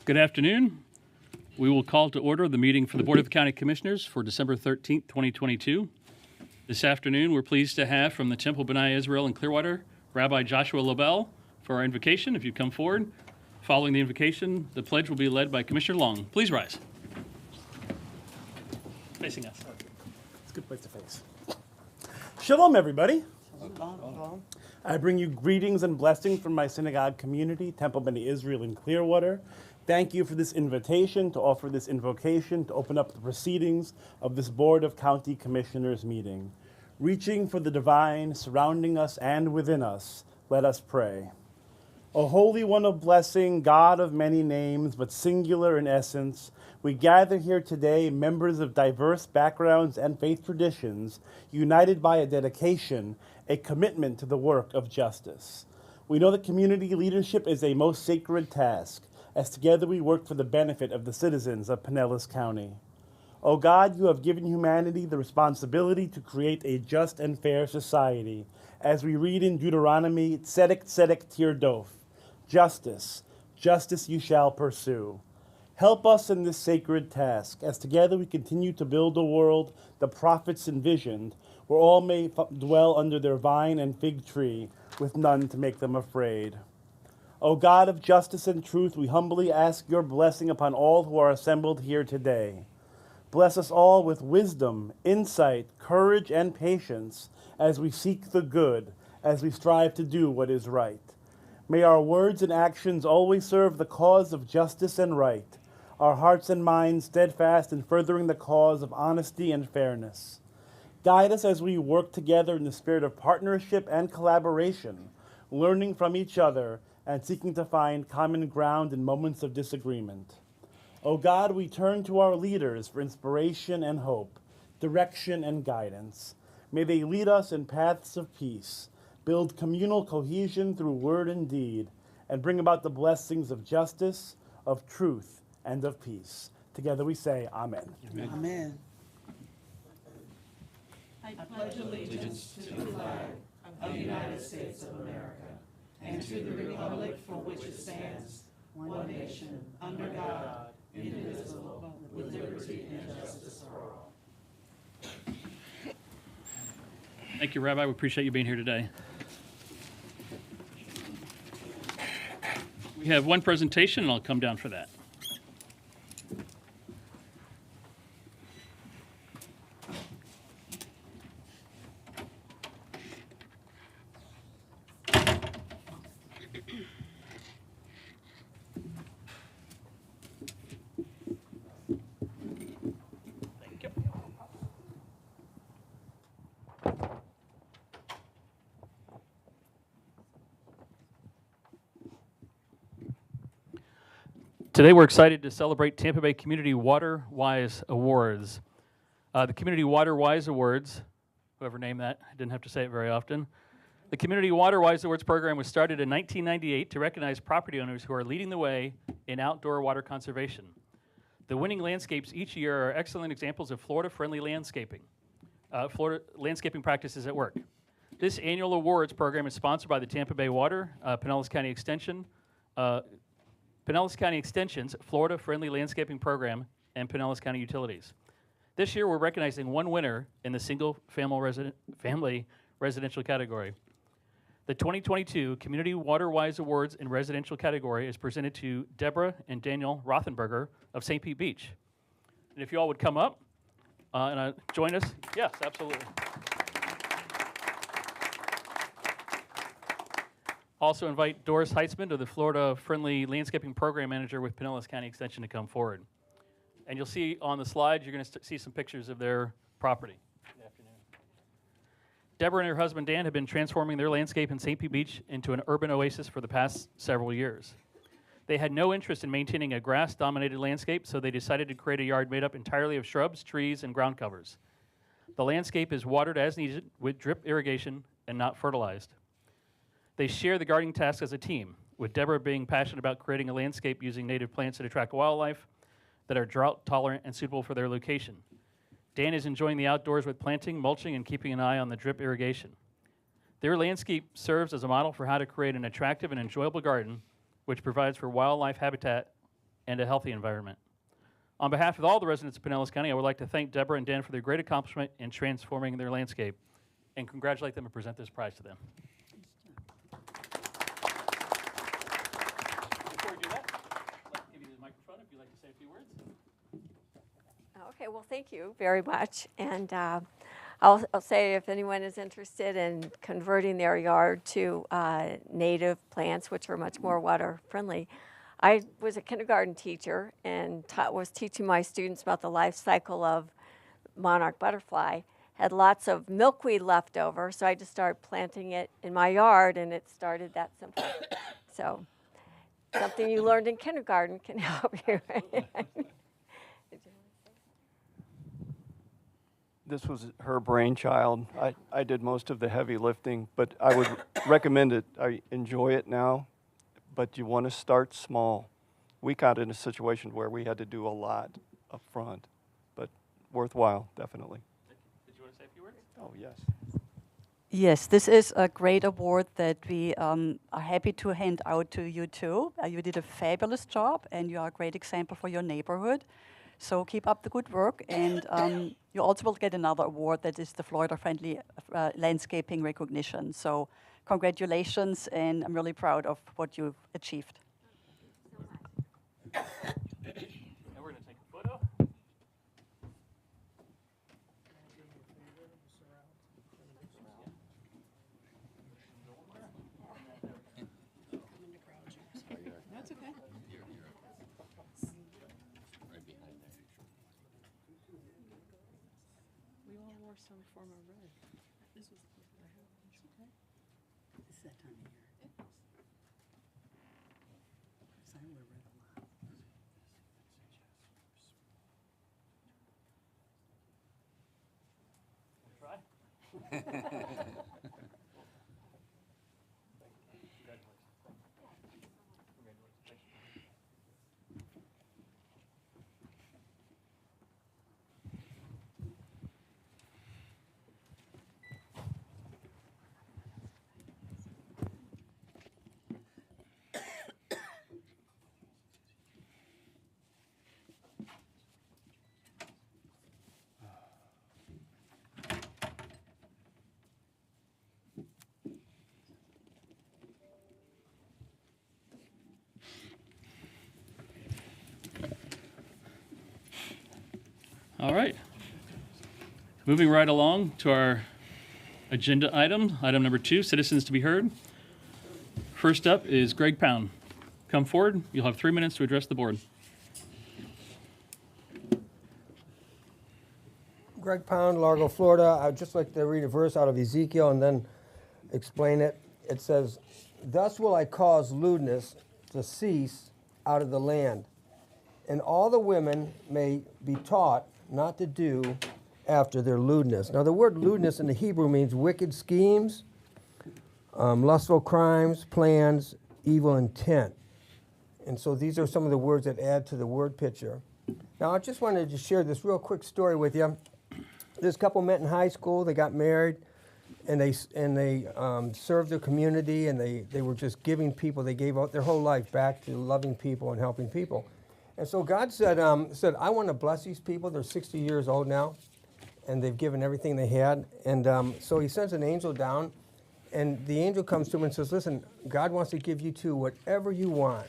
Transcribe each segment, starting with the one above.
Good afternoon. We will call to order the meeting for the Board of County Commissioners for December 13th, 2022. This afternoon, we're pleased to have from the Temple B'nai Israel in Clearwater, Rabbi Joshua Lobel for our invocation. If you come forward. Following the invocation, the pledge will be led by Commissioner Long. Please rise. Facing us. It's a good place to face. Shalom, everybody. I bring you greetings and blessings from my synagogue community, Temple B'nai Israel in Clearwater. Thank you for this invitation to offer this invocation to open up the proceedings of this Board of County Commissioners meeting. Reaching for the divine, surrounding us and within us, let us pray. O Holy One of blessing, God of many names, but singular in essence, we gather here today, members of diverse backgrounds and faith traditions, united by a dedication, a commitment to the work of justice. We know that community leadership is a most sacred task, as together we work for the benefit of the citizens of Pinellas County. O God, you have given humanity the responsibility to create a just and fair society, as we read in Deuteronomy, Tzedek Tzedek Tirdof, justice, justice you shall pursue. Help us in this sacred task, as together we continue to build a world the prophets envisioned, where all may dwell under their vine and fig tree, with none to make them afraid. O God of justice and truth, we humbly ask your blessing upon all who are assembled here today. Bless us all with wisdom, insight, courage, and patience, as we seek the good, as we strive to do what is right. May our words and actions always serve the cause of justice and right, our hearts and minds steadfast in furthering the cause of honesty and fairness. Guide us as we work together in the spirit of partnership and collaboration, learning from each other and seeking to find common ground in moments of disagreement. O God, we turn to our leaders for inspiration and hope, direction and guidance. May they lead us in paths of peace, build communal cohesion through word and deed, and bring about the blessings of justice, of truth, and of peace. Together we say, Amen. Amen. Amen. I pledge allegiance to the flag of the United States of America and to the republic for which it stands, one nation, under God, indivisible, with liberty and justice for all. Thank you, Rabbi. We appreciate you being here today. We have one presentation, and I'll come down for that. Today we're excited to celebrate Tampa Bay Community Water Wise Awards. The Community Water Wise Awards, whoever named that, I didn't have to say it very often. The Community Water Wise Awards program was started in 1998 to recognize property owners who are leading the way in outdoor water conservation. The winning landscapes each year are excellent examples of Florida-friendly landscaping, Florida landscaping practices at work. This annual awards program is sponsored by the Tampa Bay Water, Pinellas County Extension, Pinellas County Extension's Florida Friendly Landscaping Program, and Pinellas County Utilities. This year, we're recognizing one winner in the family residential category. The 2022 Community Water Wise Awards in residential category is presented to Deborah and Daniel Rothenberger of St. Pete Beach. And if you all would come up and join us. Yes, absolutely. Also invite Doris Heitzman, the Florida Friendly Landscaping Program Manager with Pinellas County Extension, to come forward. And you'll see on the slide, you're going to see some pictures of their property. Good afternoon. Deborah and her husband Dan have been transforming their landscape in St. Pete Beach into an urban oasis for the past several years. They had no interest in maintaining a grass-dominated landscape, so they decided to create a yard made up entirely of shrubs, trees, and ground covers. The landscape is watered as needed with drip irrigation and not fertilized. They share the gardening task as a team, with Deborah being passionate about creating a landscape using native plants that attract wildlife, that are drought tolerant and suitable for their location. Dan is enjoying the outdoors with planting, mulching, and keeping an eye on the drip irrigation. Their landscape serves as a model for how to create an attractive and enjoyable garden which provides for wildlife habitat and a healthy environment. On behalf of all the residents of Pinellas County, I would like to thank Deborah and Dan for their great accomplishment in transforming their landscape and congratulate them and present this prize to them. Before we do that, I'd like to give you the microphone if you'd like to say a few words. Okay, well, thank you very much. And I'll say if anyone is interested in converting their yard to native plants, which are much more water friendly, I was a kindergarten teacher and was teaching my students about the life cycle of monarch butterfly. Had lots of milkweed left over, so I just started planting it in my yard, and it started that simple. So something you learned in kindergarten can help you. This was her brainchild. I did most of the heavy lifting, but I would recommend it. I enjoy it now, but you want to start small. We got in a situation where we had to do a lot up front, but worthwhile, definitely. Did you want to say a few words? Oh, yes. Yes, this is a great award that we are happy to hand out to you too. You did a fabulous job and you are a great example for your neighborhood. So keep up the good work, and you also will get another award that is the Florida Friendly Landscaping Recognition. So congratulations, and I'm really proud of what you've achieved. And we're going to take a photo. That's okay. We all wore some form of red. This was the I have. It's okay. It's that time of year. Because I wear red a lot. Try. All right. Moving right along to our agenda item number 2, citizens to be heard. First up is Greg Pound. Come forward. You'll have 3 minutes to address the board. Greg Pound, Largo, Florida. I'd just like to read a verse out of Ezekiel and then explain it. It says, "Thus will I cause lewdness to cease out of the land, and all the women may be taught not to do after their lewdness." Now, the word lewdness in the Hebrew means wicked schemes, lustful crimes, plans, evil intent. And so these are some of the words that add to the word picture. Now, I just wanted to share this real quick story with you. This couple met in high school. They got married, and they served their community, and they were just giving people. They gave out their whole life back to loving people and helping people. And so God said, I want to bless these people. They're 60 years old now, and they've given everything they had. And so he sends an angel down, and the angel comes to him and says, listen, God wants to give you two whatever you want.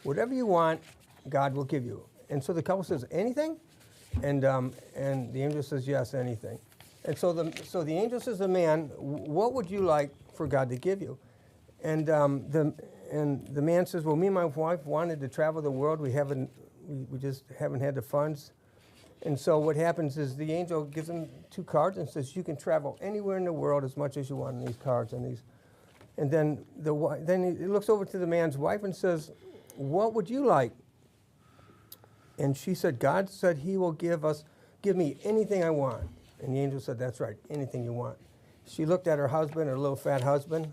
Whatever you want, God will give you. And so the couple says, anything? And the angel says, yes, anything. And so the angel says to the man, what would you like for God to give you? And the man says, well, me and my wife wanted to travel the world. We just haven't had the funds. And so what happens is the angel gives him 2 cards and says, you can travel anywhere in the world as much as you want in these cards. And then he looks over to the man's wife and says, what would you like? And she said, God said he will give me anything I want. And the angel said, that's right, anything you want. She looked at her husband, her little fat husband,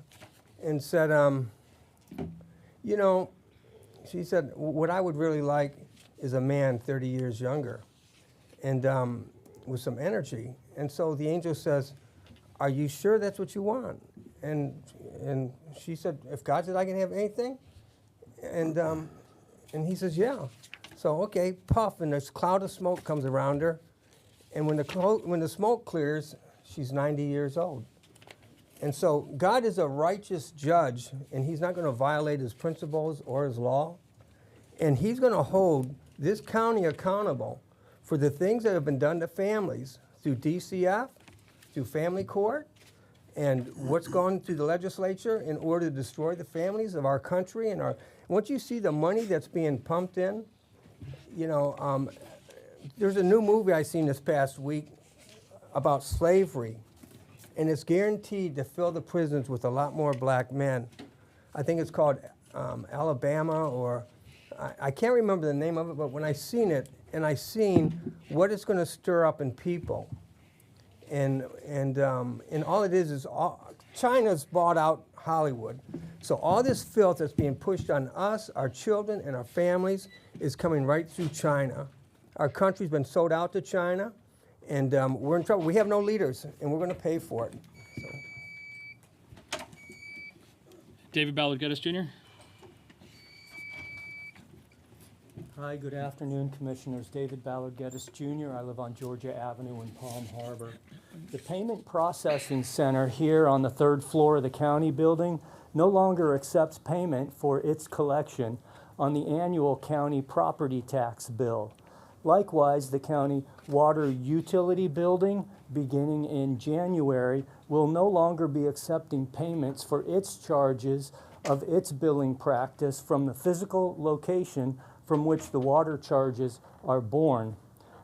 and said, she said, what I would really like is a man 30 years younger and with some energy. And so the angel says, are you sure that's what you want? And she said, if God said I can have anything? And he says, yeah. So, okay, puff, and this cloud of smoke comes around her. And when the smoke clears, she's 90 years old. And so God is a righteous judge, and he's not going to violate his principles or his law. And he's going to hold this county accountable for the things that have been done to families through DCF, through family court, and what's gone through the legislature in order to destroy the families of our country. And once you see the money that's being pumped in, you know, there's a new movie I seen this past week about slavery, and it's guaranteed to fill the prisons with a lot more black men. I think it's called Alabama, or I can't remember the name of it, but when I seen it, and I seen what it's going to stir up in people, and all it is China's bought out Hollywood. So all this filth that's being pushed on us, our children, and our families is coming right through China. Our country's been sold out to China, and we're in trouble. We have no leaders, and we're going to pay for it. So. David Ballard Geddes Jr. Hi, good afternoon, Commissioners. David Ballard Geddes Jr. I live on Georgia Avenue in Palm Harbor. The Payment Processing Center here on the 3rd floor of the county building no longer accepts payment for its collection on the annual county property tax bill. Likewise, the county water utility building, beginning in January, will no longer be accepting payments for its charges of its billing practice from the physical location from which the water charges are borne.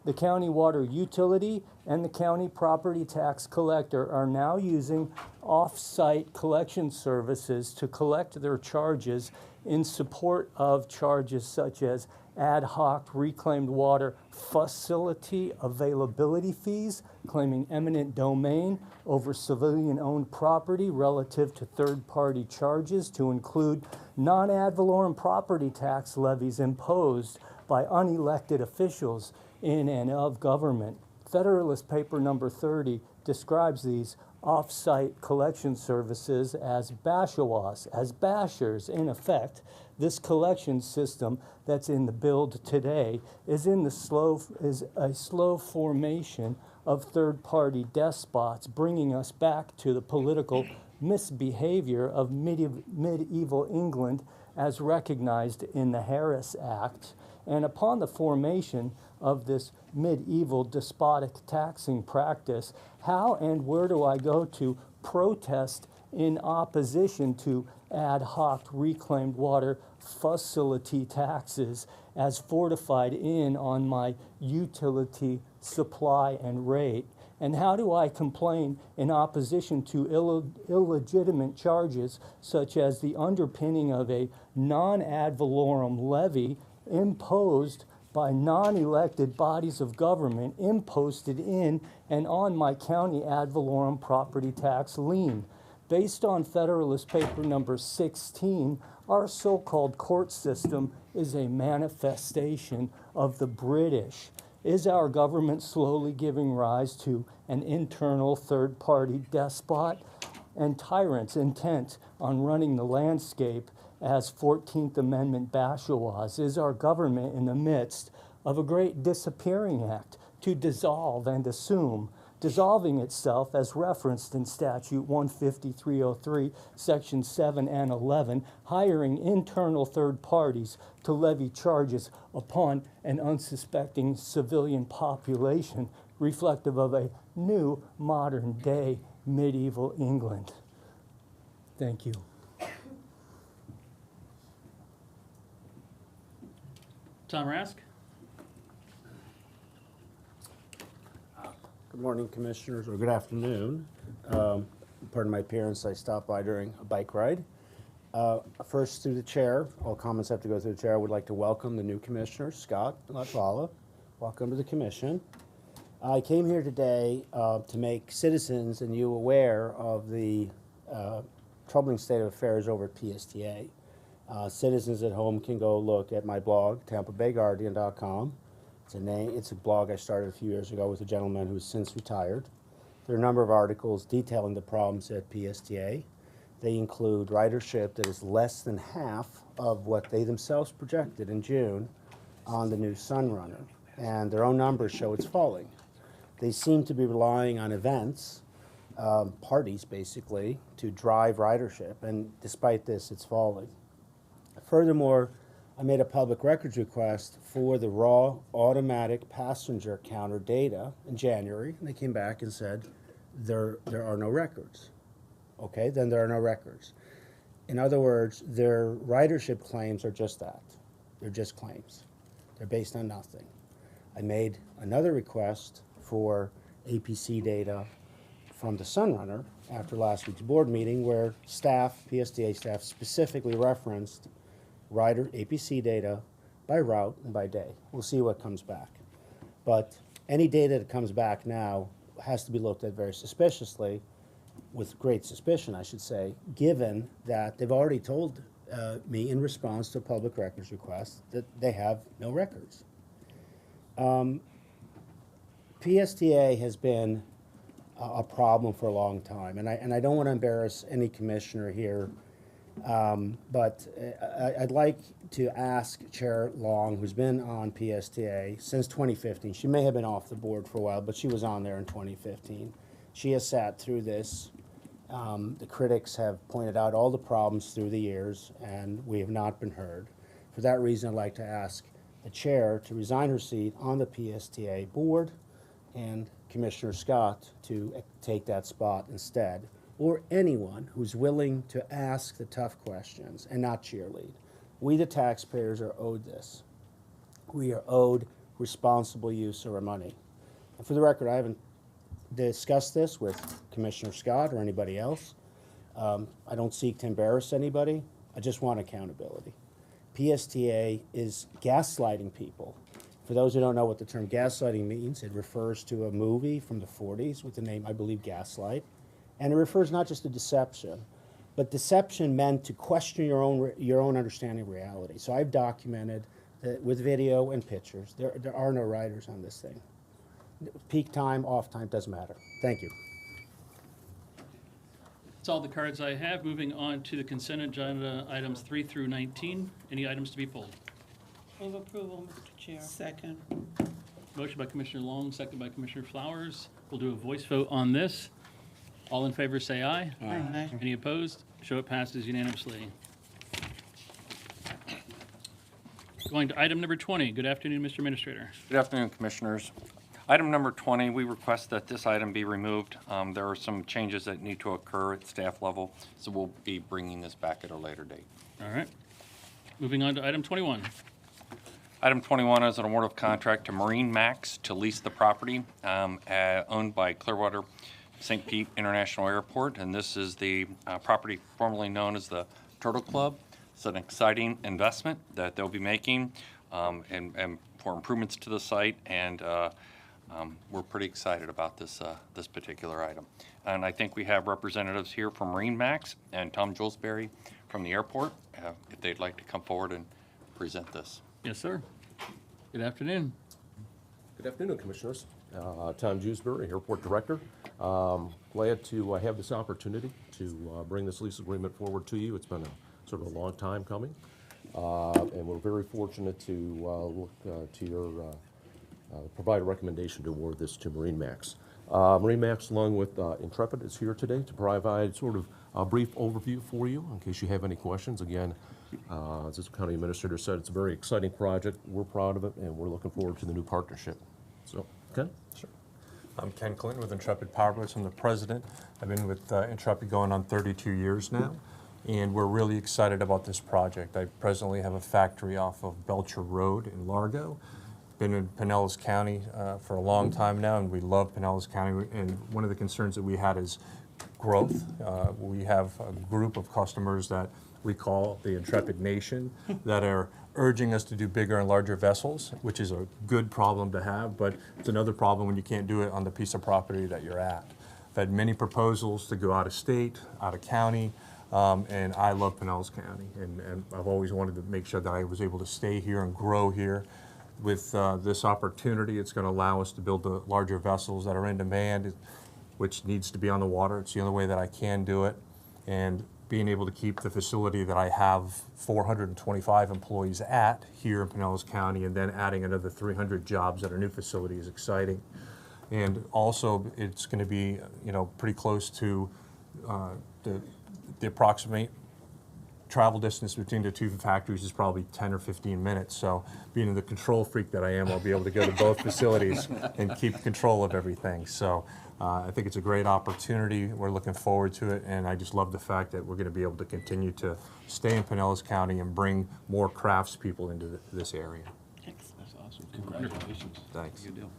The county water utility and the county property tax collector are now using off-site collection services to collect their charges in support of charges such as ad hoc reclaimed water facility availability fees, claiming eminent domain over civilian-owned property relative to third-party charges to include non-ad valorem property tax levies imposed by unelected officials in and of government. Federalist Paper number 30 describes these off-site collection services as bashawas, as bashers. In effect, this collection system that's in the build today is a slow formation of third-party despots, bringing us back to the political misbehavior of medieval England as recognized in the Harris Act. And upon the formation of this medieval despotic taxing practice, how and where do I go to protest in opposition to ad hoc reclaimed water facility taxes as fortified in on my utility supply and rate? And how do I complain in opposition to illegitimate charges such as the underpinning of a non-ad valorem levy imposed by non-elected bodies of government, imposted in and on my county ad valorem property tax lien? Based on Federalist Paper number 16, our so-called court system is a manifestation of the British. Is our government slowly giving rise to an internal third-party despot and tyrants intent on running the landscape as 14th Amendment bashawas? Is our government in the midst of a great disappearing act to dissolve and assume, dissolving itself as referenced in Statute 15303, Sections 7 and 11, hiring internal third parties to levy charges upon an unsuspecting civilian population reflective of a new modern day medieval England? Thank you. Tom Rask. Good morning, Commissioners, or good afternoon. Pardon my appearance, I stopped by during a bike ride. First, through the chair, all comments have to go through the chair. I would like to welcome the new Commissioner, Scott Latvala. Welcome to the Commission. I came here today to make citizens and you aware of the troubling state of affairs over at PSTA. Citizens at home can go look at my blog, TampaBayGuardian.com. It's a blog I started a few years ago with a gentleman who's since retired. There are a number of articles detailing the problems at PSTA. They include ridership that is less than half of what they themselves projected in June on the new Sunrunner. And their own numbers show it's falling. They seem to be relying on events, parties basically, to drive ridership. And despite this, it's falling. Furthermore, I made a public records request for the raw automatic passenger counter data in January, and they came back and said there are no records. Okay, then there are no records. In other words, their ridership claims are just that. They're just claims. They're based on nothing. I made another request for APC data from the Sunrunner after last week's board meeting where staff, PSTA staff, specifically referenced rider APC data by route and by day. We'll see what comes back. But any data that comes back now has to be looked at very suspiciously, with great suspicion, I should say, given that they've already told me in response to a public records request that they have no records. PSTA has been a problem for a long time, and I don't want to embarrass any commissioner here, but I'd like to ask Chair Long, who's been on PSTA since 2015. She may have been off the board for a while, but she was on there in 2015. She has sat through this. The critics have pointed out all the problems through the years, and we have not been heard. For that reason, I'd like to ask the chair to resign her seat on the PSTA board and Commissioner Scott to take that spot instead, or anyone who's willing to ask the tough questions and not cheerlead. We, the taxpayers, are owed this. We are owed responsible use of our money. And for the record, I haven't discussed this with Commissioner Scott or anybody else. I don't seek to embarrass anybody. I just want accountability. PSTA is gaslighting people. For those who don't know what the term gaslighting means, it refers to a movie from the 40s with the name, I believe, Gaslight. And it refers not just to deception, but deception meant to question your own understanding of reality. So I've documented that with video and pictures, there are no riders on this thing. Peak time, off time, doesn't matter. Thank you. That's all the cards I have. Moving on to the consent agenda, items 3 through 19. Any items to be pulled? Move approval, Mr. Chair. Second. Motion by Commissioner Long, second by Commissioner Flowers. We'll do a voice vote on this. All in favor say aye. Aye. Any opposed? Show it passes unanimously. Going to item number 20. Good afternoon, Mr. Administrator. Good afternoon, Commissioners. Item number 20, we request that this item be removed. There are some changes that need to occur at staff level, so we'll be bringing this back at a later date. All right. Moving on to item 21. Item 21 is an award of contract to Marine Max to lease the property owned by Clearwater St. Pete International Airport, and this is the property formerly known as the Turtle Club. It's an exciting investment that they'll be making and for improvements to the site, and we're pretty excited about this this particular item. And I think we have representatives here from Marine Max and Tom Julesbury from the airport, if they'd like to come forward and present this. Yes, sir. Good afternoon. Good afternoon, Commissioners. Tom Julesbury, Airport Director. Glad to have this opportunity to bring this lease agreement forward to you. It's been a sort of a long time coming, and we're very fortunate to look to your provide a recommendation to award this to Marine Max. Marine Max, along with Intrepid, is here today to provide sort of a brief overview for you in case you have any questions. Again, as the County Administrator said, it's a very exciting project. We're proud of it, and we're looking forward to the new partnership. So, Ken? Sure. I'm Ken Clinton with Intrepid Powerboats. I'm the president. I've been with Intrepid going on 32 years now, and we're really excited about this project. I presently have a factory off of Belcher Road in Largo. Been in Pinellas County for a long time now, and we love Pinellas County. And one of the concerns that we had is growth. We have a group of customers that we call the Intrepid Nation that are urging us to do bigger and larger vessels, which is a good problem to have, but it's another problem when you can't do it on the piece of property that you're at. I've had many proposals to go out of state, out of county, and I love Pinellas County, and I've always wanted to make sure that I was able to stay here and grow here. With this opportunity, it's going to allow us to build the larger vessels that are in demand, which needs to be on the water. It's the only way that I can do it. And being able to keep the facility that I have 425 employees at here in Pinellas County, and then adding another 300 jobs at our new facility is exciting. And also, it's going to be, pretty close to the approximate travel distance between the two factories is probably 10 or 15 minutes. So being the control freak that I am, I'll be able to go to both facilities and keep control of everything. So I think it's a great opportunity. We're looking forward to it, and I just love the fact that we're going to be able to continue to stay in Pinellas County and bring more craftspeople into this area. That's awesome. Congratulations. Thanks. Good deal.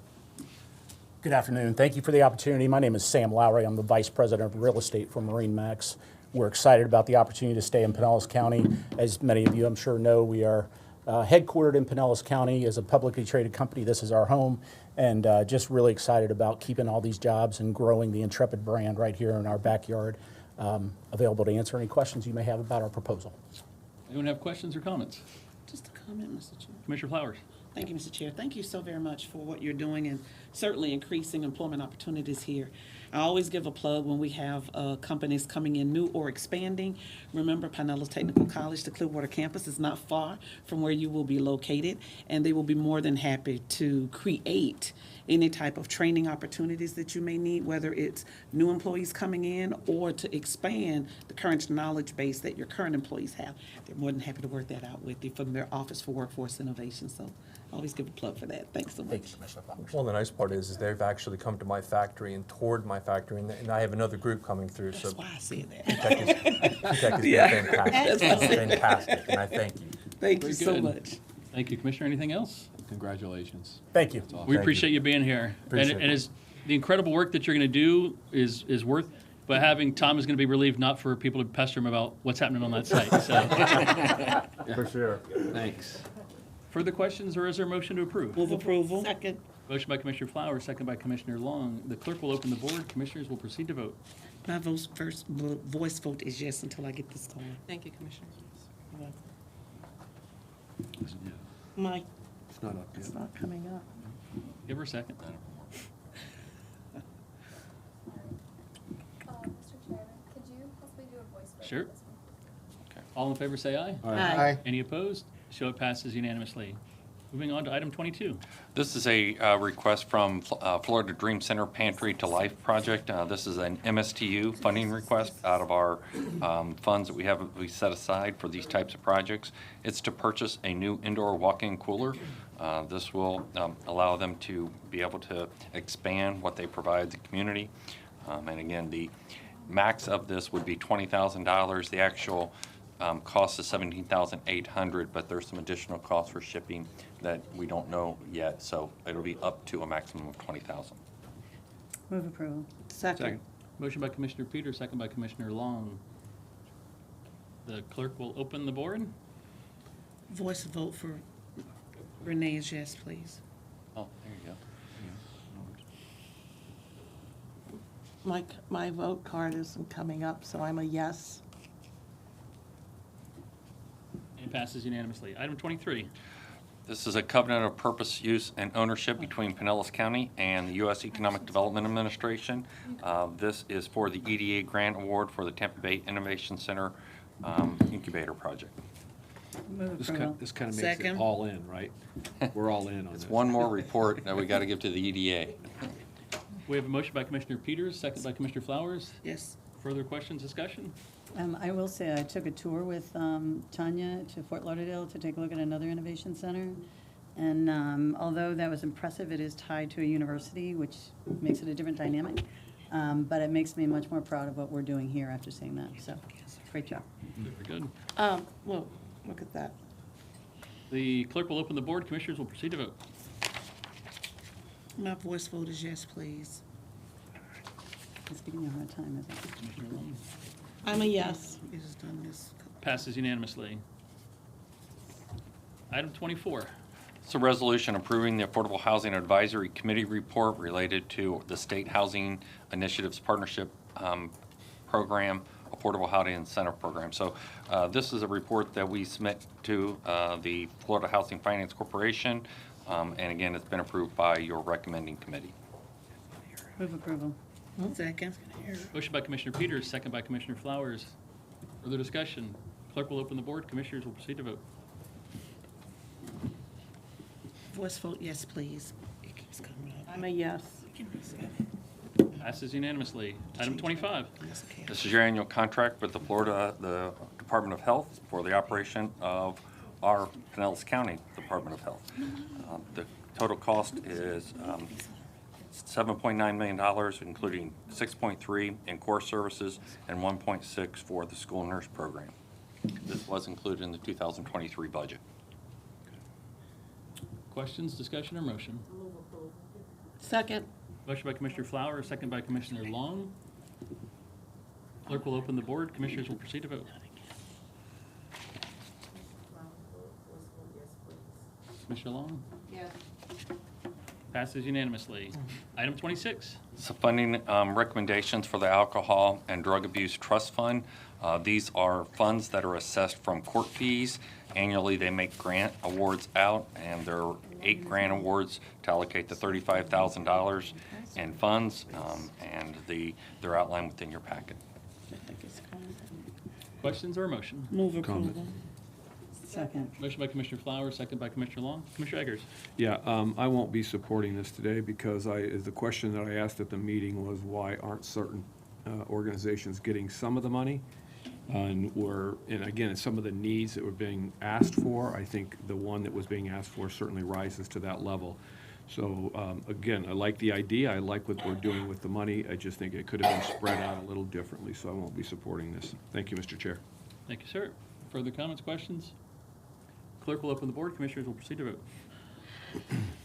Good afternoon. Thank you for the opportunity. My name is Sam Lowry. I'm the Vice President of Real Estate for MarineMax. We're excited about the opportunity to stay in Pinellas County. As many of you, I'm sure, know, we are headquartered in Pinellas County as a publicly traded company. This is our home, and just really excited about keeping all these jobs and growing the Intrepid brand right here in our backyard. Available to answer any questions you may have about our proposal. Anyone have questions or comments? Just a comment, Mr. Chair. Commissioner Flowers. Thank you, Mr. Chair. Thank you so very much for what you're doing and certainly increasing employment opportunities here. I always give a plug when we have companies coming in new or expanding. Remember, Pinellas Technical College, the Clearwater campus, is not far from where you will be located, and they will be more than happy to create any type of training opportunities that you may need, whether it's new employees coming in or to expand the current knowledge base that your current employees have. They're more than happy to work that out with you from their Office for Workforce Innovation. So I always give a plug for that. Thanks so much. Thank you, Commissioner Flowers. Well, the nice part is they've actually come to my factory and toured my factory, and I have another group coming through. That's So why I said that. Tech has Yeah. been fantastic. That's It's fantastic, and I thank you. Thank you Very so good. much. Thank you, Commissioner. Anything else? Congratulations. Thank you. We Thank appreciate you being here. Appreciate and it. as the incredible work that you're going to do is worth, but having Tom is going to be relieved not for people to pester him about what's happening on that site. So, For sure. Thanks. further questions, or is there a motion to approve? Move approval. Second. Motion by Commissioner Flowers, second by Commissioner Long. The clerk will open the board. Commissioners will proceed to vote. My first voice vote is yes until I get this going. Thank you, Commissioner. Mike, It's not up yet. it's not coming up. Give her a second. Mr. Chairman, could you possibly do a voice vote? Sure. for this one? All in favor say aye. Aye. Any opposed? Show it passes unanimously. Moving on to item 22. This is a request from Florida Dream Center Pantry to Life project. This is an MSTU funding request out of our funds that we set aside for these types of projects. It's to purchase a new indoor walk-in cooler. This will allow them to be able to expand what they provide the community. And again, the max of this would be $20,000. The actual cost is $17,800, but there's some additional costs for shipping that we don't know yet, so it'll be up to a maximum of $20,000. Move approval. Second. Motion by Commissioner Peters, second by Commissioner Long. The clerk will open the board. Voice vote for Renee is yes, please. Oh, there you go. My vote card isn't coming up, so I'm a yes. And it passes unanimously. Item 23. This is a covenant of purpose, use, and ownership between Pinellas County and the U.S. Economic Development Administration. This is for the EDA grant award for the Tampa Bay Innovation Center incubator project. Move This approval. This kind of makes it Second. All in, right? We're all in on It's this. one more report that we got to give to the EDA. We have a motion by Commissioner Peters, second by Commissioner Flowers. Yes. Further questions, discussion? I will say, I took a tour with Tanya to Fort Lauderdale to take a look at another innovation center. And although that was impressive, it is tied to a university, which makes it a different dynamic. But it makes me much more proud of what we're doing here after seeing that. So, great job. Very good. Well, look at that. The clerk will open the board. Commissioners will proceed to vote. My voice vote is yes, please. It's giving you a hard time, isn't it? Commissioner Long. I'm a yes. It has done this. Passes unanimously. Item 24. It's a resolution approving the Affordable Housing Advisory Committee report related to the State Housing Initiatives Partnership Program, Affordable Housing Incentive Program. So this is a report that we submit to the Florida Housing Finance Corporation. And again, it's been approved by your recommending committee. Move approval. Second. Motion by Commissioner Peters, second by Commissioner Flowers. Further discussion? Clerk will open the board. Commissioners will proceed to vote. Voice vote, yes, please. It keeps coming up. I'm a yes. Passes unanimously. Item 25. This is your annual contract with the Department of Health for the operation of our Pinellas County Department of Health. The total cost is $7.9 million, including $6.3 in core services and $1.6 for the school nurse program. This was included in the 2023 budget. Questions, discussion, or motion? Second. Motion by Commissioner Flowers, second by Commissioner Long. Clerk will open the board. Commissioners will proceed to vote. Commissioner Long? Yes. Passes unanimously. Item 26. So funding recommendations for the Alcohol and Drug Abuse Trust Fund. These are funds that are assessed from court fees. Annually, they make grant awards out, and there are 8 grant awards to allocate the $35,000 in funds, and they're outlined within your packet. Questions or a motion? Move approval. Second. Motion by Commissioner Flowers, second by Commissioner Long. Commissioner Eggers? Yeah, I won't be supporting this today because the question that I asked at the meeting was why aren't certain organizations getting some of the money? And again, some of the needs that were being asked for, I think the one that was being asked for certainly rises to that level. So again, I like the idea. I like what we're doing with the money. I just think it could have been spread out a little differently, so I won't be supporting this. Thank you, Mr. Chair. Thank you, sir. Further comments, questions? Clerk will open the board. Commissioners will proceed to vote.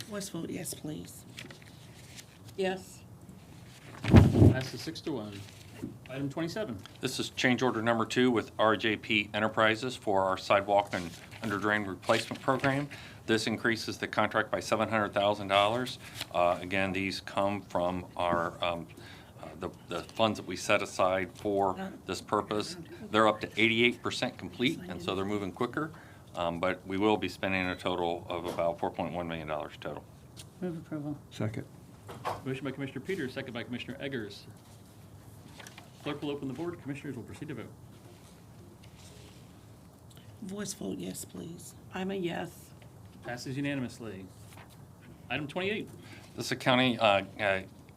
Voice vote, yes, please. Yes. Passes 6-1. Item 27. This is change order number 2 with RJP Enterprises for our sidewalk and under drain replacement program. This increases the contract by $700,000. Again, these come from our the funds that we set aside for this purpose. They're up to 88% complete, and so they're moving quicker. But we will be spending a total of about $4.1 million total. Move approval. Second. Motion by Commissioner Peters, second by Commissioner Eggers. Clerk will open the board. Commissioners will proceed to vote. Voice vote, yes, please. I'm a yes. Passes unanimously. Item 28. This is a county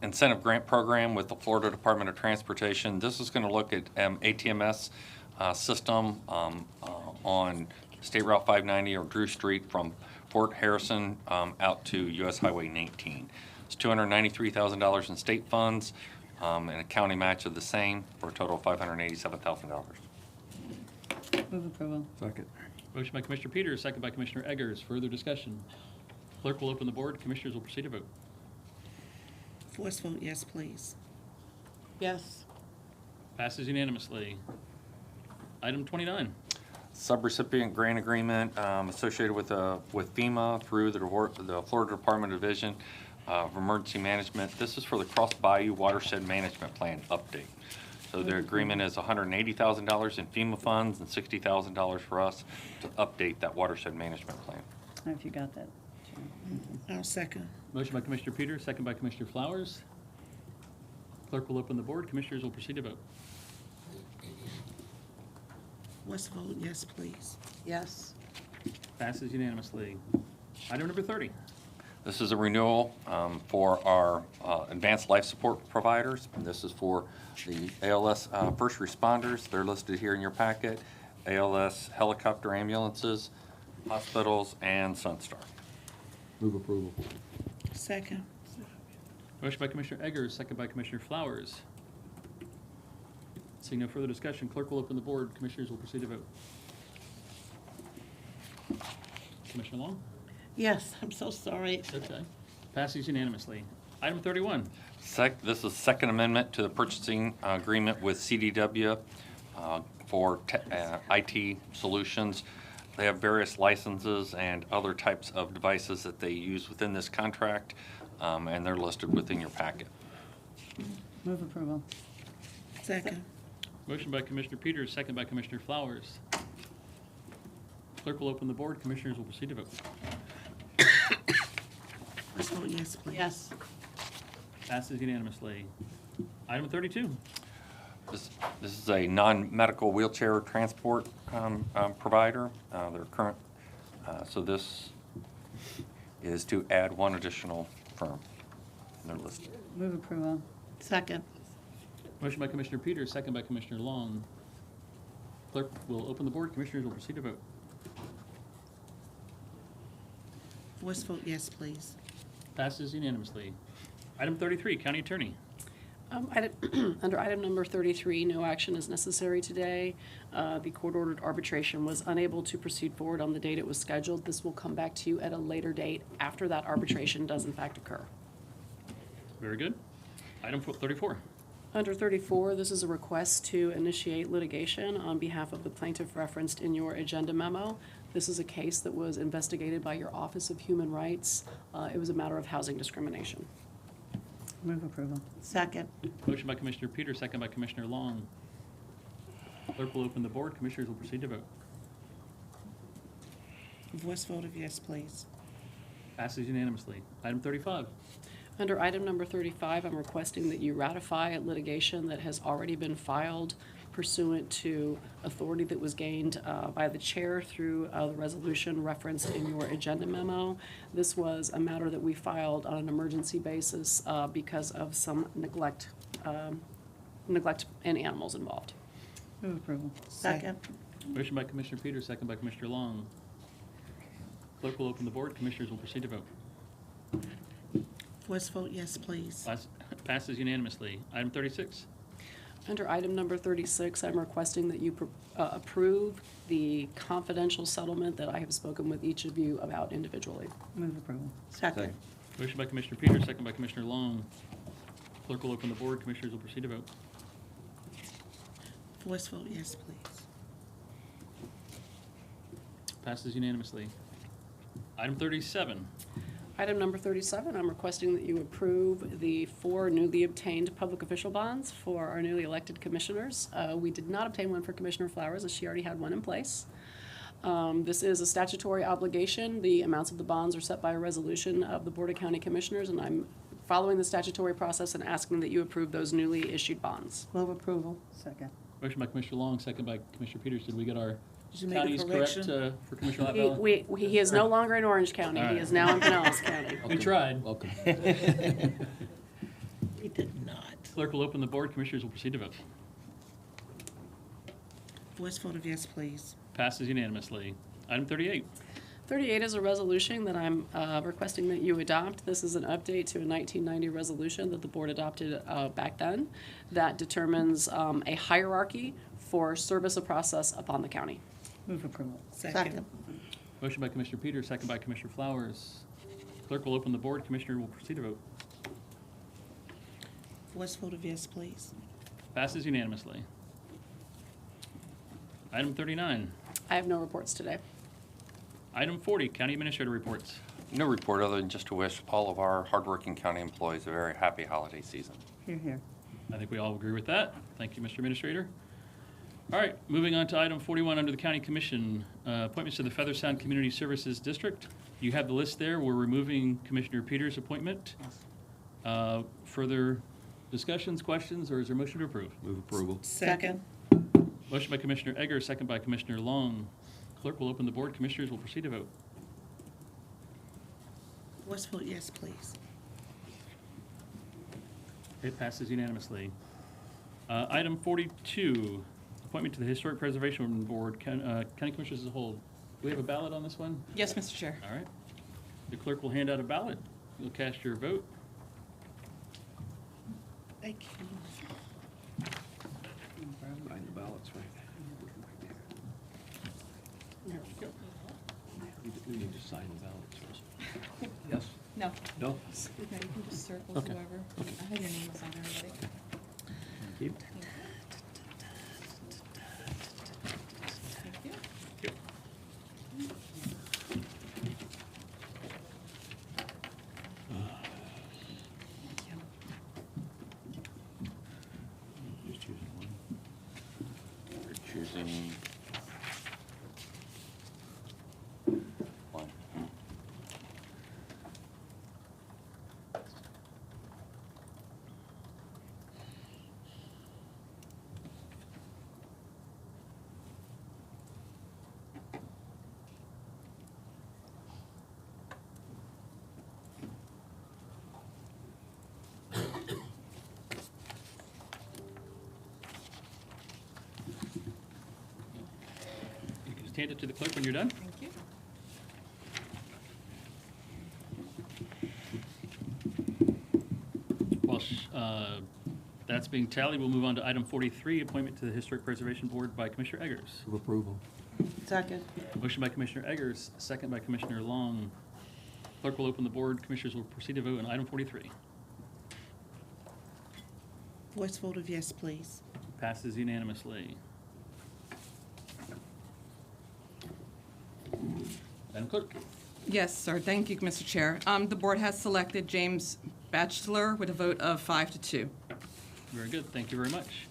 incentive grant program with the Florida Department of Transportation. This is going to look at ATMS system on State Route 590 or Drew Street from Fort Harrison out to US Highway 19. It's $293,000 in state funds and a county match of the same for a total of $587,000. Move approval. Second. Motion by Commissioner Peters, second by Commissioner Eggers. Further discussion. Clerk will open the board. Commissioners will proceed to vote. Voice vote, yes, please. Yes. Passes unanimously. Item 29. Subrecipient grant agreement associated with FEMA through the Florida Department of Division of Emergency Management. This is for the Cross Bayou Watershed Management Plan update. So the agreement is $180,000 in FEMA funds and $60,000 for us to update that watershed management plan. I don't know if you got that. I'll second. Motion by Commissioner Peters, second by Commissioner Flowers. Clerk will open the board. Commissioners will proceed to vote. Voice vote, yes, please. Yes. Passes unanimously. Item number 30. This is a renewal for our advanced life support providers. And this is for the ALS first responders. They're listed here in your packet. ALS helicopter ambulances, hospitals, and Sunstar. Move approval. Second. Motion by Commissioner Eggers, second by Commissioner Flowers. Seeing no further discussion, clerk will open the board. Commissioners will proceed to vote. Commissioner Long? Yes, I'm so sorry. Okay. Passes unanimously. Item 31. This is second amendment to the purchasing agreement with CDW for IT solutions. They have various licenses and other types of devices that they use within this contract, and they're listed within your packet. Move approval. Second. Motion by Commissioner Peters, second by Commissioner Flowers. Clerk will open the board. Commissioners will proceed to vote. Voice vote, yes, please. Yes. Passes unanimously. Item 32. This is a non-medical wheelchair transport provider. Their current, so this is to add one additional firm. They're listed. Move approval. Second. Motion by Commissioner Peters, second by Commissioner Long. Clerk will open the board. Commissioners will proceed to vote. Voice vote yes, please. Passes unanimously. Item 33, County Attorney. Under item number 33, no action is necessary today. The court-ordered arbitration was unable to proceed forward on the date it was scheduled. This will come back to you at a later date after that arbitration does in fact occur. Very good. Item 34. Under 34, this is a request to initiate litigation on behalf of the plaintiff referenced in your agenda memo. This is a case that was investigated by your Office of Human Rights. It was a matter of housing discrimination. Move approval. Second. Motion by Commissioner Peters, second by Commissioner Long. Clerk will open the board. Commissioners will proceed to vote. Voice vote of yes, please. Passes unanimously. Item 35. Under item number 35, I'm requesting that you ratify a litigation that has already been filed pursuant to authority that was gained by the chair through the resolution referenced in your agenda memo. This was a matter that we filed on an emergency basis because of some neglect and animals involved. Move approval. Second. Motion by Commissioner Peters, second by Commissioner Long. Clerk will open the board. Commissioners will proceed to vote. Voice vote yes, please. Passes unanimously. Item 36. Under item number 36, I'm requesting that you approve the confidential settlement that I have spoken with each of you about individually. Move approval. Second. Motion by Commissioner Peters, second by Commissioner Long. Clerk will open the board. Commissioners will proceed to vote. Voice vote yes, please. Passes unanimously. Item 37. Item number 37, I'm requesting that you approve the 4 newly obtained public official bonds for our newly elected commissioners. We did not obtain one for Commissioner Flowers, as she already had one in place. This is a statutory obligation. The amounts of the bonds are set by a resolution of the Board of County Commissioners, and I'm following the statutory process and asking that you approve those newly issued bonds. Move approval. Second. Motion by Commissioner Long, second by Commissioner Peters. Did we get our Did you make a counties correct correction? for Commissioner Latvala? He is no longer in Orange County. All He right. is now in Pinellas County. We tried. Welcome. We did not. Clerk will open the board. Commissioners will proceed to vote. Voice vote of yes, please. Passes unanimously. Item 38. 38 is a resolution that I'm requesting that you adopt. This is an update to a 1990 resolution that the board adopted back then that determines a hierarchy for service of process upon the county. Move approval. Second. Motion by Commissioner Peters, second by Commissioner Flowers. Clerk will open the board. Commissioner will proceed to vote. Voice vote of yes, please. Passes unanimously. Item 39. I have no reports today. Item 40, County Administrator reports. No report other than just to wish all of our hardworking county employees a very happy holiday season. Here, here. I think we all agree with that. Thank you, Mr. Administrator. All right, moving on to item 41 under the County Commission, appointments to the Feather Sound Community Services District. You have the list there. We're removing Commissioner Peters' appointment. Further discussions, questions, or is there a motion to approve? Move approval. Second. Motion by Commissioner Egger, second by Commissioner Long. Clerk will open the board. Commissioners will proceed to vote. Voice vote yes, please. It passes unanimously. Item 42, appointment to the Historic Preservation Board, County Commissioners as a whole. Do we have a ballot on this one? Yes, Mr. Chair. All right. The clerk will hand out a ballot. You'll cast your vote. Thank you. Find the ballots right There we go. We need to sign the ballots first. Yes? No. No? No, you can just circle Okay. whoever. Okay. I have your name was on there already. Thank you. Thank you. Just choosing one. We're choosing one. hand it to the clerk when you're done. Thank you. While that's being tallied, we'll move on to item 43, appointment to the Historic Preservation Board by Commissioner Eggers. Move approval. Second. Motion by Commissioner Eggers, second by Commissioner Long. Clerk will open the board. Commissioners will proceed to vote on item 43. Voice vote of yes, please. Passes unanimously. Madam Clerk. Yes, sir. Thank you, Mr. Chair. The board has selected James Batchelor with a vote of 5 to 2. Very good. Thank you very much.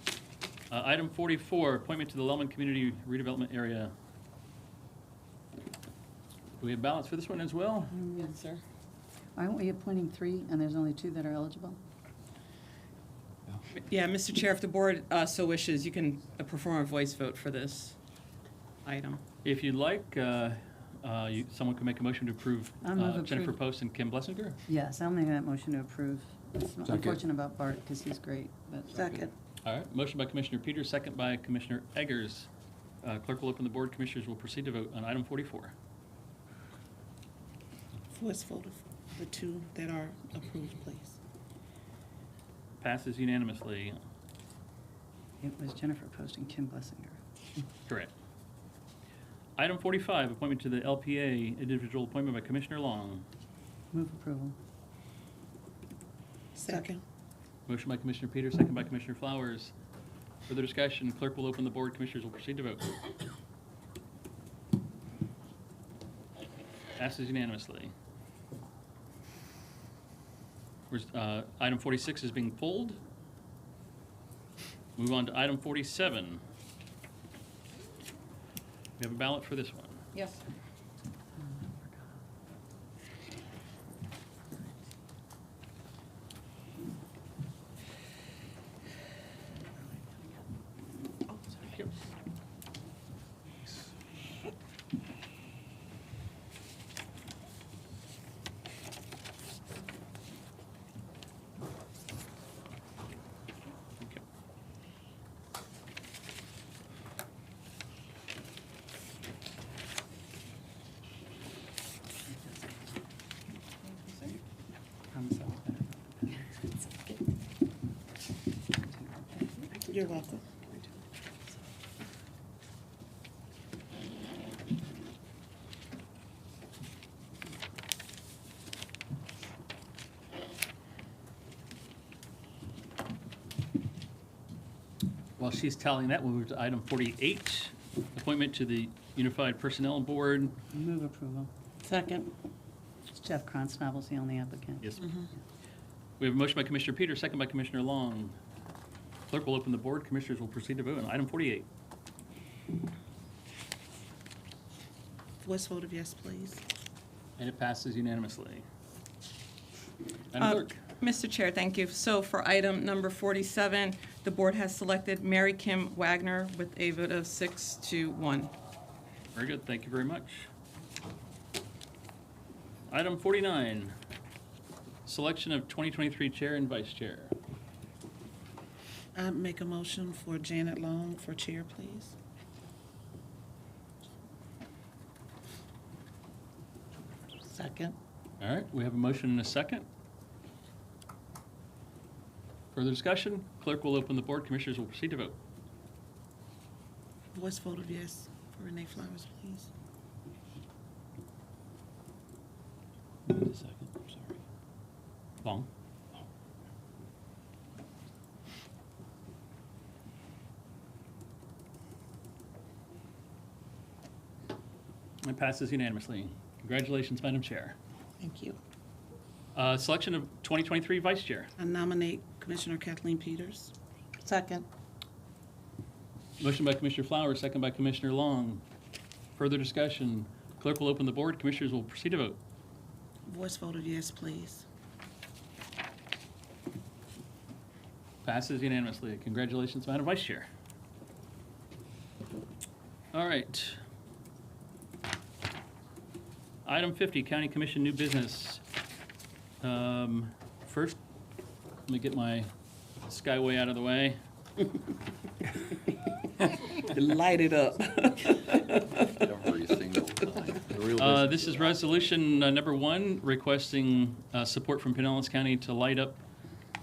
Item 44, appointment to the Lellman Community Redevelopment Area. Do we have ballots for this one as well? Yes, sir. Aren't we appointing 3 and there's only 2 that are eligible? Yeah, Mr. Chair, if the board so wishes, you can perform a voice vote for this item. If you'd like, someone can make a motion to approve I'll move Jennifer approve. Post and Kim Blessinger. Yes, I'll make that motion to approve. It's Second. unfortunate about Bart because he's great, but. Second. All right, motion by Commissioner Peters, second by Commissioner Eggers. Clerk will open the board. Commissioners will proceed to vote on item 44. Voice vote of the 2 that are approved, please. Passes unanimously. It was Jennifer Post and Kim Blessinger. Correct. Item 45, appointment to the LPA, individual appointment by Commissioner Long. Move approval. Second. Motion by Commissioner Peters, second by Commissioner Flowers. Further discussion, clerk will open the board. Commissioners will proceed to vote. Passes unanimously. Item 46 is being pulled. Move on to item 47. We have a ballot for this one. Yes. Thank you. Okay. Promise that was better. You're welcome. While she's tallying that, we'll move to item 48, appointment to the Unified Personnel Board. Move approval. Second. Jeff Kronsnabel's the only applicant. Yes. We have a motion by Commissioner Peters, second by Commissioner Long. Clerk will open the board. Commissioners will proceed to vote on item 48. Voice vote of yes, please. And it passes unanimously. Madam Clerk. Mr. Chair, thank you. So for item number 47, the board has selected Mary Kim Wagner with a vote of 6 to 1. Very good. Thank you very much. Item 49, selection of 2023 chair and vice chair. I make a motion for Janet Long for chair, please. Second. All right, we have a motion and a second. Further discussion? Clerk will open the board. Commissioners will proceed to vote. Voice vote of yes for Renee Flowers, please. Wait a second, I'm sorry. Long? It passes unanimously. Congratulations, Madam Chair. Thank you. Selection of 2023 vice chair. I nominate Commissioner Kathleen Peters. Second. Motion by Commissioner Flowers, second by Commissioner Long. Further discussion? Clerk will open the board. Commissioners will proceed to vote. Voice vote of yes, please. Passes unanimously. Congratulations, Madam Vice Chair. All right. Item 50, County Commission new business. First, let me get my Skyway out of the way. Light it up. Every single time. This is resolution number 1, requesting support from Pinellas County to light up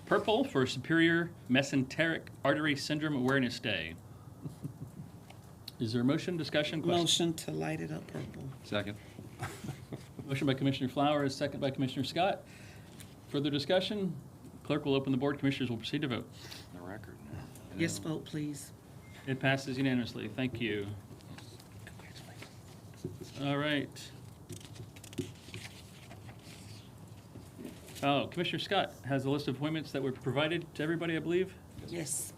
purple for Superior Mesenteric Artery Syndrome Awareness Day. Is there a motion, discussion, question? Motion to light it up purple. Second. Motion by Commissioner Flowers, second by Commissioner Scott. Further discussion? Clerk will open the board. Commissioners will proceed to vote. The record now. Yes, vote, please. It passes unanimously. Thank you. All right. Oh, Commissioner Scott has a list of appointments that were provided to everybody, I believe. Yes.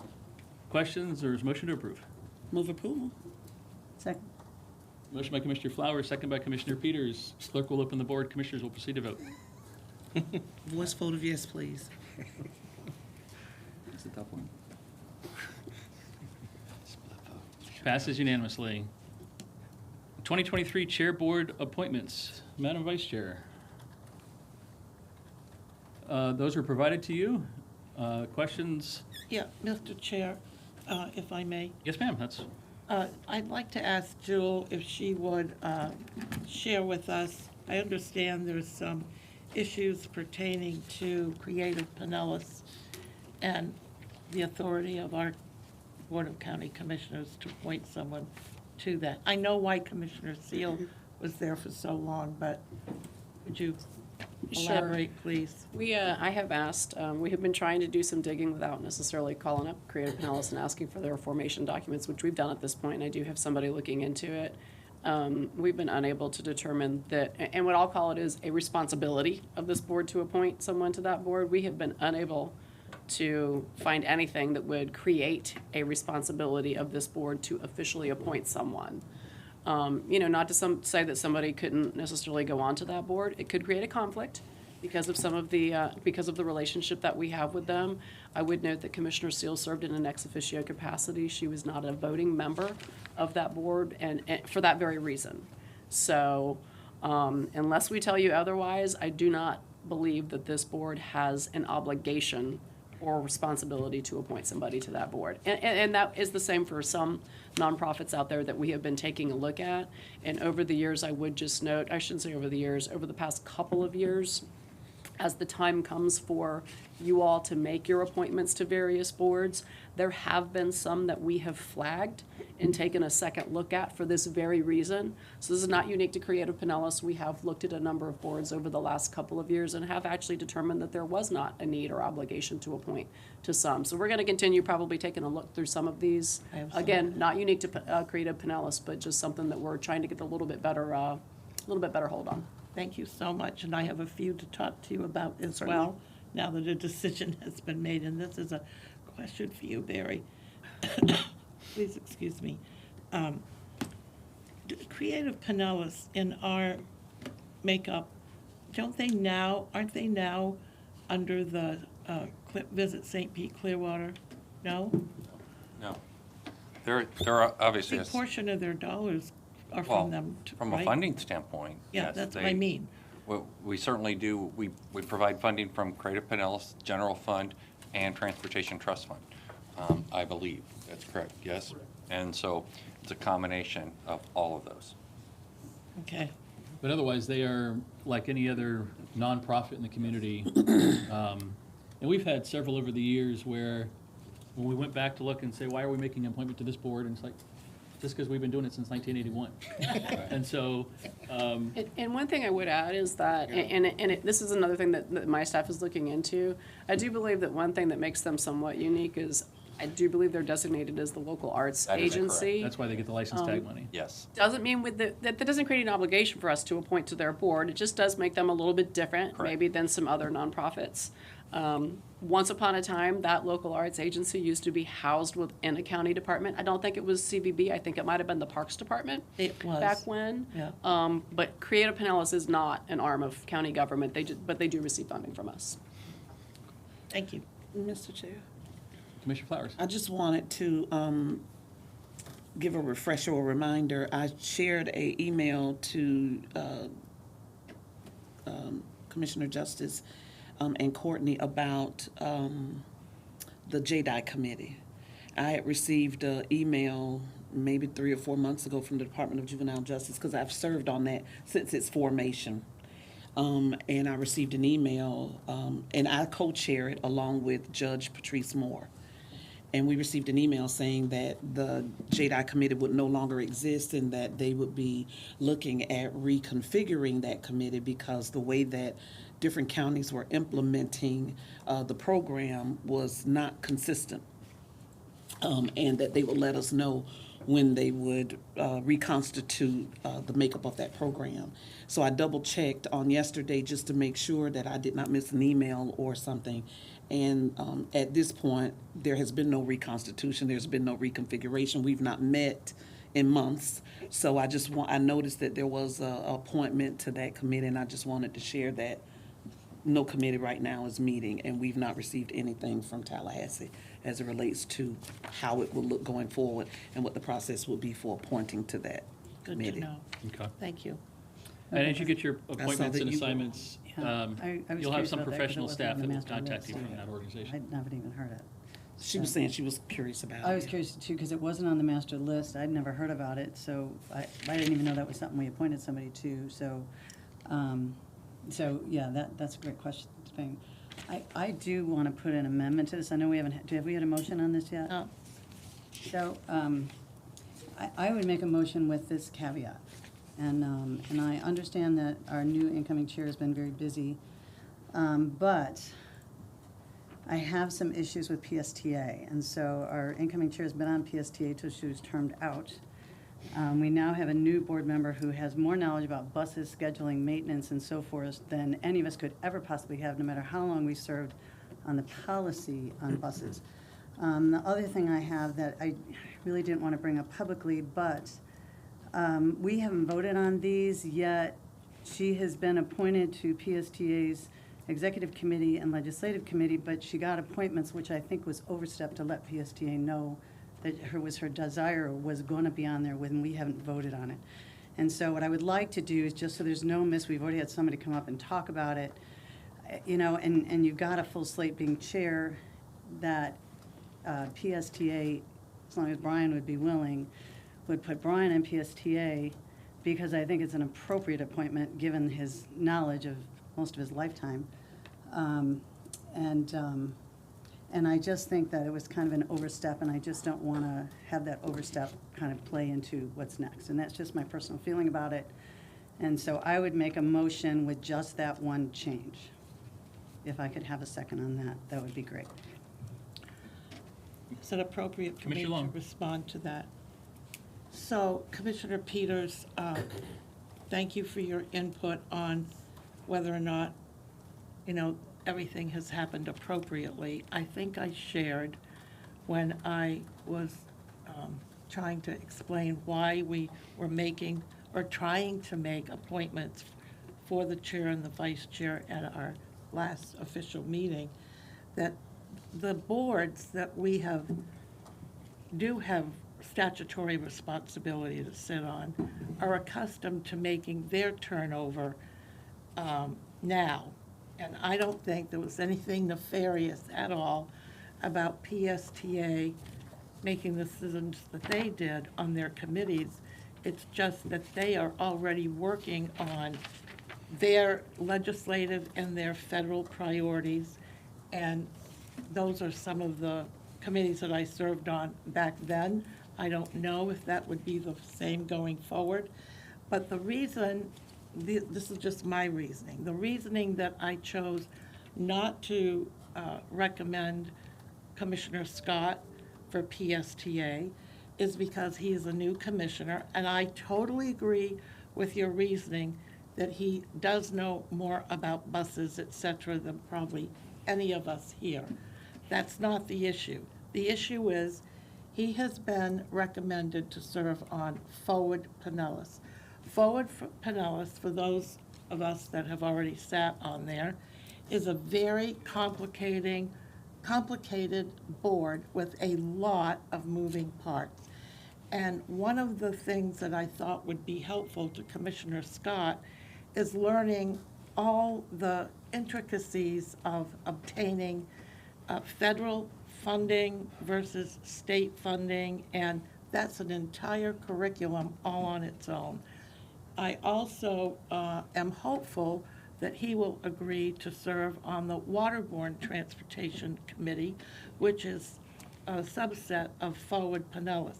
Questions or is motion to approve? Move approval. Second. Motion by Commissioner Flowers, second by Commissioner Peters. Clerk will open the board. Commissioners will proceed to vote. Voice vote of yes, please. It's a tough one. Passes unanimously. 2023 Chair Board appointments. Madam Vice Chair. Those were provided to you. Questions? Yeah, Mr. Chair, if I may. Yes, ma'am. That's I'd like to ask Jewel if she would share with us. I understand there's some issues pertaining to Creative Pinellas and the authority of our Board of County Commissioners to appoint someone to that. I know why Commissioner Seal was there for so long, but would you elaborate, please? I have asked, we have been trying to do some digging without necessarily calling up Creative Pinellas and asking for their formation documents, which we've done at this point, and I do have somebody looking into it. We've been unable to determine that, and what I'll call it is a responsibility of this board to appoint someone to that board. We have been unable to find anything that would create a responsibility of this board to officially appoint someone. Not to say that somebody couldn't necessarily go on to that board. It could create a conflict because of some of the relationship that we have with them. I would note that Commissioner Seal served in an ex officio capacity. She was not a voting member of that board, and for that very reason. So, unless we tell you otherwise, I do not believe that this board has an obligation or responsibility to appoint somebody to that board. And that is the same for some nonprofits out there that we have been taking a look at. And over the years, I would just note, I shouldn't say over the years, over the past couple of years, as the time comes for you all to make your appointments to various boards, there have been some that we have flagged and taken a second look at for this very reason. So this is not unique to Creative Pinellas. We have looked at a number of boards over the last couple of years and have actually determined that there was not a need or obligation to appoint to some. So we're going to continue probably taking a look through some of these. Again, not unique to Creative Pinellas, but just something that we're trying to get a little bit better hold on. Thank you so much, and I have a few to talk to you about as well, now that a decision has been made, and this is a question for you, Barry. Please excuse me. Creative Pinellas in our makeup, aren't they now under the Visit St. Pete Clearwater? No? No. There are obviously. A portion of their dollars are Well, from them, from right? a funding standpoint, Yeah, yes, that's what I mean. We certainly do. We provide funding from Creative Pinellas General Fund and Transportation Trust Fund. I believe that's correct. Yes, and so it's a combination of all of those. Okay. But otherwise, they are like any other nonprofit in the community. And we've had several over the years where when we went back to look and say, why are we making an appointment to this board? And it's like, just because we've been doing it since 1981. And so. And one thing I would add is that, this is another thing that my staff is looking into. I do believe that one thing that makes them somewhat unique is I do believe they're designated as the local arts agency. That's why they get the license tag money. Yes. Doesn't mean that doesn't create an obligation for us to appoint to their board. It just does make them a little bit different, maybe than some other nonprofits. Once upon a time, that local arts agency used to be housed within a county department. I don't think it was CVB. I think it might have been the Parks Department. It was. Back when. Yeah. But Creative Pinellas is not an arm of county government. But they do receive funding from us. Thank you. Mr. Chair. Commissioner Flowers. I just wanted to give a refresher or reminder. I shared an email to Commissioner Justice and Courtney about the JDI committee. I had received an email maybe 3 or 4 months ago from the Department of Juvenile Justice, because I've served on that since its formation. And I received an email, and I co-chair it along with Judge Patrice Moore. And we received an email saying that the JDI committee would no longer exist and that they would be looking at reconfiguring that committee because the way that different counties were implementing the program was not consistent. And that they would let us know when they would reconstitute the makeup of that program. So I double checked on yesterday just to make sure that I did not miss an email or something. And at this point, there has been no reconstitution, there's been no reconfiguration. We've not met in months. So I noticed that there was an appointment to that committee, and I just wanted to share that no committee right now is meeting, and we've not received anything from Tallahassee as it relates to how it will look going forward and what the process will be for appointing to that committee. Good to know. Okay. Thank you. And as you get your saw appointments that and you- assignments, I was you'll have curious some about that 'cause it professional wasn't staff on the that will master contact list, you so from that organization. I haven't even heard it. She was saying she was curious about it. I was curious too, because it wasn't on the master list. I'd never heard about it, so I didn't even know that was something we appointed somebody to, so, yeah, that's a great question, thing. I do want to put an amendment to this. I know we haven't, have we had a motion on this yet? No. So, I would make a motion with this caveat. And I understand that our new incoming chair has been very busy, but I have some issues with PSTA. And so our incoming chair has been on PSTA till she was termed out. We now have a new board member who has more knowledge about buses, scheduling, maintenance, and so forth than any of us could ever possibly have, no matter how long we served on the policy on buses. The other thing I have that I really didn't want to bring up publicly, but we haven't voted on these yet. She has been appointed to PSTA's executive committee and legislative committee, but she got appointments, which I think was overstepped to let PSTA know that her desire was going to be on there when we haven't voted on it. And so what I would like to do is, just so there's no miss, we've already had somebody come up and talk about it, and you've got a full slate being chair, that PSTA, as long as Brian would be willing, would put Brian in PSTA, because I think it's an appropriate appointment given his knowledge of most of his lifetime. And I just think that it was kind of an overstep, and I just don't want to have that overstep kind of play into what's next. And that's just my personal feeling about it. And so I would make a motion with just that one change. If I could have a second on that, that would be great. Is it appropriate for me Commissioner to Long. respond to that? So, Commissioner Peters, thank you for your input on whether or not, everything has happened appropriately. I think I shared when I was trying to explain why we were making or trying to make appointments for the chair and the vice chair at our last official meeting, that the boards that we do have statutory responsibility to sit on are accustomed to making their turnover now. And I don't think there was anything nefarious at all about PSTA making the decisions that they did on their committees. It's just that they are already working on their legislative and their federal priorities. And those are some of the committees that I served on back then. I don't know if that would be the same going forward. But the reason, this is just my reasoning, the reasoning that I chose not to recommend Commissioner Scott for PSTA is because he is a new commissioner, and I totally agree with your reasoning that he does know more about buses, et cetera, than probably any of us here. That's not the issue. The issue is he has been recommended to serve on Forward Pinellas. Forward Pinellas, for those of us that have already sat on there, is a very complicated board with a lot of moving parts. And one of the things that I thought would be helpful to Commissioner Scott is learning all the intricacies of obtaining federal funding versus state funding and That's an entire curriculum all on its own. I also am hopeful that he will agree to serve on the Waterborne Transportation Committee, which is a subset of Forward Pinellas.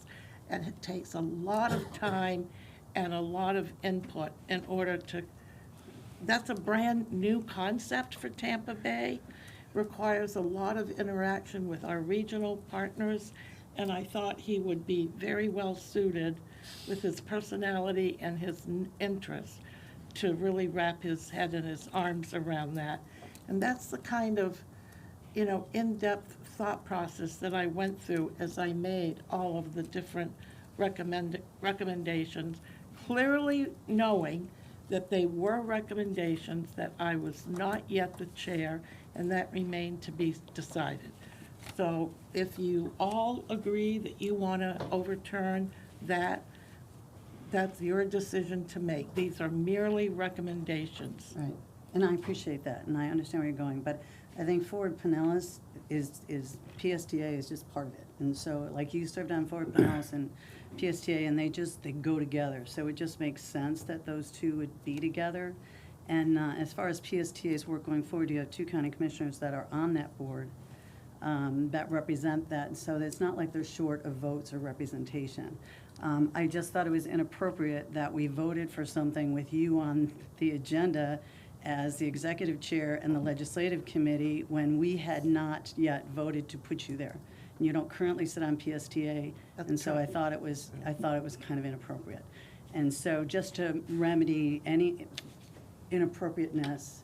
And it takes a lot of time and a lot of input in order to, that's a brand new concept for Tampa Bay, requires a lot of interaction with our regional partners, and I thought he would be very well suited with his personality and his interests to really wrap his head and his arms around that. And that's the kind of, you know, in-depth thought process that I went through as I made all of the different recommendations, clearly knowing that they were recommendations, that I was not yet the chair, and that remained to be decided. So if you all agree that you want to overturn that, that's your decision to make. These are merely recommendations. Right, and I appreciate that, and I understand where you're going, but I think Forward Pinellas is PSTA is just part of it. And so, like, you served on Forward Pinellas and PSTA, and they go together. So it just makes sense that those two would be together. And as far as PSTA's work going forward, you have two county commissioners that are on that board that represent that. So it's not like they're short of votes or representation. I just thought it was inappropriate that we voted for something with you on the agenda as the executive chair and the legislative committee when we had not yet voted to put you there. And you don't currently sit on PSTA, and so I thought it was kind of inappropriate. And so just to remedy any inappropriateness,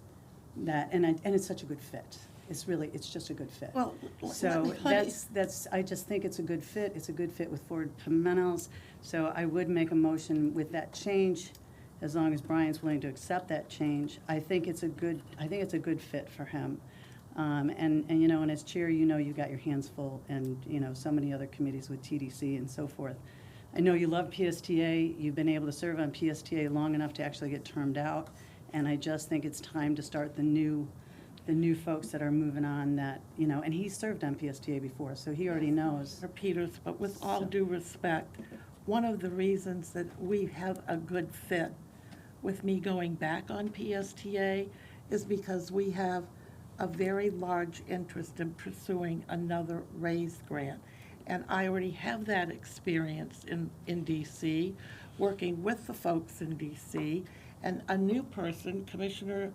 that and it's such a good fit. It's just a good fit. Well, so I just think it's a good fit. It's a good fit with Forward Pinellas. So I would make a motion with that change, as long as Brian's willing to accept that change. I think it's a good fit for him. And you know, and as chair, you know, you got your hands full, and you know, so many other committees with TDC and so forth. I know you love PSTA. You've been able to serve on PSTA long enough to actually get termed out, and I just think it's time to start the new folks that are moving on. That, you know, and he served on PSTA before, so he already knows. Mr. Peters, but with all due respect, one of the reasons that we have a good fit with me going back on PSTA is because we have a very large interest in pursuing another RAISE grant. And I already have that experience in DC, working with the folks in DC. And a new person, Commissioner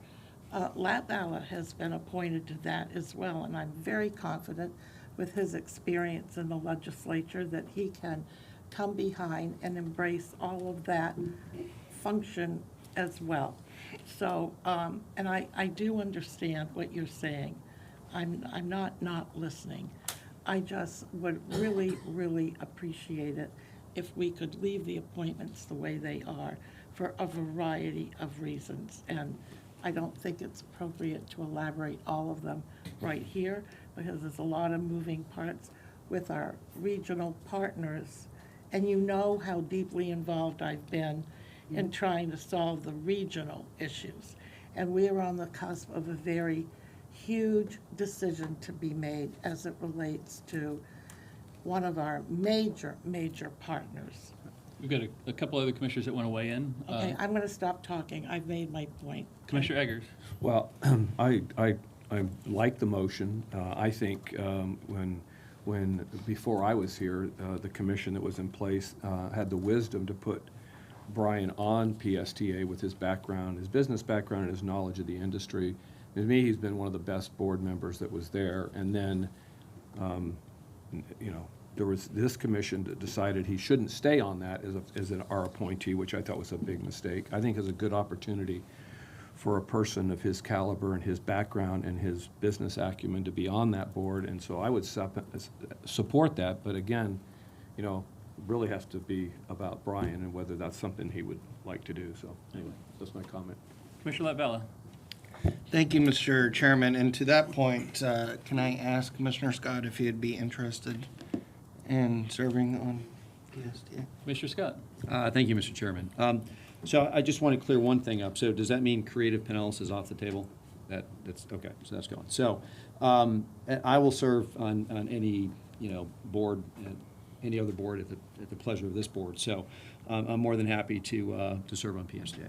Latvala, has been appointed to that as well. And I'm very confident with his experience in the legislature that he can come behind and embrace all of that function as well. So, and I do understand what you're saying. I'm not listening. I just would really, really appreciate it if we could leave the appointments the way they are for a variety of reasons. And I don't think it's appropriate to elaborate all of them right here, because there's a lot of moving parts with our regional partners. And you know how deeply involved I've been in trying to solve the regional issues. And we are on the cusp of a very huge decision to be made as it relates to one of our major partners. We've got a couple other commissioners that want to weigh in. Okay, I'm going to stop talking. I've made my point. Commissioner Eggers. Well, I like the motion. I think when before I was here, the commission that was in place had the wisdom to put Brian on PSTA with his background, his business background, and his knowledge of the industry. To me, he's been one of the best board members that was there. And then, you know, there was this commission that decided he shouldn't stay on that as our appointee, which I thought was a big mistake. I think is a good opportunity for a person of his caliber and his background and his business acumen to be on that board. And so I would support that. But again, you know, really has to be about Brian and whether that's something he would like to do. So anyway, that's my comment. Commissioner Latvala. Thank you, Mr. Chairman. And to that point, can I ask Commissioner Scott if he'd be interested in serving on PSTA? Mr. Scott. Thank you, Mr. Chairman. So I just want to clear one thing up. So does that mean Creative Pinellas is off the table? That's okay. So that's going. So I will serve on any board, any other board at the pleasure of this board. So I'm more than happy to serve on PSTA.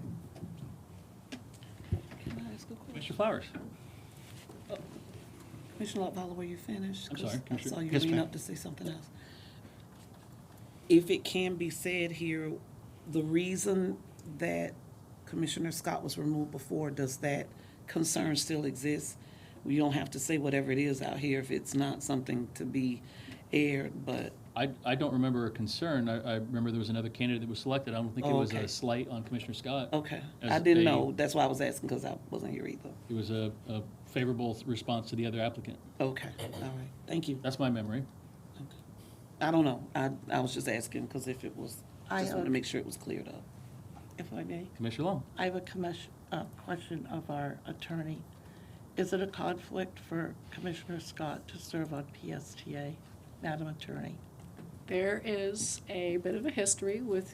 Can I ask a question? Mr. Flowers. Commissioner Lotvallow, were you finished? I'm 'Cause sorry, I Commissioner- saw you Yes, lean ma'am. up to say something else. If it can be said here, the reason that Commissioner Scott was removed before, does that concern still exist? We don't have to say whatever it is out here if it's not something to be aired, but. I don't remember a concern. I remember there was another candidate that was selected. I don't think it was Okay. a slight on Commissioner Scott. Okay, As I didn't a- know. That's why I was asking, because I wasn't here either. It was a favorable response to the other applicant. Okay, all right, thank you. That's my memory. I don't know. I was just asking, because if it was, I, just wanted to make sure it was cleared up. If I may, Commissioner Long. I have a question of our attorney. Is it a conflict for Commissioner Scott to serve on PSTA, Madam Attorney? There is a bit of a history with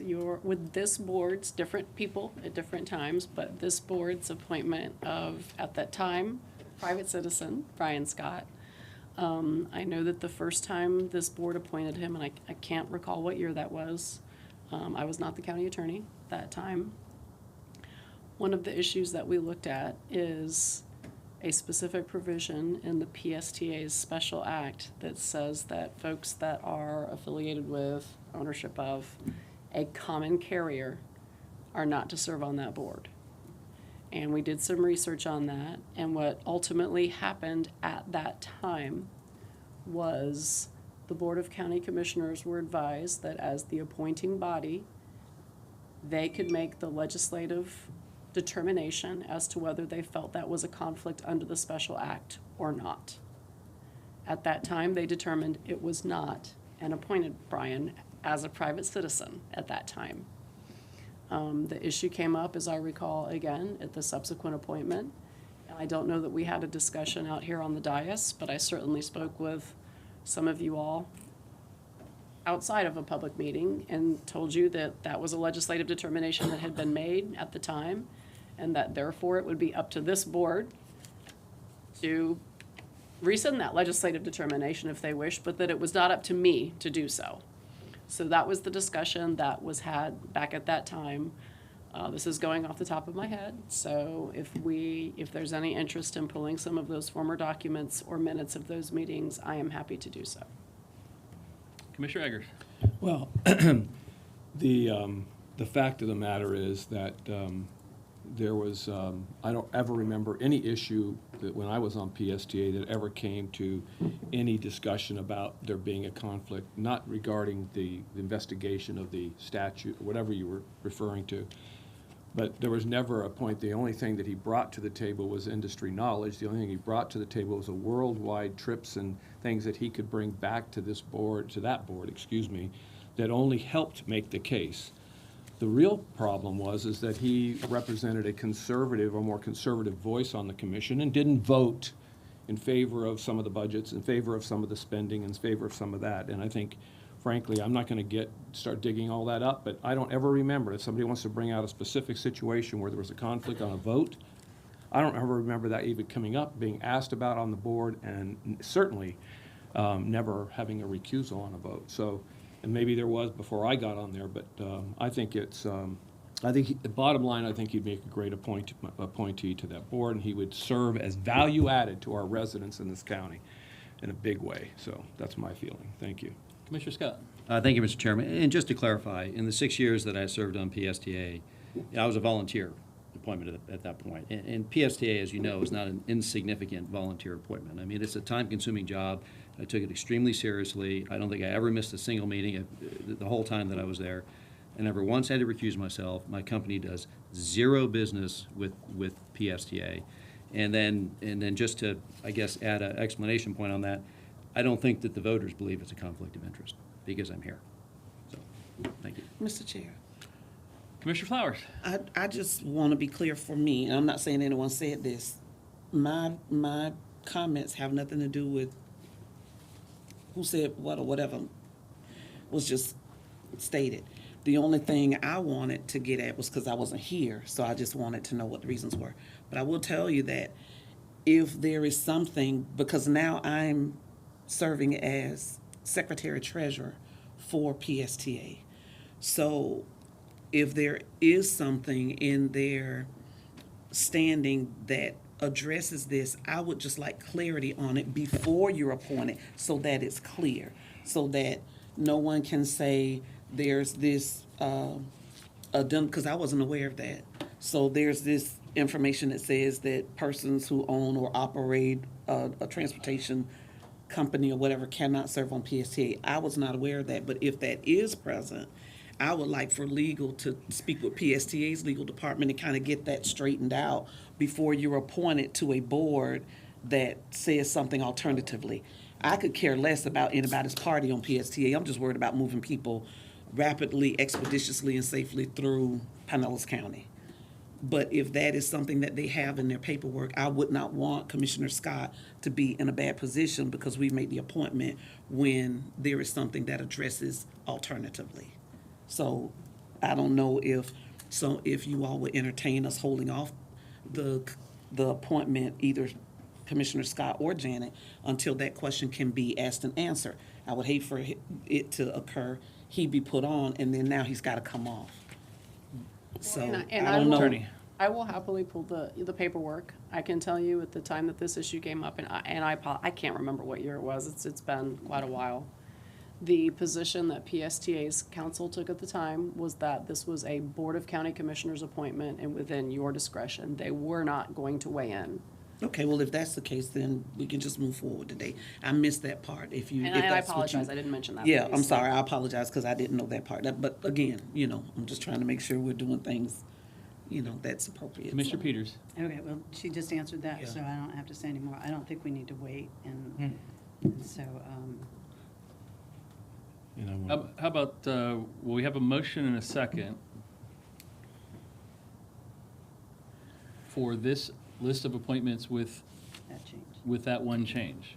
this board's different people at different times, but this board's appointment of, at that time, private citizen, Brian Scott. I know that the first time this board appointed him, and I can't recall what year that was, I was not the county attorney that time. One of the issues that we looked at is a specific provision in the PSTA's special act that says that folks that are affiliated with, ownership of, a common carrier are not to serve on that board. And we did some research on that, and what ultimately happened at that time was the Board of County Commissioners were advised that as the appointing body, they could make the legislative determination as to whether they felt that was a conflict under the special act or not. At that time, they determined it was not and appointed Brian as a private citizen at that time. The issue came up, as I recall, again, at the subsequent appointment. And I don't know that we had a discussion out here on the dais, but I certainly spoke with some of you all outside of a public meeting and told you that that was a legislative determination that had been made at the time, and that therefore it would be up to this board to rescind that legislative determination if they wish, but that it was not up to me to do so. So that was the discussion that was had back at that time. This is going off the top of my head, so if there's any interest in pulling some of those former documents or minutes of those meetings, I am happy to do so. Commissioner Eggers. Well, the fact of the matter is that there was, I don't ever remember any issue that when I was on PSTA that ever came to any discussion about there being a conflict, not regarding the investigation of the statute, or whatever you were referring to. But there was never a point, the only thing that he brought to the table was industry knowledge. The only thing he brought to the table was a worldwide trips and things that he could bring back to this board, to that board, excuse me, that only helped make the case. The real problem is that he represented a conservative or more conservative voice on the commission and didn't vote in favor of some of the budgets, in favor of some of the spending, in favor of some of that. And I think, frankly, I'm not going to start digging all that up, but I don't ever remember if somebody wants to bring out a specific situation where there was a conflict on a vote. I don't ever remember that even coming up, being asked about on the board, and certainly never having a recusal on a vote. So, and maybe there was before I got on there, but I think the bottom line, I think he'd make a great appointee to that board, and he would serve as value added to our residents in this county in a big way. So that's my feeling. Thank you. Commissioner Scott. Thank you, Mr. Chairman. And just to clarify, in the 6 years that I served on PSTA, I was a volunteer appointment at that point. And PSTA, as you know, is not an insignificant volunteer appointment. I mean, it's a time-consuming job. I took it extremely seriously. I don't think I ever missed a single meeting the whole time that I was there. I never once had to recuse myself. My company does zero business with PSTA. And then just to, I guess, add an explanation point on that, I don't think that the voters believe it's a conflict of interest because I'm here. So, thank you. Mr. Chair. Commissioner Flowers. I just want to be clear for me, and I'm not saying anyone said this. My comments have nothing to do with who said what or whatever was just stated. The only thing I wanted to get at was because I wasn't here, so I just wanted to know what the reasons were. But I will tell you that if there is something, because now I'm serving as Secretary Treasurer for PSTA. So if there is something in their standing that addresses this, I would just like clarity on it before you're appointed so that it's clear, so that no one can say there's this, because I wasn't aware of that. So there's this information that says that persons who own or operate a transportation company or whatever cannot serve on PSTA. I was not aware of that, but if that is present, I would like for legal to speak with PSTA's legal department and kind of get that straightened out before you're appointed to a board that says something alternatively. I could care less about anybody's party on PSTA. I'm just worried about moving people rapidly, expeditiously, and safely through Pinellas County. But if that is something that they have in their paperwork, I would not want Commissioner Scott to be in a bad position because we made the appointment when there is something that addresses alternatively. So I don't know if you all would entertain us holding off the appointment, either Commissioner Scott or Janet, until that question can be asked and answered. I would hate for it to occur, he be put on, and then now he's got to come off. So And I don't know. I will happily pull the paperwork. I can tell you at the time that this issue came up, and I can't remember what year it was. It's been quite a while. The position that PSTA's council took at the time was that this was a Board of County Commissioners appointment and within your discretion. They were not going to weigh in. Okay, well, if that's the case, then we can just move forward today. I missed that part. If And I that's what apologize, I didn't mention that. Yeah, I'm please. sorry, I apologize because I didn't know that part. But again, I'm just trying to make sure we're doing things, that's appropriate. Commissioner Peters. Okay, well, she just answered that, Yeah. so I don't have to say anymore. I don't think we need to wait, and so, How about, we have a motion and a second for this list of appointments with that change. with that one change.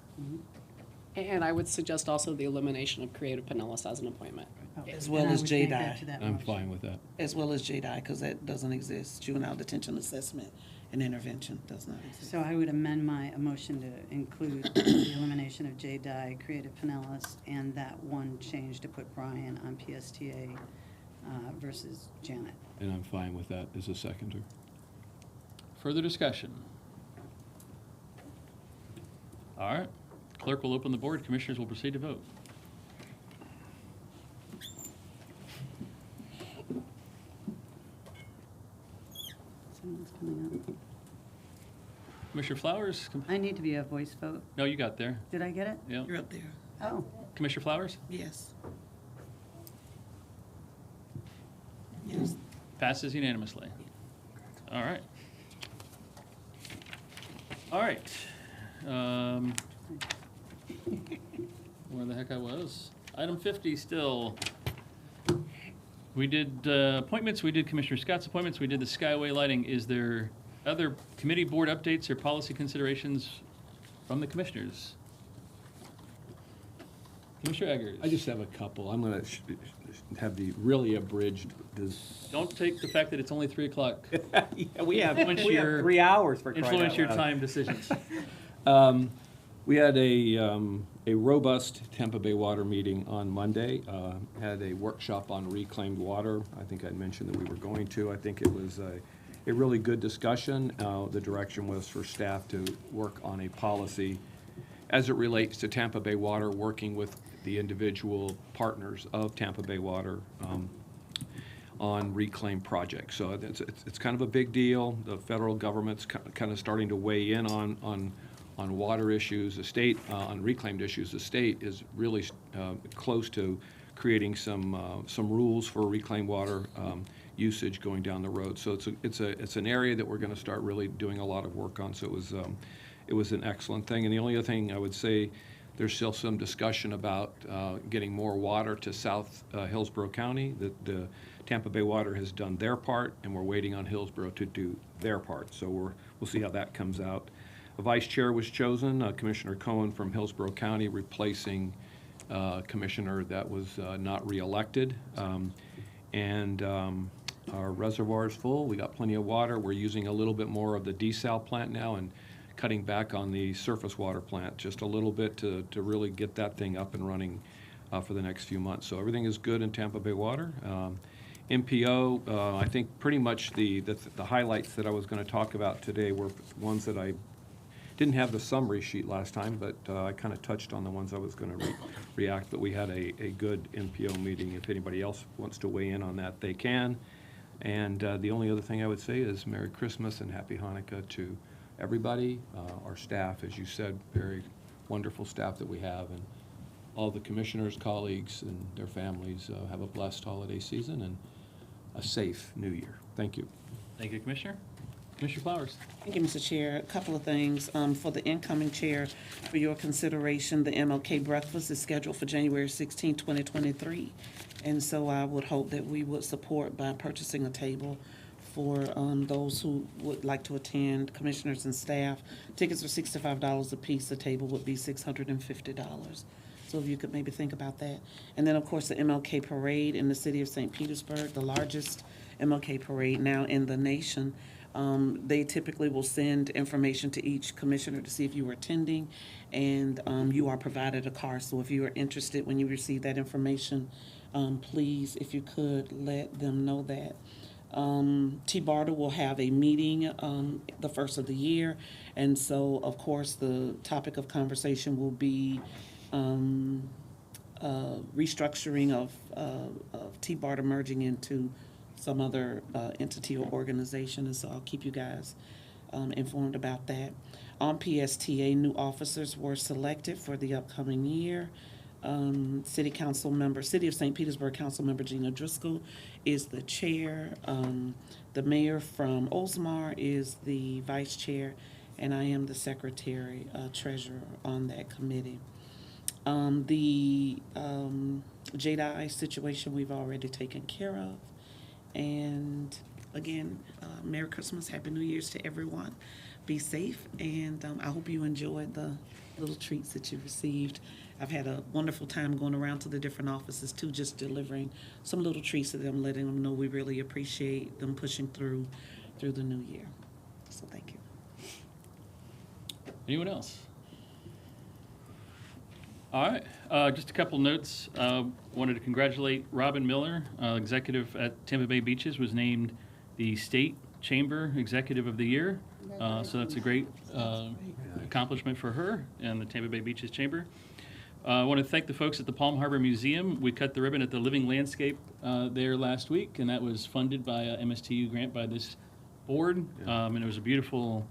And I would suggest also the elimination of Creative Pinellas as an appointment. As well And I as would make that JDI. to that I'm motion. fine with that. As well as JDI, because that doesn't exist. Juvenile detention assessment and intervention does not exist. So I would amend my motion to include the elimination of J-Dye, Creative Pinellas, and that one change to put Brian on PSTA versus Janet. And I'm fine with that as a seconder. Further discussion? All right. Clerk will open the board. Commissioners will proceed to vote. Someone's coming up. Commissioner Flowers? I need to be a voice vote. No, you got there. Did I get it? Yeah. You're up there. Oh, Commissioner Flowers? Yes. Yes. Passes unanimously. All right. All right. Where the heck I was? Item 50 still. We did appointments. We did Commissioner Scott's appointments. We did the Skyway lighting. Is there other committee board updates or policy considerations from the commissioners? Commissioner Eggers. I just have a couple. I'm going to have the really abridged. Don't take the fact that it's only 3 o'clock. Yeah, we have Influence 3 hours for crying out influence your loud. time decisions. We had a robust Tampa Bay Water meeting on Monday. Had a workshop on reclaimed water. I think I mentioned that we were going to. I think it was a really good discussion. The direction was for staff to work on a policy as it relates to Tampa Bay Water, working with the individual partners of Tampa Bay Water on reclaim projects. So it's kind of a big deal. The federal government's kind of starting to weigh in on water issues. The state, on reclaimed issues, the state is really close to creating some rules for reclaimed water usage going down the road. So it's an area that we're going to start really doing a lot of work on. So it was an excellent thing. And the only other thing I would say, there's still some discussion about getting more water to South Hillsborough County. The Tampa Bay Water has done their part, and we're waiting on Hillsborough to do their part. So we'll see how that comes out. A vice chair was chosen, Commissioner Cohen from Hillsborough County, replacing a commissioner that was not reelected. Our reservoir is full. We got plenty of water. We're using a little bit more of the desal plant now and cutting back on the surface water plant just a little bit to really get that thing up and running for the next few months. So everything is good in Tampa Bay Water. MPO, I think pretty much the highlights that I was going to talk about today were ones that I didn't have the summary sheet last time, but I kind of touched on the ones I was going to react. But we had a good MPO meeting. If anybody else wants to weigh in on that, they can. And the only other thing I would say is Merry Christmas and Happy Hanukkah to everybody, our staff, as you said, very wonderful staff that we have, and all the commissioners, colleagues, and their families have a blessed holiday season and a safe new year. Thank you. Thank you, Commissioner. Commissioner Flowers. Thank you, Mr. Chair. A couple of things. For the incoming chair, for your consideration, the MLK breakfast is scheduled for January 16, 2023. And so I would hope that we would support by purchasing a table for those who would like to attend, commissioners and staff. Tickets are $65 a piece. The table would be $650. So if you could maybe think about that. And then, of course, the MLK Parade in the city of St. Petersburg, the largest MLK parade now in the nation. They typically will send information to each commissioner to see if you are attending, and you are provided a car. So if you are interested when you receive that information, please, if you could, let them know that. T-BARTA will have a meeting the first of the year, and so, of course, the topic of conversation will be restructuring of T-BARTA merging into some other entity or organization, and so I'll keep you guys informed about that. On PSTA, new officers were selected for the upcoming year. City of St. Petersburg Council Member Gina Driscoll is the chair. The mayor from Oldsmar is the vice chair, and I am the secretary, treasurer on that committee. The JDI situation we've already taken care of. And again, Merry Christmas, Happy New Year's to everyone. Be safe, and I hope you enjoyed the little treats that you received. I've had a wonderful time going around to the different offices too, just delivering some little treats to them, letting them know we really appreciate them pushing through the new year. So thank you. Anyone else? All right, just a couple notes. Wanted to congratulate Robin Miller, executive at Tampa Bay Beaches, was named the State Chamber Executive of the Year. So that's a great accomplishment for her and the Tampa Bay Beaches Chamber. I want to thank the folks at the Palm Harbor Museum. We cut the ribbon at the Living Landscape there last week, and that was funded by a MSTU grant by this board. And it was a beautiful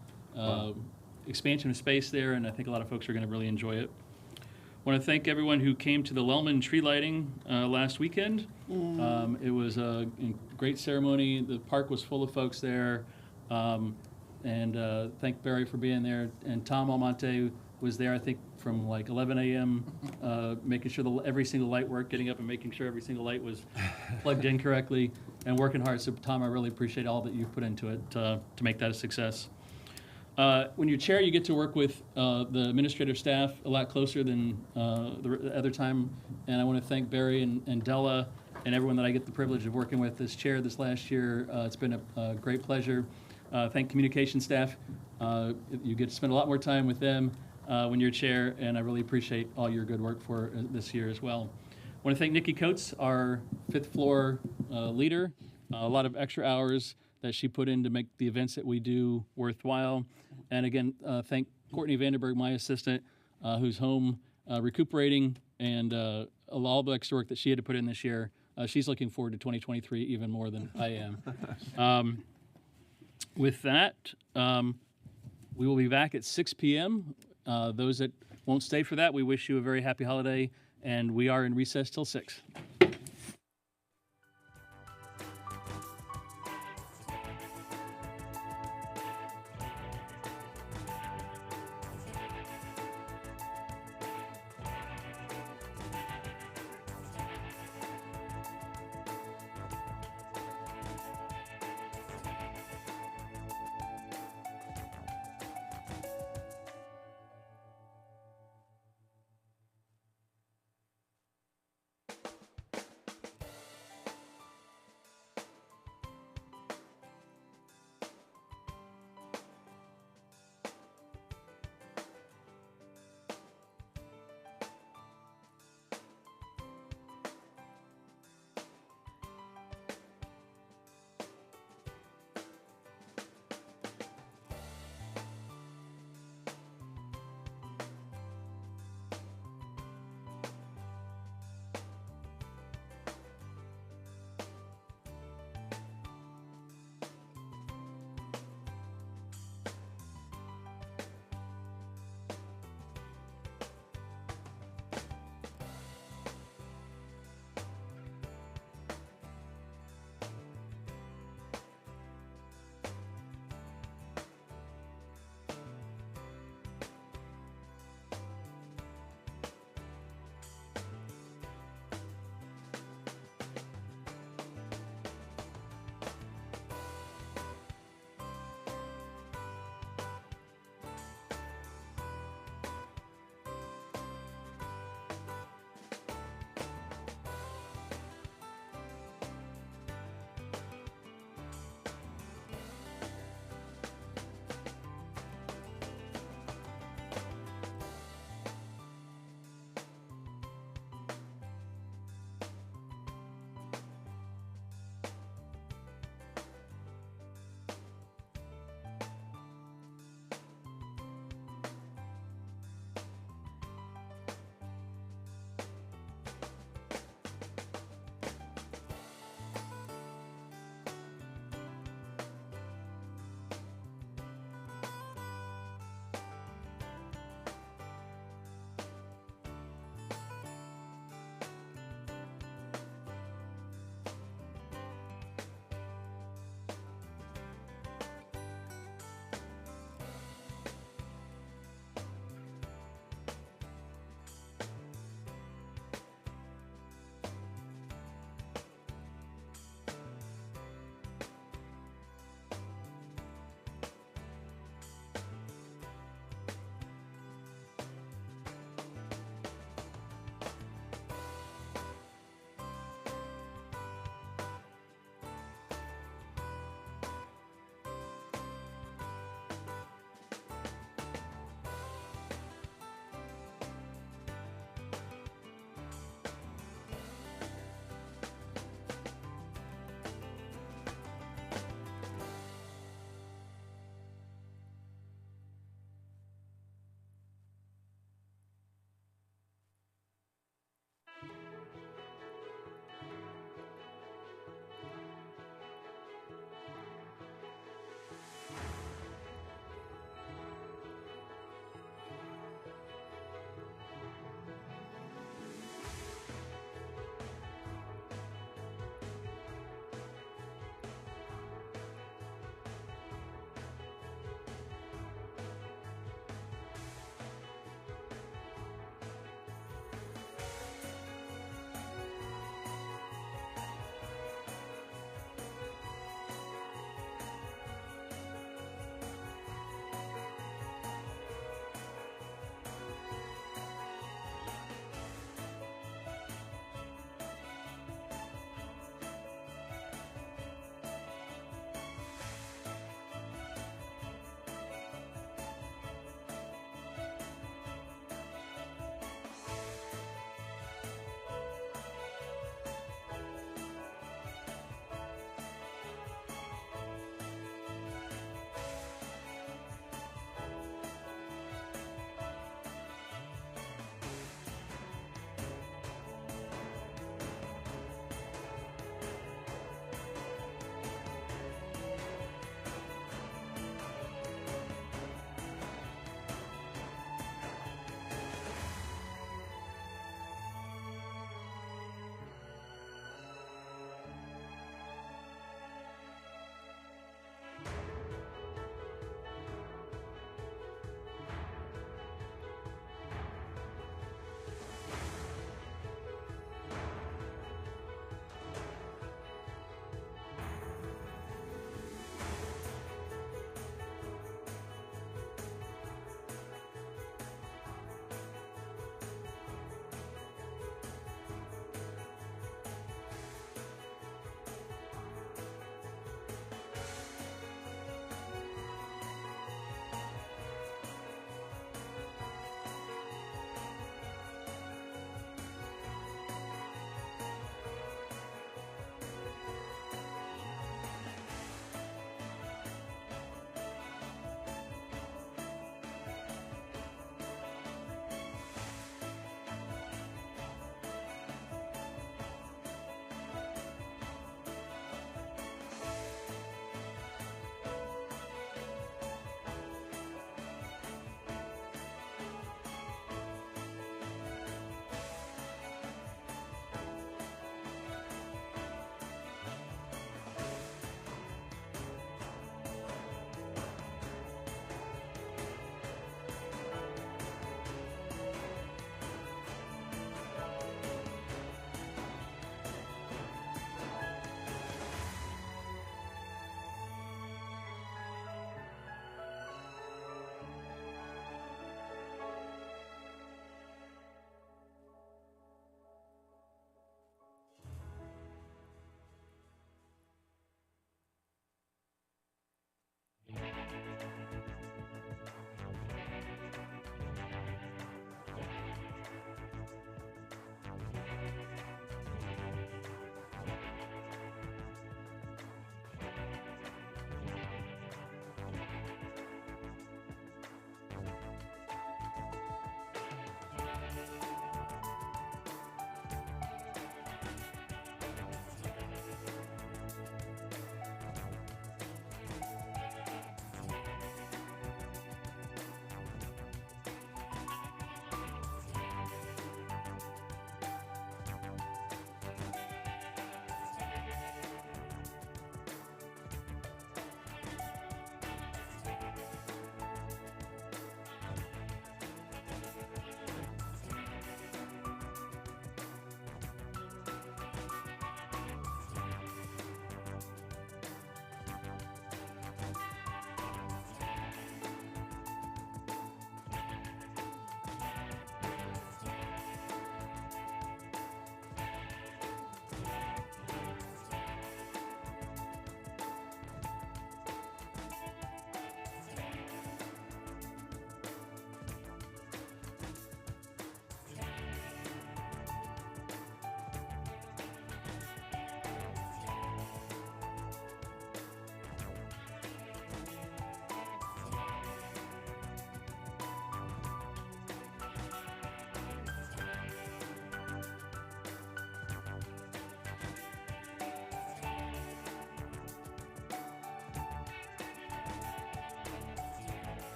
expansion of space there, and I think a lot of folks are going to really enjoy it. I want to thank everyone who came to the Lellman tree lighting last weekend. It was a great ceremony. The park was full of folks there. And thank Barry for being there. And Tom Almonte was there, I think, from like 11 a.m., making sure every single light worked, getting up and making sure every single light was plugged in correctly, and working hard. So, Tom, I really appreciate all that you've put into it to make that a success. When you're chair, you get to work with the administrative staff a lot closer than the other time. And I want to thank Barry and Della and everyone that I get the privilege of working with as chair this last year. It's been a great pleasure. Thank communication staff. You get to spend a lot more time with them when you're chair, and I really appreciate all your good work for this year as well. I want to thank Nikki Coates, our fifth floor leader. A lot of extra hours that she put in to make the events that we do worthwhile. And again, thank Courtney Vandenberg, my assistant, who's home recuperating, and all the extra work that she had to put in this year. She's looking forward to 2023 even more than I am. With that, we will be back at 6 p.m. Those that won't stay for that, we wish you a very happy holiday, and we are in recess till 6.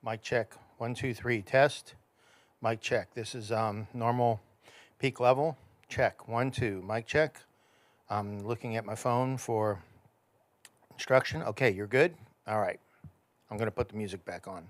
Mic check, 1, 2, 3, test. Mic check, this is normal peak level. Check, 1, 2, mic check. I'm looking at my phone for instruction. Okay, you're good? All right, I'm gonna put the music back on.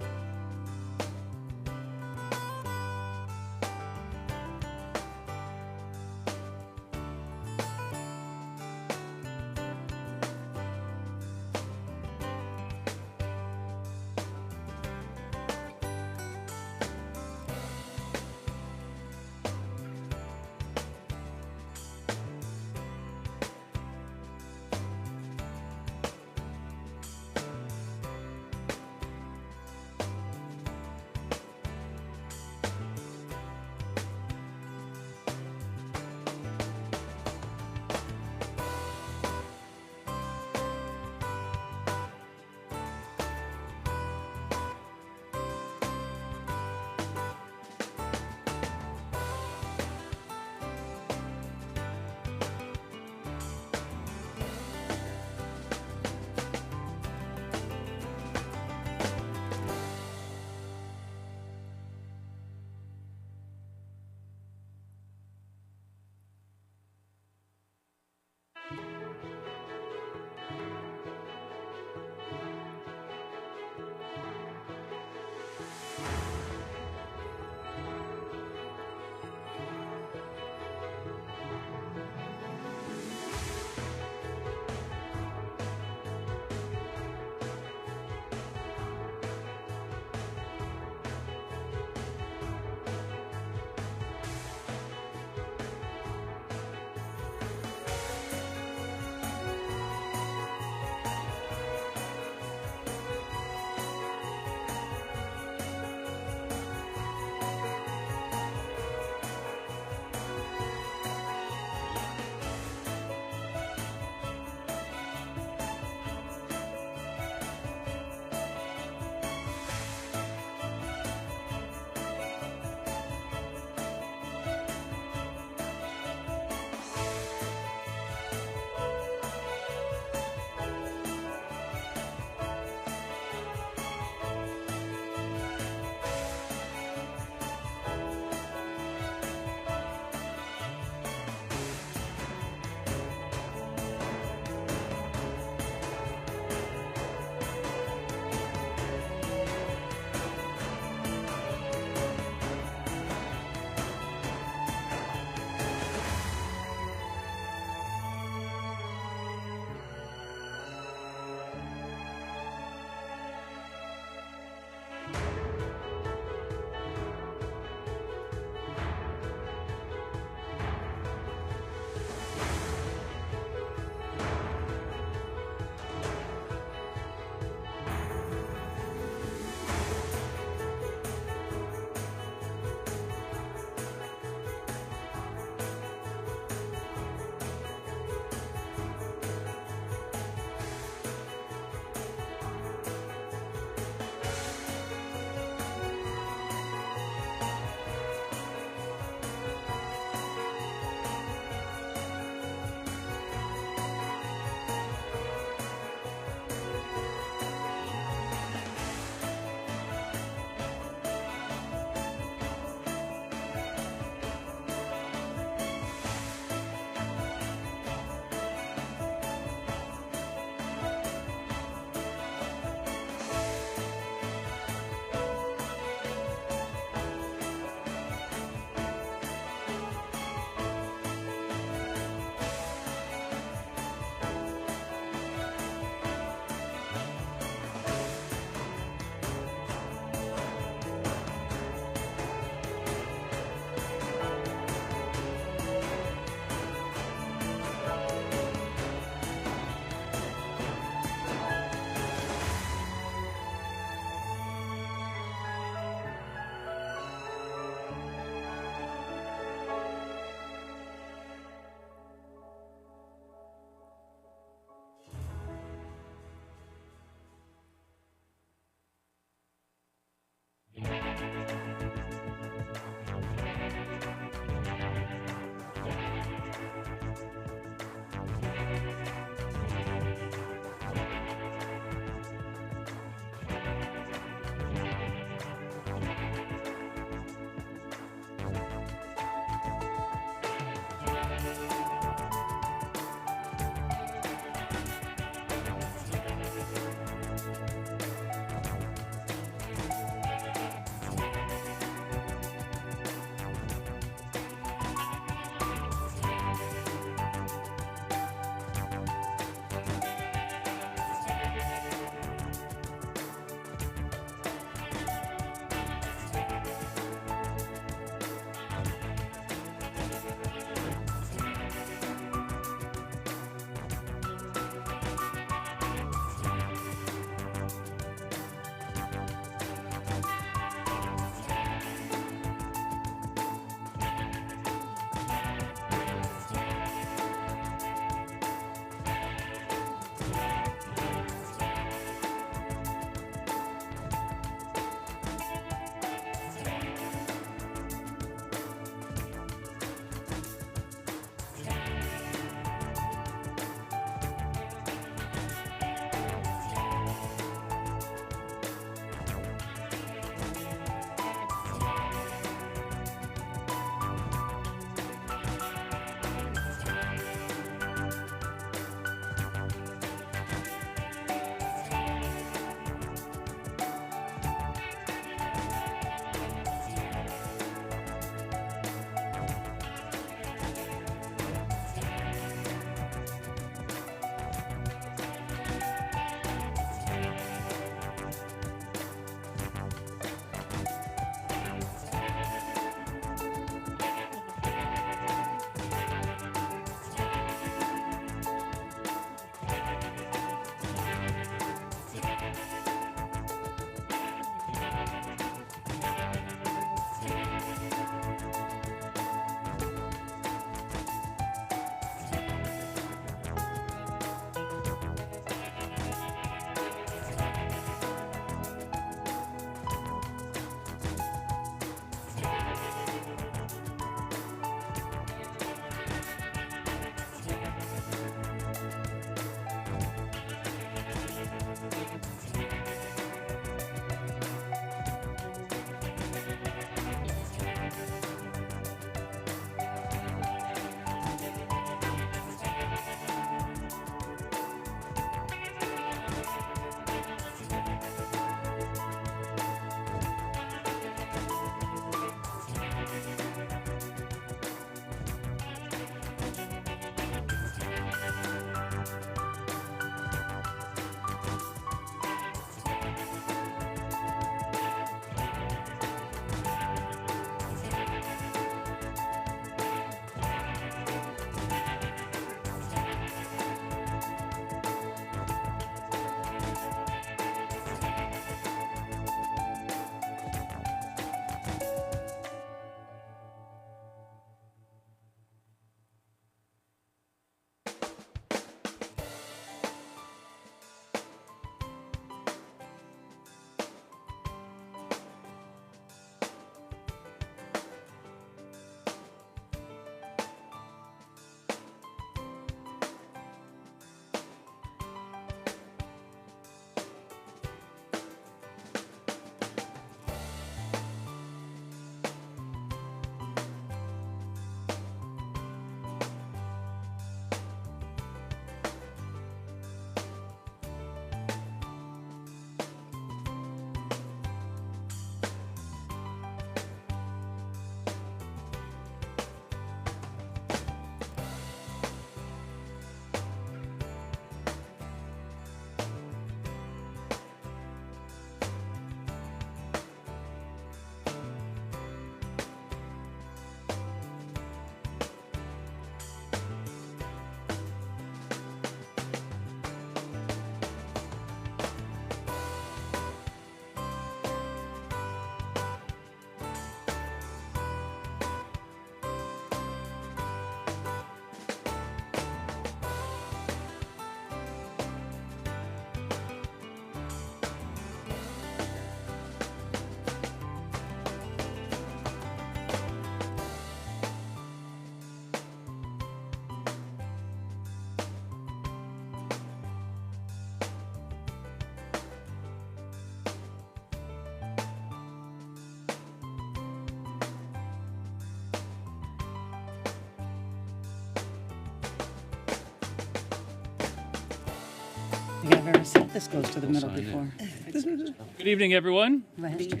I said this goes to the middle before. Good evening, everyone. Last year.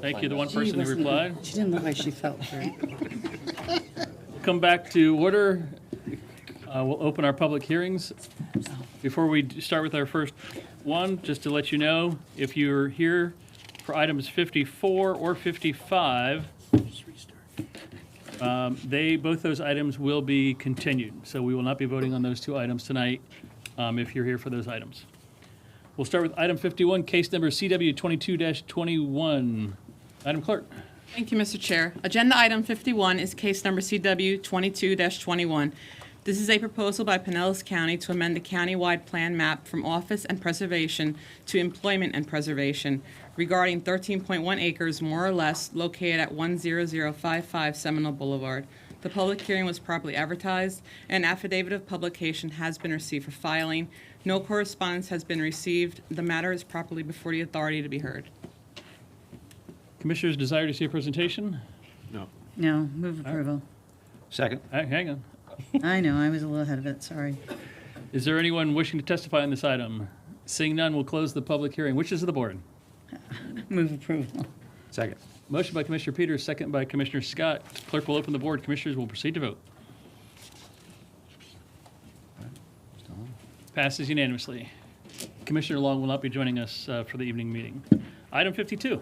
Thank you, the one She person who wasn't- replied. She didn't look like she felt very. Come back to order. We'll open our public hearings. Before we start with our first one, just to let you know, if you're here for items 54 or 55, both those items will be continued. So we will not be voting on those two items tonight if you're here for those items. We'll start with item 51, case number CW 22-21. Madam Clerk. Thank you, Mr. Chair. Agenda item 51 is case number CW 22-21. This is a proposal by Pinellas County to amend the countywide plan map from office and preservation to employment and preservation regarding 13.1 acres, more or less, located at 10055 Seminole Boulevard. The public hearing was properly advertised. An affidavit of publication has been received for filing. No correspondence has been received. The matter is properly before the authority to be heard. Commissioners desire to see a presentation? No. No, move approval. Second. Hang on. I know, I was a little ahead of it, sorry. Is there anyone wishing to testify on this item? Seeing none, we'll close the public hearing. Wishes of the board? Move approval. Second. Motion by Commissioner Peters, second by Commissioner Scott. Clerk will open the board. Commissioners will proceed to vote. Passes unanimously. Commissioner Long will not be joining us for the evening meeting. Item 52.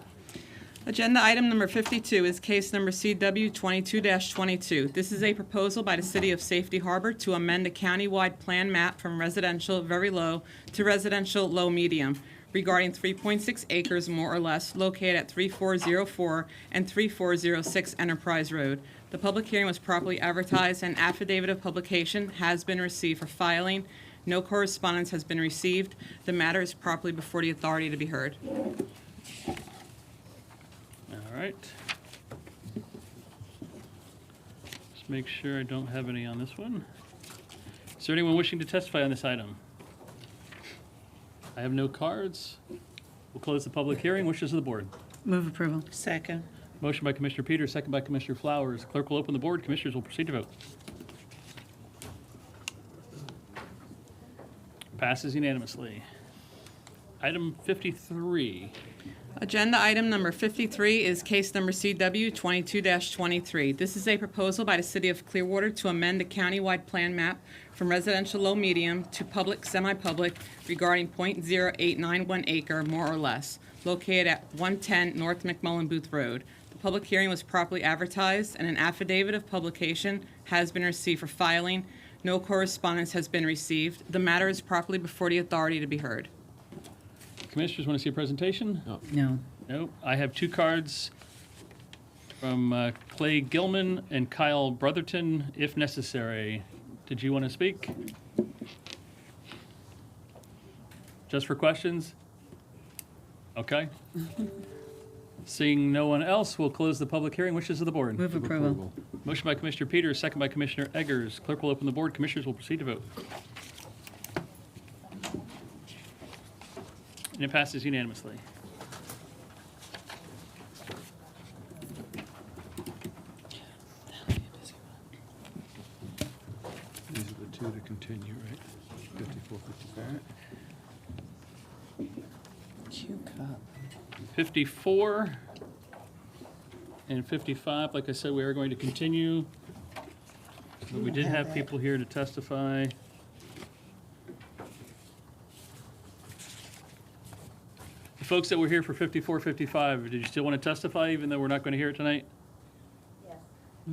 Agenda item number 52 is case number CW 22-22. This is a proposal by the City of Safety Harbor to amend the countywide plan map from residential very low to residential low medium regarding 3.6 acres, more or less, located at 3404 and 3406 Enterprise Road. The public hearing was properly advertised. An affidavit of publication has been received for filing. No correspondence has been received. The matter is properly before the authority to be heard. All right. Just make sure I don't have any on this one. Is there anyone wishing to testify on this item? I have no cards. We'll close the public hearing. Wishes of the board? Move approval. Second. Motion by Commissioner Peters, second by Commissioner Flowers. Clerk will open the board. Commissioners will proceed to vote. Passes unanimously. Item 53. Agenda item number 53 is case number CW 22-23. This is a proposal by the City of Clearwater to amend the countywide plan map from residential low medium to public semi-public regarding .0891 acre, more or less, located at 110 North McMullen Booth Road. The public hearing was properly advertised, and an affidavit of publication has been received for filing. No correspondence has been received. The matter is properly before the authority to be heard. Commissioners want to see a presentation? No. No. I have two cards from Clay Gilman and Kyle Brotherton, if necessary. Did you want to speak? Just for questions? Okay. Seeing no one else, we'll close the public hearing. Wishes of the board? Move approval. Motion by Commissioner Peters, second by Commissioner Eggers. Clerk will open the board. Commissioners will proceed to vote. And it passes unanimously. These are the two to continue, right? 54, 55. Cue cup. 54 and 55, like I said, we are going to continue. But we did have people here to testify. The folks that were here for 54, 55, did you still want to testify even though we're not going to hear it tonight?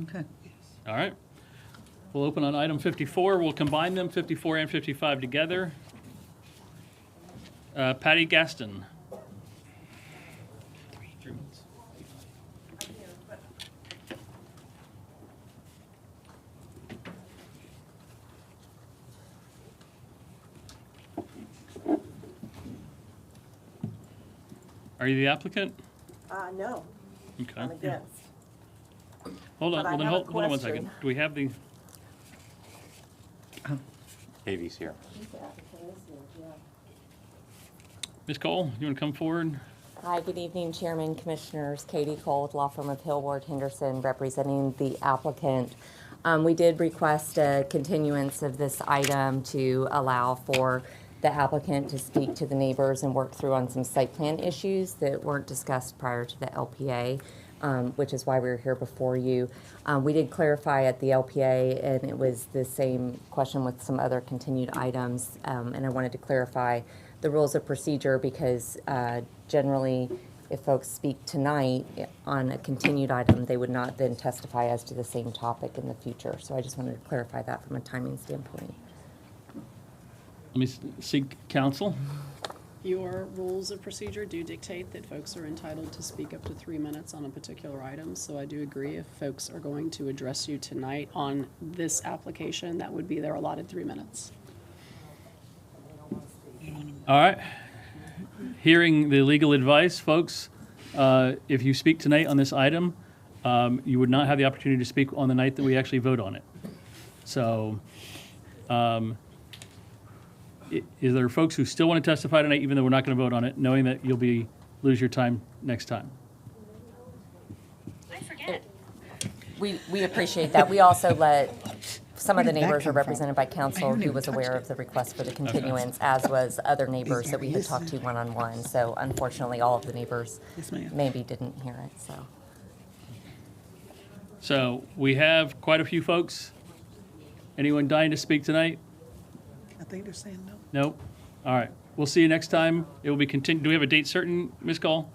Okay. All right. We'll open on item 54. We'll combine them, 54 and 55 together. Patty Gaston. Are you the applicant? No. Okay. I'm against. Hold on, But I well, then have a hold on one second. question. Do we have the, Avi's here. Ms. Cole, you want to come forward? Hi, good evening, Chairman, Commissioners. Katie Cole with law firm of Hill Ward Henderson, representing the applicant. We did request a continuance of this item to allow for the applicant to speak to the neighbors and work through on some site plan issues that weren't discussed prior to the LPA, which is why we were here before you. We did clarify at the LPA, and it was the same question with some other continued items, and I wanted to clarify the rules of procedure because generally, if folks speak tonight on a continued item, they would not then testify as to the same topic in the future. So I just wanted to clarify that from a timing standpoint. Let me seek counsel. Your rules of procedure do dictate that folks are entitled to speak up to 3 minutes on a particular item. So I do agree if folks are going to address you tonight on this application, that would be their allotted 3 minutes. All right. Hearing the legal advice, folks, if you speak tonight on this item, you would not have the opportunity to speak on the night that we actually vote on it. So, is there folks who still want to testify tonight, even though we're not going to vote on it, knowing that you'll lose your time next time? We appreciate that. We also let some of the neighbors are represented by counsel who was aware of the request for the continuance, as was other neighbors that we had talked to one-on-one. So unfortunately, all of the neighbors maybe didn't hear it, So we have quite a few folks. Anyone dying to speak tonight? I think they're saying no. Nope. All right. We'll see you next time. It will be continued. Do we have a date certain, Ms. Call?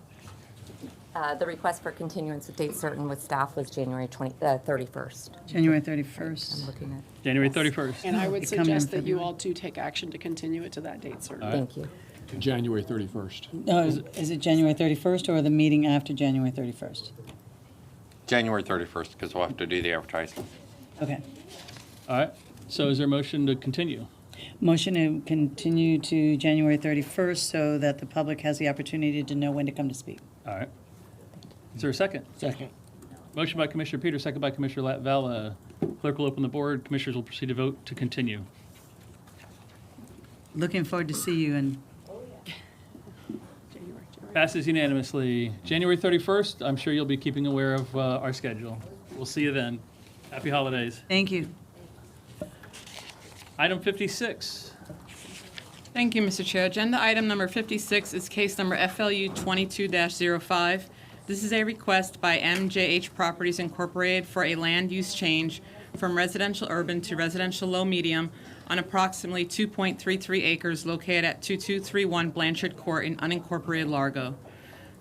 The request for continuance of date certain with staff was January 31st. January 31st. I'm looking at. January 31st. And I would They come in suggest that you February. all do take action to continue it to that date certain. Thank you. To January 31st. No, is it January 31st or the meeting after January 31st? January 31st, because we'll have to do the advertising. Okay. All right. So is there a motion to continue? Motion to continue to January 31st so that the public has the opportunity to know when to come to speak. All right. Is there a second? Second. Motion by Commissioner Peters, second by Commissioner Latvala. Clerk will open the board. Commissioners will proceed to vote to continue. Looking forward to see you and Passes unanimously. January 31st, I'm sure you'll be keeping aware of our schedule. We'll see you then. Happy holidays. thank you. Item 56. Thank you, Mr. Chair. Agenda item number 56 is case number FLU 22-05. This is a request by MJH Properties Incorporated for a land use change from residential urban to residential low medium on approximately 2.33 acres located at 2231 Blanchard Court in unincorporated Largo.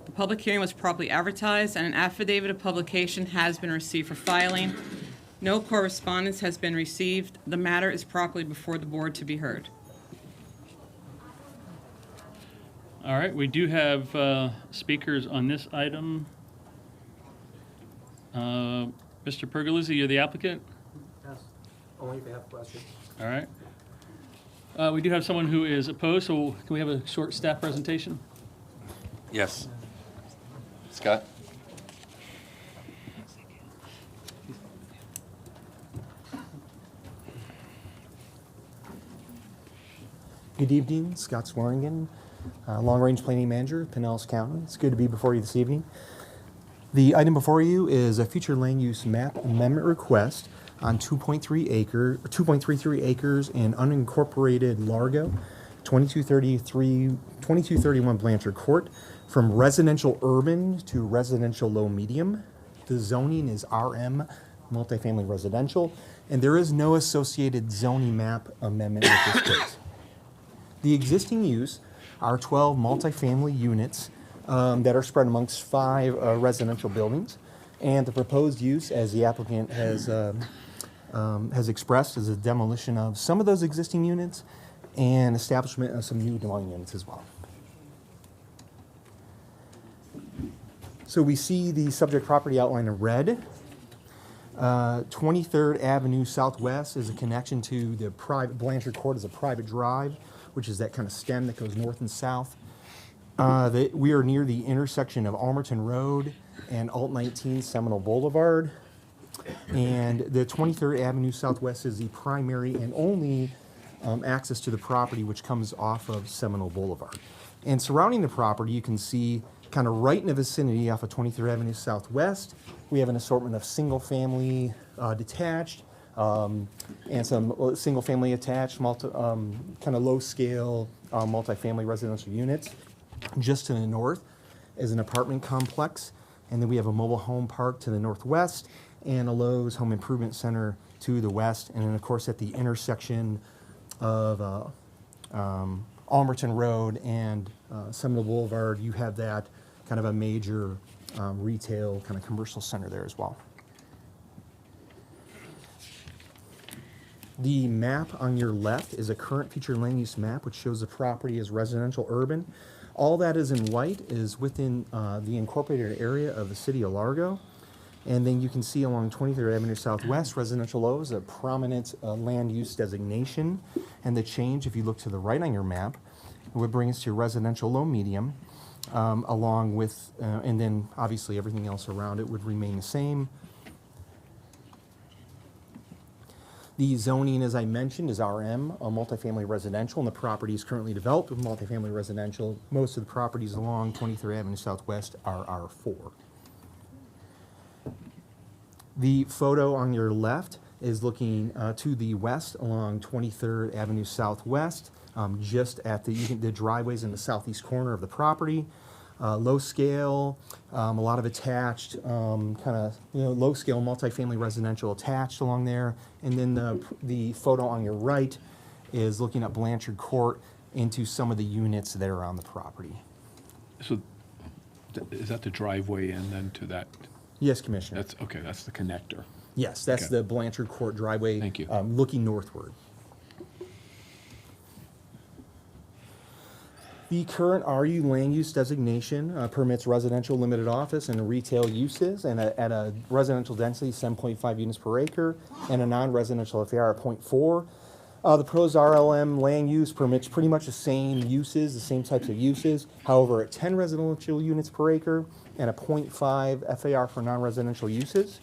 The public hearing was properly advertised and an affidavit of publication has been received for filing. No correspondence has been received. The matter is properly before the board to be heard. All right, we do have speakers on this item. Mr. Pergolizzi, you're the applicant? Yes, only if you have questions. All right. We do have someone who is opposed, so can we have a short staff presentation? Yes. Scott? Good evening, Scott Swearingen, Long Range Planning Manager, Pinellas County. It's good to be before you this evening. The item before you is a future land use map amendment request on 2.33 acres in unincorporated Largo, 2231 Blanchard Court, from residential urban to residential low medium. The zoning is RM, multifamily residential, and there is no associated zoning map amendment with this case. The existing use are 12 multifamily units that are spread amongst 5 residential buildings. And the proposed use, as the applicant has expressed, is a demolition of some of those existing units and establishment of some new dwelling units as well. So we see the subject property outlined in red. 23rd Avenue Southwest is a connection to the private, Blanchard Court is a private drive, which is that kind of stem that goes north and south. We are near the intersection of Almerton Road and Alt 19 Seminole Boulevard. And the 23rd Avenue Southwest is the primary and only access to the property, which comes off of Seminole Boulevard. And surrounding the property, you can see kind of right in the vicinity off of 23rd Avenue Southwest, we have an assortment of single-family detached and some single-family attached, kind of low-scale multifamily residential units. Just to the north is an apartment complex, and then we have a mobile home park to the northwest and a Lowe's Home Improvement Center to the west. And then, of course, at the intersection of Almerton Road and Seminole Boulevard, you have that kind of a major retail kind of commercial center there as well. The map on your left is a current future land use map, which shows the property as residential urban. All that is in white is within the incorporated area of the city of Largo. And then you can see along 23rd Avenue Southwest, residential low is a prominent land use designation. And the change, if you look to the right on your map, would bring us to residential low medium, along with, and then obviously everything else around it would remain the same. The zoning, as I mentioned, is RM, a multifamily residential, and the property is currently developed with multifamily residential. Most of the properties along 23rd Avenue Southwest are R4. The photo on your left is looking to the west along 23rd Avenue Southwest, just at the driveways in the southeast corner of the property. Low scale, a lot of attached, kind of low scale multifamily residential attached along there. And then the photo on your right is looking at Blanchard Court into some of the units that are on the property. So is that the driveway and then to that? Yes, Commissioner. That's okay. That's the connector. Yes, that's Okay. the Blanchard Court driveway. Thank you. Looking northward. The current RU land use designation permits residential limited office and retail uses, and at a residential density 7.5 units per acre, and a non-residential FAR of 0.4. The proposed RLM land use permits pretty much the same uses, the same types of uses. However, at 10 residential units per acre and a 0.5 FAR for non-residential uses,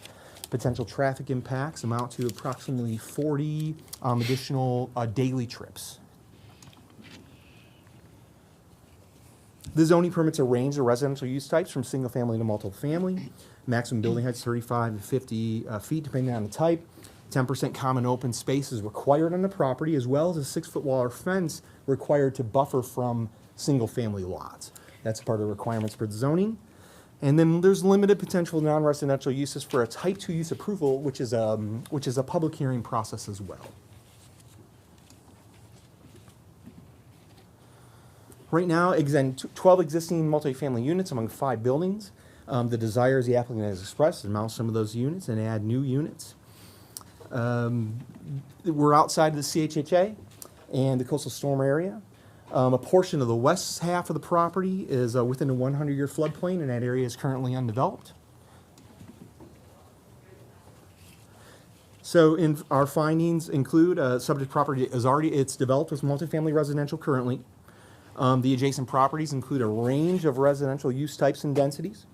potential traffic impacts amount to approximately 40 additional daily trips. The zoning permits a range of residential use types from single family to multiple family. Maximum building heights 35 to 50 feet depending on the type. 10% common open space is required on the property, as well as a 6-foot wall or fence required to buffer from single family lots. That's part of the requirements for the zoning. And then there's limited potential non-residential uses for a type 2 use approval, which is a public hearing process as well. Right now, 12 existing multifamily units among 5 buildings. The desire is the applicant has expressed to mount some of those units and add new units. We're outside of the CHHA and the coastal storm area. A portion of the west half of the property is within a 100-year floodplain, and that area is currently undeveloped. So in our findings include subject property is it's developed as multifamily residential currently. The adjacent properties include a range of residential use types and densities.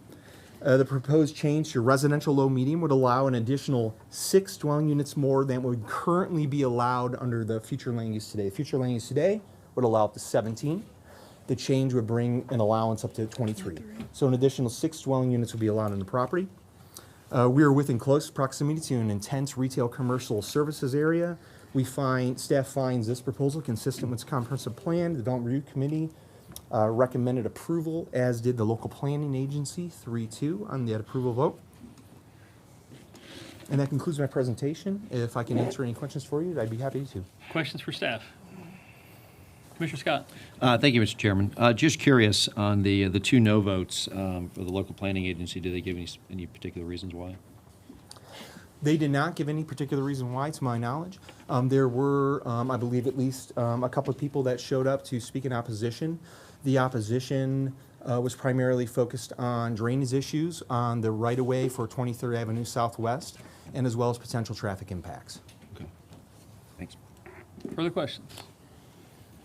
The proposed change to residential low medium would allow an additional 6 dwelling units more than would currently be allowed under the future land use today. Future land use today would allow up to 17. The change would bring an allowance up to 23. So an additional 6 dwelling units would be allowed on the property. We are within close proximity to an intense retail commercial services area. Staff finds this proposal consistent with its comprehensive plan. The Development Review Committee recommended approval, as did the local planning agency, 3-2 on that approval vote. And that concludes my presentation. If I can answer any questions for you, I'd be happy to. Questions for staff? Commissioner Scott. Thank you, Mr. Chairman. Just curious on the 2 no votes for the local planning agency. Did they give any particular reasons why? They did not give any particular reason why, to my knowledge. There were, I believe, at least a couple of people that showed up to speak in opposition. The opposition was primarily focused on drainage issues on the right-of-way for 23rd Avenue Southwest, and as well as potential traffic impacts. Okay. Thanks. Further questions?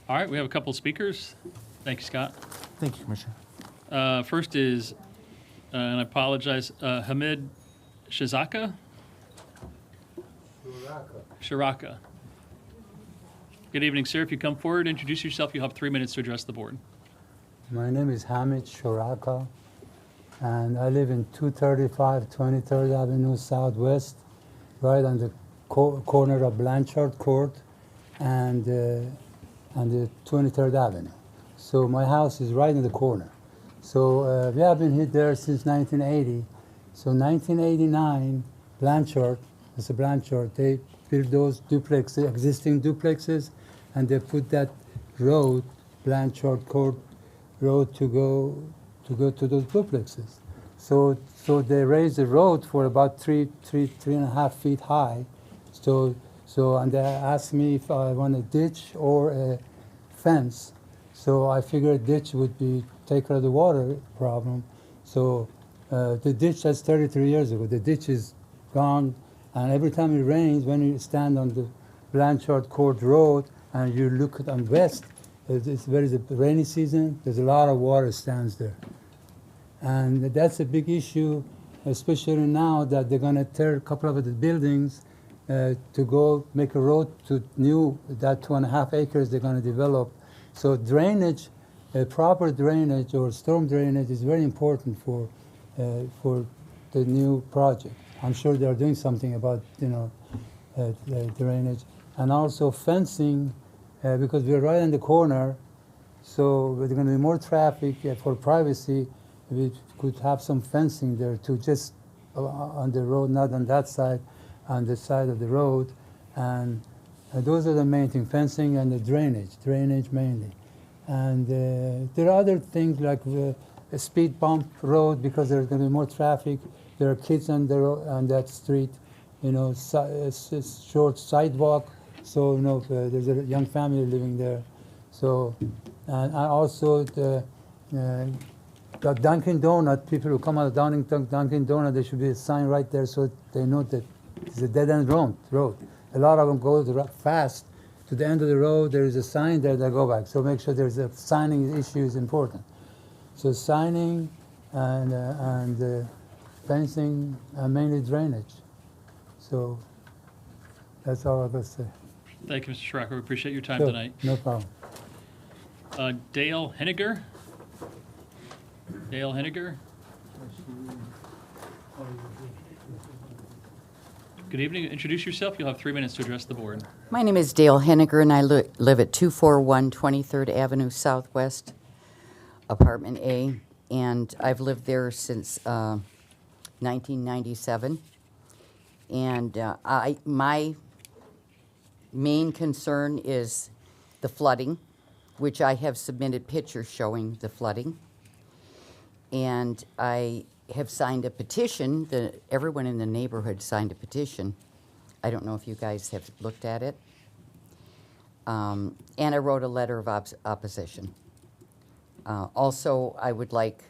All right, we have a couple of speakers. Thank you, Scott. Thank you, Commissioner. First is, and I apologize, Hamid Shizaka? Shiraka. Good evening, sir. If you come forward, introduce yourself. You'll have 3 minutes to address the board. My name is Hamid Shoraka, and I live in 235 23rd Avenue Southwest, right on the corner of Blanchard Court and the 23rd Avenue. So my house is right in the corner. So we have been here there since 1980. So 1989, Blanchard, Mr. Blanchard, they built those duplexes, existing duplexes, and they put that road, Blanchard Court Road, to go to those duplexes. So they raised the road for about three and a half feet high. So and they asked me if I want a ditch or a fence. So I figured a ditch would take care of the water problem. So the ditch, that's 33 years ago. The ditch is gone, and every time it rains, when you stand on the Blanchard Court Road and you look on west, it's very the rainy season. There's a lot of water stands there, and that's a big issue, especially now that they're going to tear a couple of the buildings to go make a road to that 2.5 acres they're going to develop. So drainage, proper drainage or storm drainage is very important for the new project. I'm sure they're doing something about the drainage, and also fencing, because we're right in the corner. So there's going to be more traffic for privacy. We could have some fencing there to just on the road, not on that side, on the side of the road, and those are the main things: fencing and the drainage mainly. And there are other things like a speed bump road, because there's going to be more traffic. There are kids on that street, short sidewalk. So there's a young family living there. So and also the Dunkin' Donut, people who come out of Dunkin' Donut, there should be a sign right there so they know that it's a dead-end road. A lot of them go fast to the end of the road. There is a sign there, they go back. So make sure there's a signing issue is important. So signing and fencing and mainly drainage. So that's all I got to say. Thank you, Mr. Schrocker. We appreciate your time Sure, tonight. no problem. Dale Henniger. Dale Henniger. Good evening. Introduce yourself. You'll have 3 minutes to address the board. My name is Dale Henniger, and I live at 241 23rd Avenue Southwest, Apartment A, and I've lived there since 1997. And my main concern is the flooding, which I have submitted pictures showing the flooding. And I have signed a petition. Everyone in the neighborhood signed a petition. I don't know if you guys have looked at it. And I wrote a letter of opposition. Also, I would like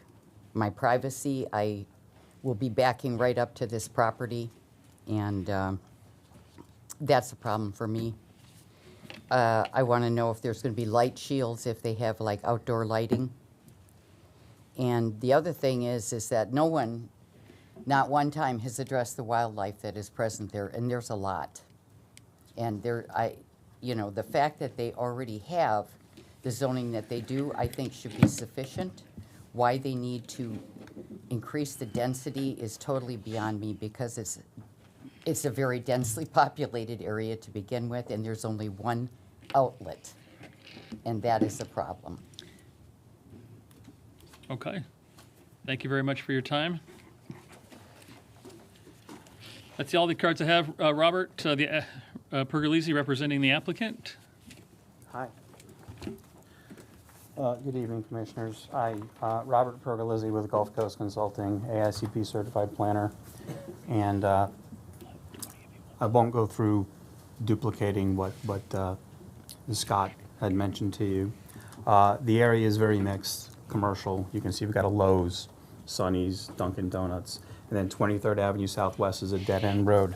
my privacy. I will be backing right up to this property, and that's a problem for me. I want to know if there's going to be light shields, if they have like outdoor lighting. And the other thing is that no one, not one time, has addressed the wildlife that is present there, and there's a lot. And the fact that they already have the zoning that they do, I think should be sufficient. Why they need to increase the density is totally beyond me, because it's a very densely populated area to begin with, and there's only one outlet, and that is a problem. Okay. Thank you very much for your time. That's all the cards I have. Robert Pergolesi representing the applicant. Hi. Good evening, Commissioners. Robert Pergolesi with Gulf Coast Consulting, AICP certified planner. And I won't go through duplicating what Scott had mentioned to you. The area is very mixed, commercial. You can see we've got a Lowe's, Sonny's, Dunkin' Donuts, and then 23rd Avenue Southwest is a dead-end road.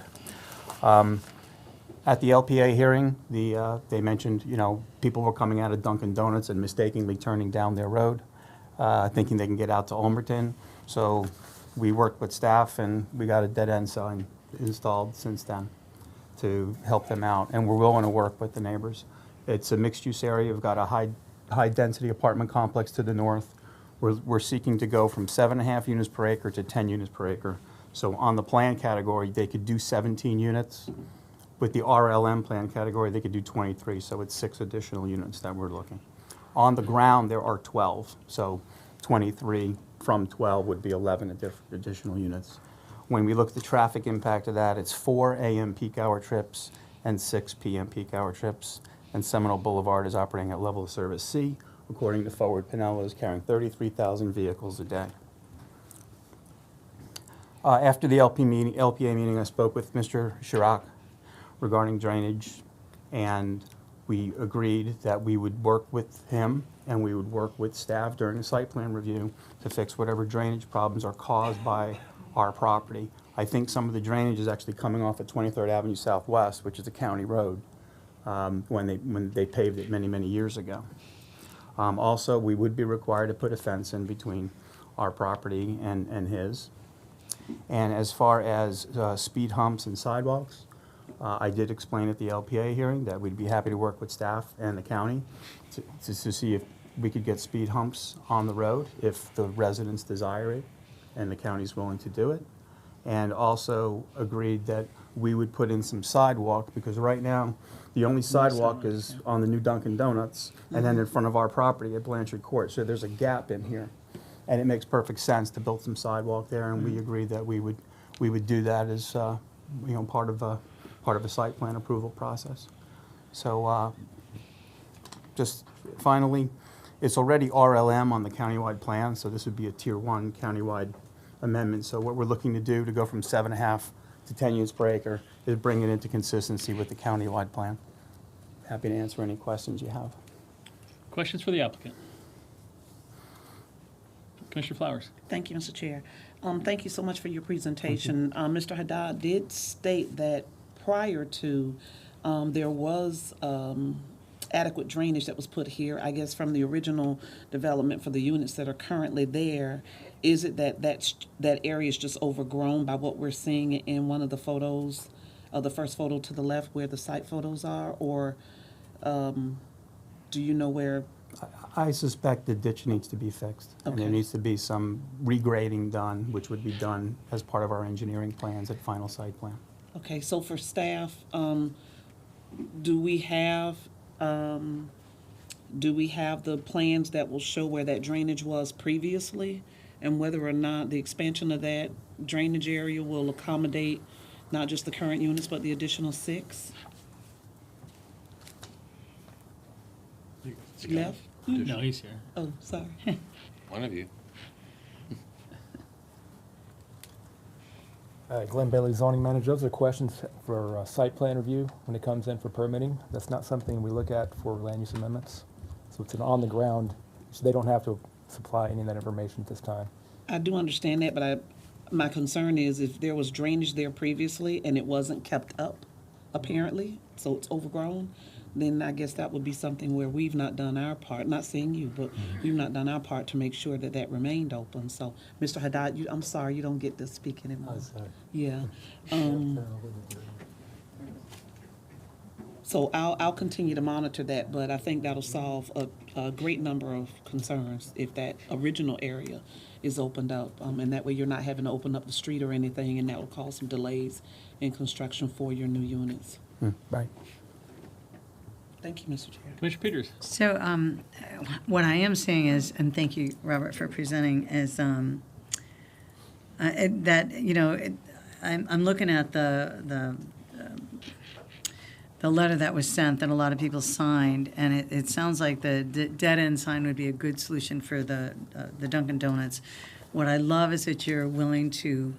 At the LPA hearing, they mentioned, people were coming out of Dunkin' Donuts and mistakenly turning down their road, thinking they can get out to Ulmerton. So we worked with staff, and we got a dead-end sign installed since then to help them out, and we're willing to work with the neighbors. It's a mixed-use area. We've got a high-density apartment complex to the north. We're seeking to go from 7.5 units per acre to 10 units per acre. So on the plan category, they could do 17 units, With the RLM plan category, they could do 23, so it's 6 additional units that we're looking. On the ground, there are 12, so 23 from 12 would be 11 additional units. When we look at the traffic impact of that, it's 4 AM peak hour trips and 6 PM peak hour trips. And Seminole Boulevard is operating at level of service C. According to Forward, Pinellas is carrying 33,000 vehicles a day. After the LPA meeting, I spoke with Mr. Chirac regarding drainage, and we agreed that we would work with him and we would work with staff during the site plan review to fix whatever drainage problems are caused by our property. I think some of the drainage is actually coming off at 23rd Avenue Southwest, which is a county road, when they paved it many, many years ago. Also, we would be required to put a fence in between our property and his. And as far as speed humps and sidewalks, I did explain at the LPA hearing that we'd be happy to work with staff and the county to see if we could get speed humps on the road if the residents desire it and the county's willing to do it. And also agreed that we would put in some sidewalk, because right now the only sidewalk is on the new Dunkin' Donuts and then in front of our property at Blanchard Court. So there's a gap in here. And it makes perfect sense to build some sidewalk there, and we agreed that we would do that as part of a site plan approval process. So just finally, it's already RLM on the countywide plan, so this would be a tier 1 countywide amendment. So what we're looking to do to go from 7.5 to 10 units per acre is bring it into consistency with the countywide plan. Happy to answer any questions you have. Questions for the applicant? Commissioner Flowers. Thank you, Mr. Chair. Thank you so much for your presentation. Mr. Haddad did state that prior to, there was adequate drainage that was put here, I guess, from the original development for the units that are currently there. Is it that area is just overgrown by what we're seeing in one of the photos, the first photo to the left where the site photos are, or do you know where? I suspect the ditch needs to be fixed. And there Okay. needs to be some regrading done, which would be done as part of our engineering plans at final site plan. Okay, so for staff, do we have the plans that will show where that drainage was previously, and whether or not the expansion of that drainage area will accommodate not just the current units, but the additional 6? He left? No, he's here. Oh, sorry. One of you. Glenn Bailey, zoning manager. Those are questions for site plan review when it comes in for permitting. That's not something we look at for land use amendments. So it's an on the ground, so they don't have to supply any of that information at this time. I do understand that, but my concern is if there was drainage there previously and it wasn't kept up, apparently, so it's overgrown, then I guess that would be something where we've not done our part, not saying you, but we've not done our part to make sure that that remained open. So, Mr. Haddad, I'm sorry you don't get to speak anymore. Oh, sorry. Yeah. So I'll continue to monitor that, but I think that'll solve a great number of concerns if that original area is opened up. And that way you're not having to open up the street or anything, and that will cause some delays in construction for your new units. Right. Thank you, Mr. Chair. Commissioner Peters. So what I am seeing is, and thank you, Robert, for presenting, is that, I'm looking at the letter that was sent that a lot of people signed, and it sounds like the dead end sign would be a good solution for the Dunkin' Donuts. What I love is that you're willing to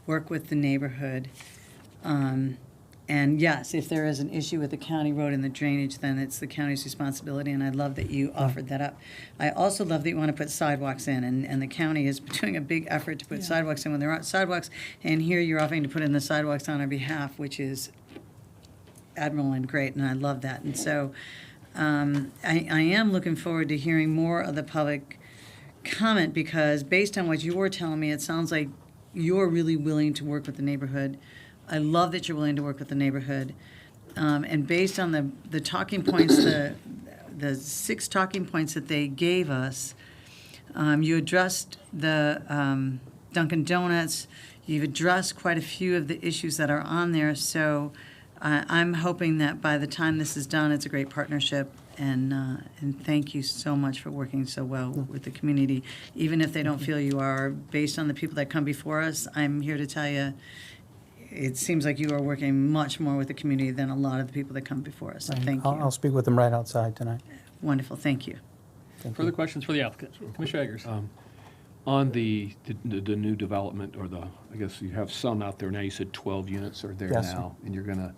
work with the neighborhood. And yes, if there is an issue with the county road and the drainage, then it's the county's responsibility, and I love that you offered that up. I also love that you want to put sidewalks in, and the county is doing a big effort to put sidewalks in when there aren't sidewalks, and here you're offering to put in the sidewalks on our behalf, which is admirable and great, and I love that. And so I am looking forward to hearing more of the public comment, because based on what you were telling me, it sounds like you're really willing to work with the neighborhood. I love that you're willing to work with the neighborhood. And based on the talking points, the 6 talking points that they gave us, you addressed the Dunkin' Donuts. You've addressed quite a few of the issues that are on there. So I'm hoping that by the time this is done, it's a great partnership, and thank you so much for working so well with the community. Even if they don't feel you are, based on the people that come before us, I'm here to tell you, it seems like you are working much more with the community than a lot of the people that come before us. So thank you. I'll speak with them right outside tonight. Wonderful, thank you. Further questions for the applicant? Commissioner Eggers. On the new development, or I guess you have some out there now, you said 12 units are there Yes, sir. now, and you're going to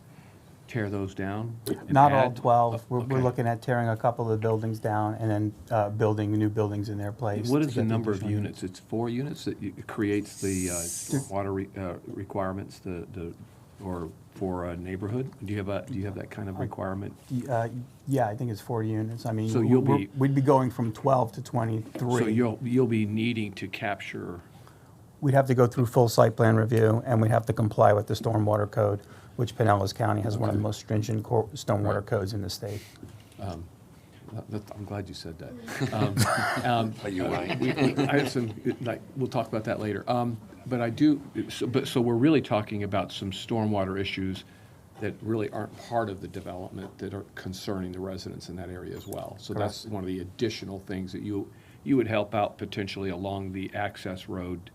tear those down? and Not all add? 12. We're Okay. looking at tearing a couple of the buildings down and then building new buildings in their place. What to is the get number of additional units? It's 4 units that creates the water requirements, or for a neighborhood? Do you have that kind of requirement? Yeah, I think it's 4 units. I mean, So you'll we'd be going from 12 to 23. So you'll be needing to capture. We'd have to go through full site plan review, and we'd have to comply with the stormwater code, which Pinellas County has one of the most stringent stormwater codes in the state. I'm glad you said that. But you're right. I have some, we'll talk about that later. But I do, so we're really talking about some stormwater issues that really aren't part of the development that are concerning the residents in that area as well. So that's one of the additional things that you would help out potentially along the access road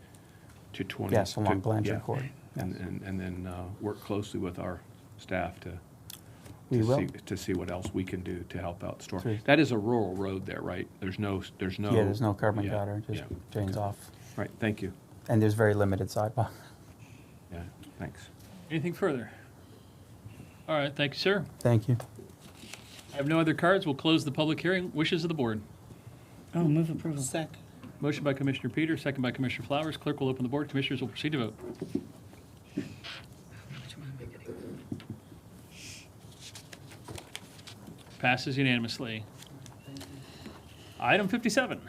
to 20. Yes, along Blanchard Court. And then work closely with our staff to see what else we can do to help out storm. Sure. That is a rural road there, right? There's no. Yeah, there's no curb and gutter, just drains off. Right, thank you. And there's very limited sidewalk. Yeah, thanks. Anything further? All right, thank you, sir. Thank you. I have no other cards. We'll close the public hearing. Wishes of the board. Oh, move approval. Second. Motion by Commissioner Peters, second by Commissioner Flowers. Clerk will open the board. Commissioners will proceed to vote. Passes unanimously. Item 57.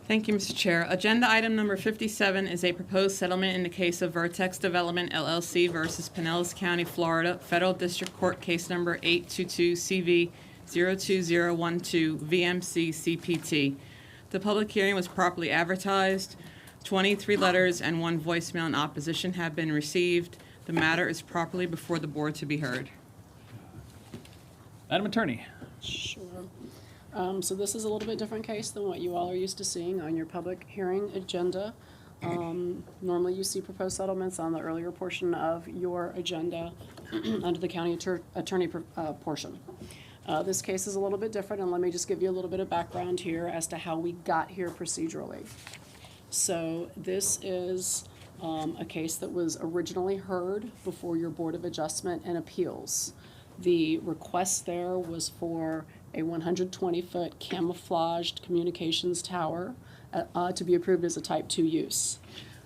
Thank you, Mr. Chair. Agenda item number 57 is a proposed settlement in the case of Vertex Development LLC versus Pinellas County, Florida, Federal District Court Case Number 822-CV02012, VMC CPT. The public hearing was properly advertised. 23 letters and 1 voicemail in opposition have been received. The matter is properly before the board to be heard. Madam Attorney. Sure. So this is a little bit different case than what you all are used to seeing on your public hearing agenda. Normally you see proposed settlements on the earlier portion of your agenda under the county attorney portion. This case is a little bit different, and let me just give you a little bit of background here as to how we got here procedurally. So this is a case that was originally heard before your Board of Adjustment and Appeals. The request there was for a 120-foot camouflaged communications tower to be approved as a Type 2 use.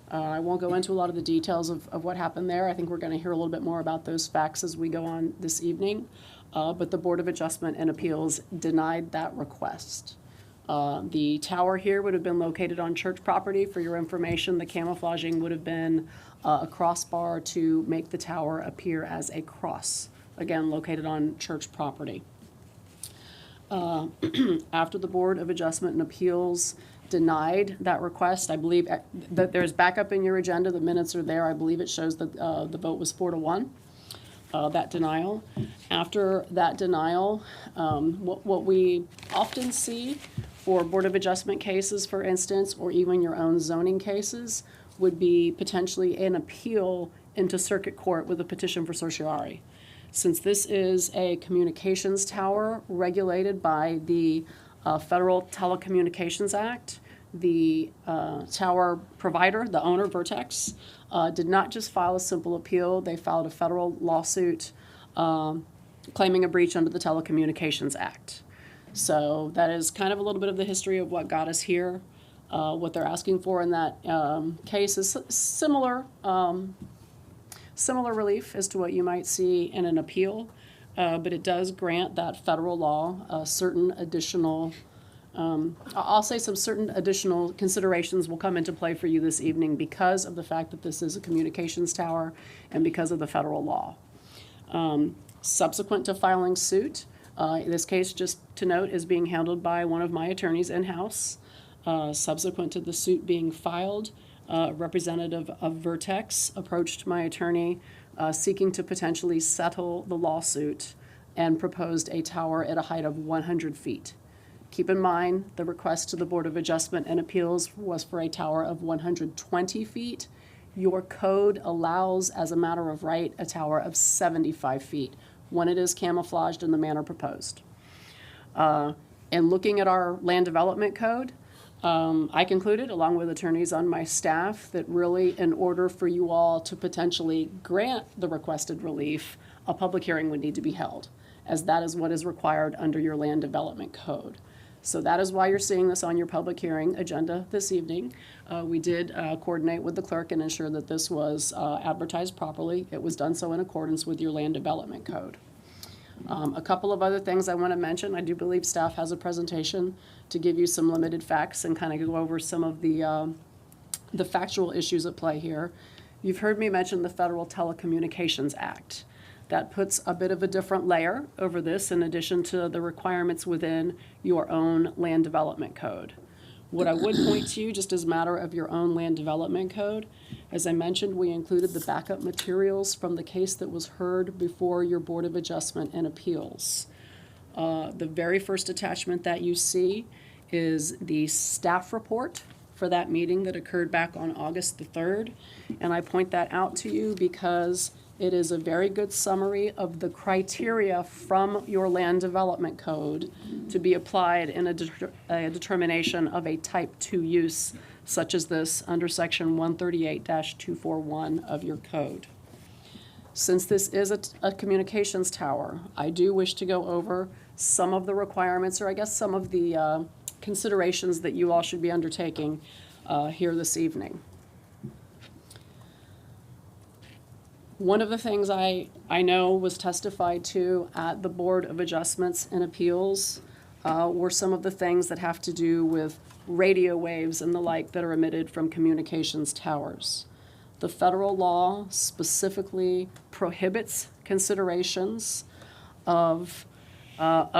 I won't go into a lot of the details of what happened there. I think we're going to hear a little bit more about those facts as we go on this evening. But the Board of Adjustment and Appeals denied that request. The tower here would have been located on church property. For your information, the camouflaging would have been a crossbar to make the tower appear as a cross, again, located on church property. After the Board of Adjustment and Appeals denied that request, I believe that there's backup in your agenda. The minutes are there. I believe it shows that the vote was 4-1. That denial. After that denial, what we often see for Board of Adjustment cases, for instance, or even your own zoning cases, would be potentially an appeal into circuit court with a petition for certiorari. Since this is a communications tower regulated by the Federal Telecommunications Act, the tower provider, the owner, Vertex, did not just file a simple appeal. They filed a federal lawsuit claiming a breach under the Telecommunications Act. So that is kind of a little bit of the history of what got us here. What they're asking for in that case is similar relief as to what you might see in an appeal, but it does grant that federal law certain additional I'll say some certain additional considerations will come into play for you this evening because of the fact that this is a communications tower and because of the federal law. Subsequent to filing suit, this case, just to note, is being handled by one of my attorneys in-house. Subsequent to the suit being filed, a representative of Vertex approached my attorney seeking to potentially settle the lawsuit and proposed a tower at a height of 100 feet. Keep in mind, the request to the Board of Adjustment and Appeals was for a tower of 120 feet. Your code allows, as a matter of right, a tower of 75 feet when it is camouflaged in the manner proposed. And looking at our land development code, I concluded, along with attorneys on my staff, that really in order for you all to potentially grant the requested relief, a public hearing would need to be held, as that is what is required under your land development code. So that is why you're seeing this on your public hearing agenda this evening. We did coordinate with the clerk and ensure that this was advertised properly. It was done so in accordance with your land development code. A couple of other things I want to mention. I do believe staff has a presentation to give you some limited facts and kind of go over some of the factual issues at play here. You've heard me mention the Federal Telecommunications Act. That puts a bit of a different layer over this in addition to the requirements within your own land development code. What I would point to you, just as a matter of your own land development code, as I mentioned, we included the backup materials from the case that was heard before your Board of Adjustment and Appeals. The very first attachment that you see is the staff report for that meeting that occurred back on August the 3rd. And I point that out to you because it is a very good summary of the criteria from your land development code to be applied in a determination of a type 2 use such as this under section 138-241 of your code. Since this is a communications tower, I do wish to go over some of the requirements, or I guess some of the considerations that you all should be undertaking here this evening. One of the things I know was testified to at the Board of Adjustments and Appeals were some of the things that have to do with radio waves and the like that are emitted from communications towers. The federal law specifically prohibits considerations of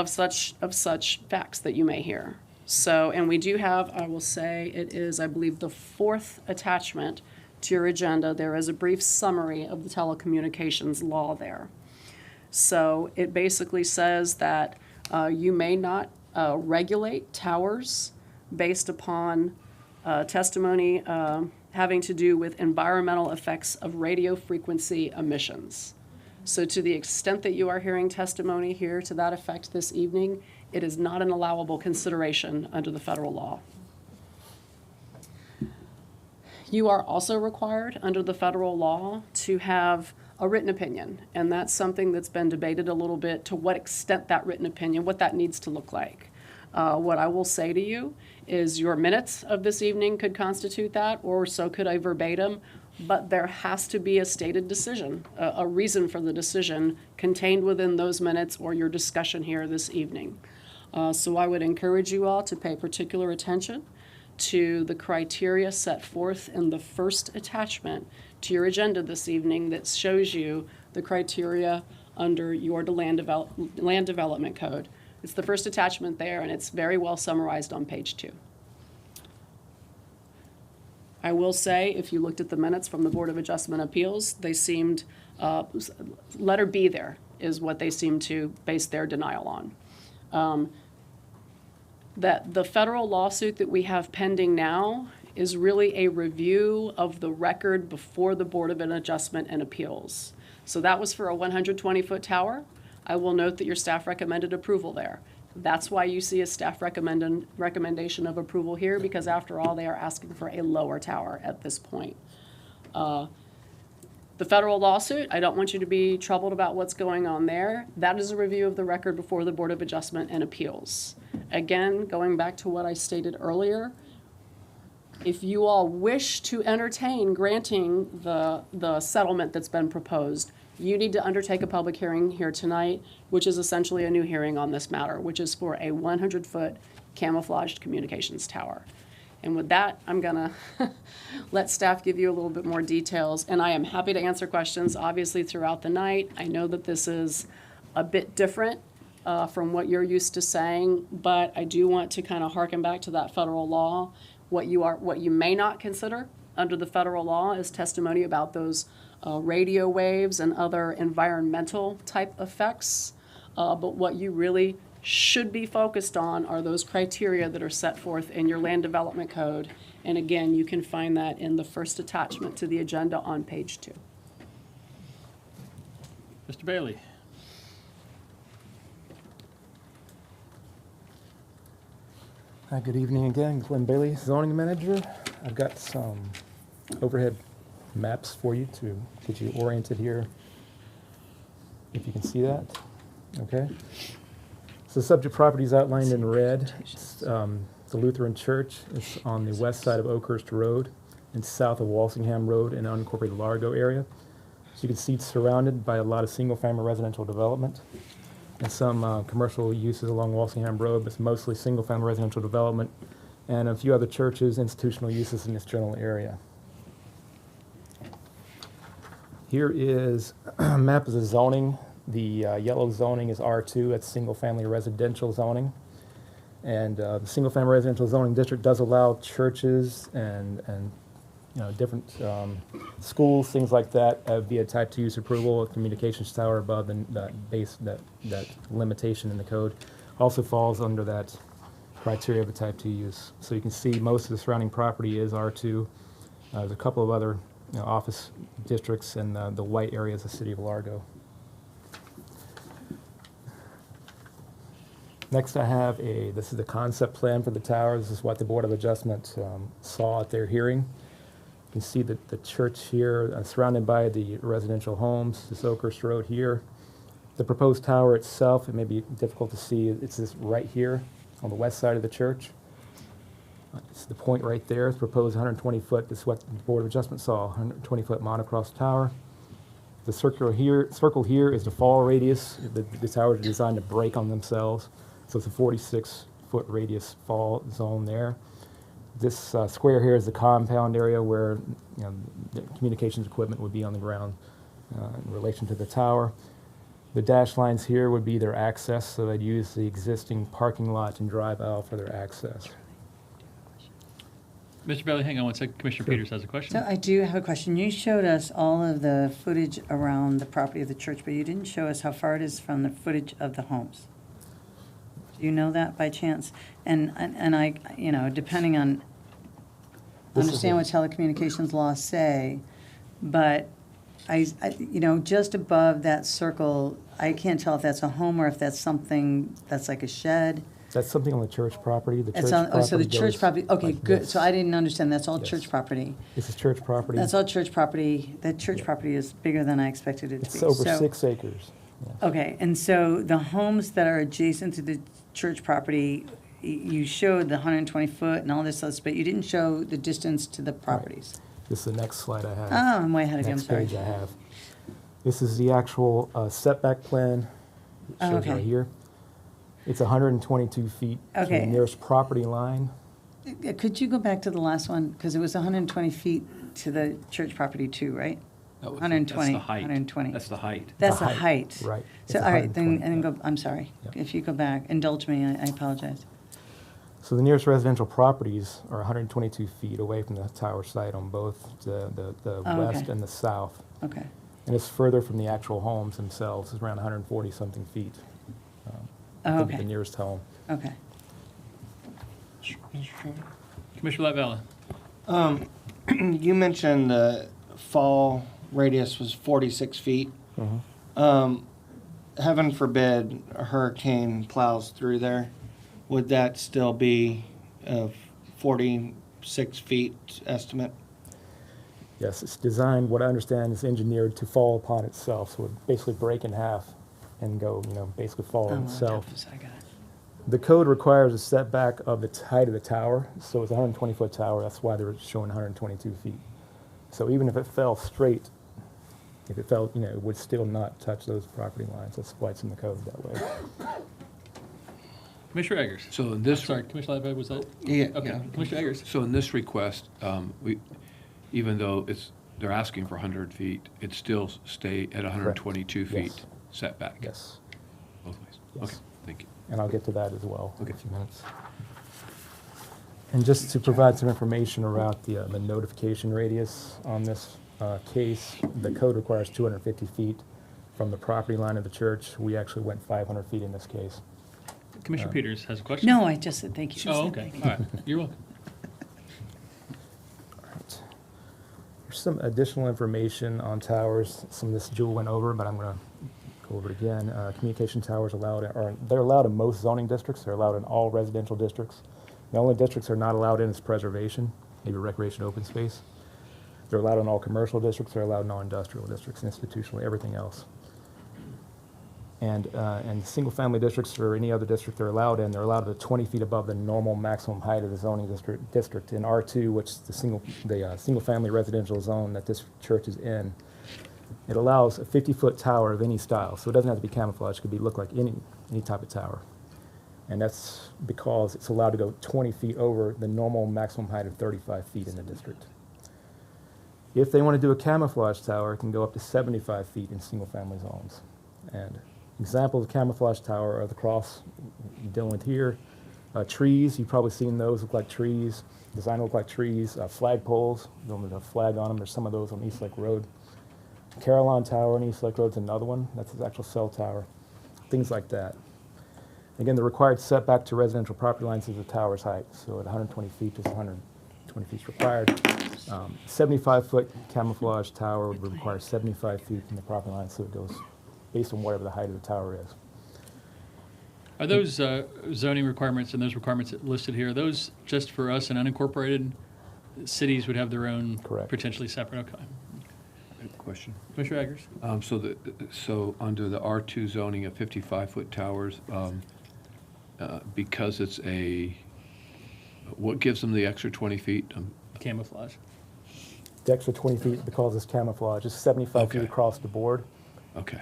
such facts that you may hear. So, and we do have, I will say, it is, I believe, the 4th attachment to your agenda. There is a brief summary of the telecommunications law there. So it basically says that you may not regulate towers based upon testimony having to do with environmental effects of radio frequency emissions. So to the extent that you are hearing testimony here to that effect this evening, it is not an allowable consideration under the federal law. You are also required under the federal law to have a written opinion, and that's something that's been debated a little bit to what extent that written opinion, what that needs to look like. What I will say to you is your minutes of this evening could constitute that, or so could a verbatim, but there has to be a stated decision, a reason for the decision contained within those minutes or your discussion here this evening. So I would encourage you all to pay particular attention to the criteria set forth in the first attachment to your agenda this evening that shows you the criteria under your land development code. It's the first attachment there, and it's very well summarized on page 2. I will say, if you looked at the minutes from the Board of Adjustment Appeals, they seemed, letter B there is what they seem to base their denial on. That the federal lawsuit that we have pending now is really a review of the record before the Board of Adjustment and Appeals. So that was for a 120-foot tower. I will note that your staff recommended approval there. That's why you see a staff recommendation of approval here, because after all, they are asking for a lower tower at this point. The federal lawsuit, I don't want you to be troubled about what's going on there. That is a review of the record before the Board of Adjustment and Appeals. Again, going back to what I stated earlier, if you all wish to entertain granting the settlement that's been proposed, you need to undertake a public hearing here tonight, which is essentially a new hearing on this matter, which is for a 100-foot camouflaged communications tower. And with that, I'm gonna let staff give you a little bit more details, and I am happy to answer questions, obviously, throughout the night. I know that this is a bit different from what you're used to saying, but I do want to kind of harken back to that federal law. What you may not consider under the federal law is testimony about those radio waves and other environmental type effects. But what you really should be focused on are those criteria that are set forth in your land development code. And again, you can find that in the first attachment to the agenda on page 2. Mr. Bailey. Hi, good evening again. Glenn Bailey, zoning manager. I've got some overhead maps for you to get you oriented here. If you can see that, okay. So the subject property is outlined in red. It's, the Lutheran Church is on the west side of Oakhurst Road and south of Walsingham Road in the unincorporated Largo area. So you can see it's surrounded by a lot of single-family residential development and some commercial uses along Walsingham Road, but it's mostly single-family residential development and a few other churches, institutional uses in this general area. Here is a map of the zoning. The yellow zoning is R2, that's single-family residential zoning. And the single-family residential zoning district does allow churches and different schools, things like that, via type 2 use approval, a communications tower above that limitation in the code. Also falls under that criteria of a type 2 use. So you can see most of the surrounding property is R2. There's a couple of other office districts, and the white area is the city of Largo. Next I have this is the concept plan for the tower. This is what the Board of Adjustment saw at their hearing. You can see that the church here, surrounded by the residential homes, this Oakhurst Road here. The proposed tower itself, it may be difficult to see, it's this right here on the west side of the church. It's the point right there. It's proposed 120-foot. This is what the Board of Adjustment saw, 120-foot monocross tower. The circle here is the fall radius. The towers are designed to break on themselves. So it's a 46-foot radius fall zone there. This square here is the compound area where the communications equipment would be on the ground in relation to the tower. The dashed lines here would be their access, so they'd use the existing parking lot and drive aisle for their access. Mr. Bailey, hang on one second. Commissioner Peters has a question. So I do have a question. You showed us all of the footage around the property of the church, but you didn't show us how far it is from the footage of the homes. Do you know that by chance? And I, depending on, understand what telecommunications laws say, but I, just above that circle, I can't tell if that's a home or if that's something that's like a shed. That's something on the church property. The church so the church property, okay, like good. this. So I didn't understand. That's all Yes. church property. This is church property. That's all church property. That church property is bigger than I expected it to It's be. over So- 6 acres. Okay, and so the homes that are adjacent to the church property, you showed the 120 foot and all this stuff, but you didn't show the distance to the properties. This is the next slide I have. Oh, I'm way ahead of you, I'm Next sorry. page I have. This is the actual setback plan. It Oh, shows okay. right here. It's 122 feet to Okay. the nearest property line. Could you go back to the last one? Because it was 120 feet to the church property too, right? No, 120, That's the height. 120. That's the height. That's The the height, height. right. So, It's all right, then, 120, and then go, I'm sorry. Yep. If you go back, indulge me, I apologize. So the nearest residential properties are 122 feet away from the tower site on both the Oh, west okay. and the south. Okay. And it's further from the actual homes themselves. It's around 140-something feet. Oh, to okay. The nearest home. Okay. Commissioner Latvala. You mentioned the fall radius was 46 feet. Heaven forbid a hurricane plows through there. Would that still be a 46 feet estimate? Yes, it's designed, what I understand, is engineered to fall upon itself. So it would basically break in half and go, basically fall on itself. The code requires a setback of the height of the tower. So it's a 120-foot tower. That's why they're showing 122 feet. So even if it fell straight, if it fell, it would still not touch those property lines. That's why it's in the code that way. Commissioner Eggers. So in this, Sorry, Commissioner Latvala, was that? Yeah. Okay, yeah. Commissioner Eggers. so in this request, even though they're asking for 100 feet, it still stay at 122 feet Yes. setback. Yes. Both ways. Yes. Okay, thank you. And I'll get to that as well in a few minutes. And just to provide some information around the notification radius on this case, the code requires 250 feet from the property line of the church. We actually went 500 feet in this case. Commissioner Peters has a question? No, I just said thank you. Oh, okay. All right. You're welcome. There's some additional information on towers. Some of this Jewel went over, but I'm going to go over it again. Communication towers they're allowed in most zoning districts. They're allowed in all residential districts. The only districts they're not allowed in is preservation, maybe recreation open space. They're allowed in all commercial districts. They're allowed in all industrial districts, institutionally, everything else. And single-family districts or any other district they're allowed in, they're allowed at 20 feet above the normal maximum height of the zoning district. In R2, which is the single-family residential zone that this church is in, it allows a 50-foot tower of any style. So it doesn't have to be camouflaged. It could look like any type of tower. And that's because it's allowed to go 20 feet over the normal maximum height of 35 feet in the district. If they want to do a camouflage tower, it can go up to 75 feet in single-family zones. And examples of camouflage tower are the cross you're dealing with here. Trees, you've probably seen those look like trees. Design look like trees. Flag poles, with a flag on them. There's some of those on East Lake Road. Carillon Tower on East Lake Road is another one. That's his actual cell tower. Things like that. Again, the required setback to residential property lines is the tower's height. So at 120 feet, just 120 feet is required. 75-foot camouflage tower would require 75 feet from the property line, so it goes based on whatever the height of the tower is. Are those zoning requirements and those requirements listed here, are those just for us and unincorporated? Cities would have their own potentially separate? Okay. Question. Commissioner Eggers? So under the R2 zoning of 55-foot towers, because it's what gives them the extra 20 feet? Camouflage. The extra 20 feet, because it's camouflage, is 75 feet across the board. Okay.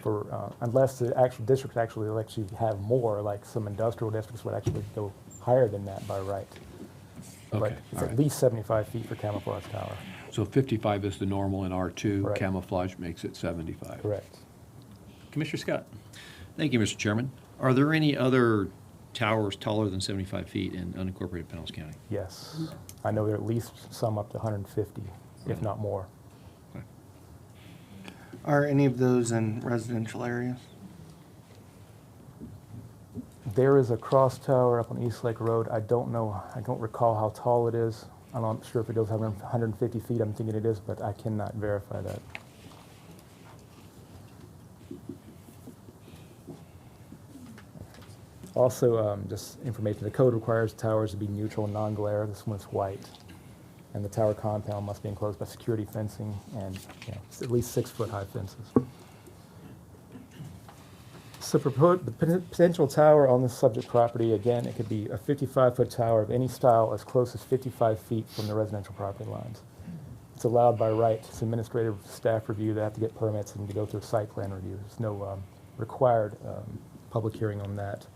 Unless the actual district actually lets you have more, like some industrial districts would actually go higher than that by right. But it's at least 75 feet for camouflage tower. So 55 is the normal in R2, Correct. Camouflage makes it 75. Correct. Commissioner Scott? Thank you, Mr. Chairman. Are there any other towers taller than 75 feet in unincorporated Pinellas County? Yes. I know there are at least some up to 150, if not more. Are any of those in residential areas? There is a cross tower up on East Lake Road. I don't recall how tall it is. I'm not sure if it goes 150 feet. I'm thinking it is, but I cannot verify that. Also, just information, the code requires towers to be neutral and non-glare. This one's white. And the tower compound must be enclosed by security fencing and at least 6-foot high fences. So the potential tower on this subject property, again, it could be a 55-foot tower of any style as close as 55 feet from the residential property lines. It's allowed by right. It's administrative staff review. They have to get permits and to go through a site plan review. There's no required public hearing on that.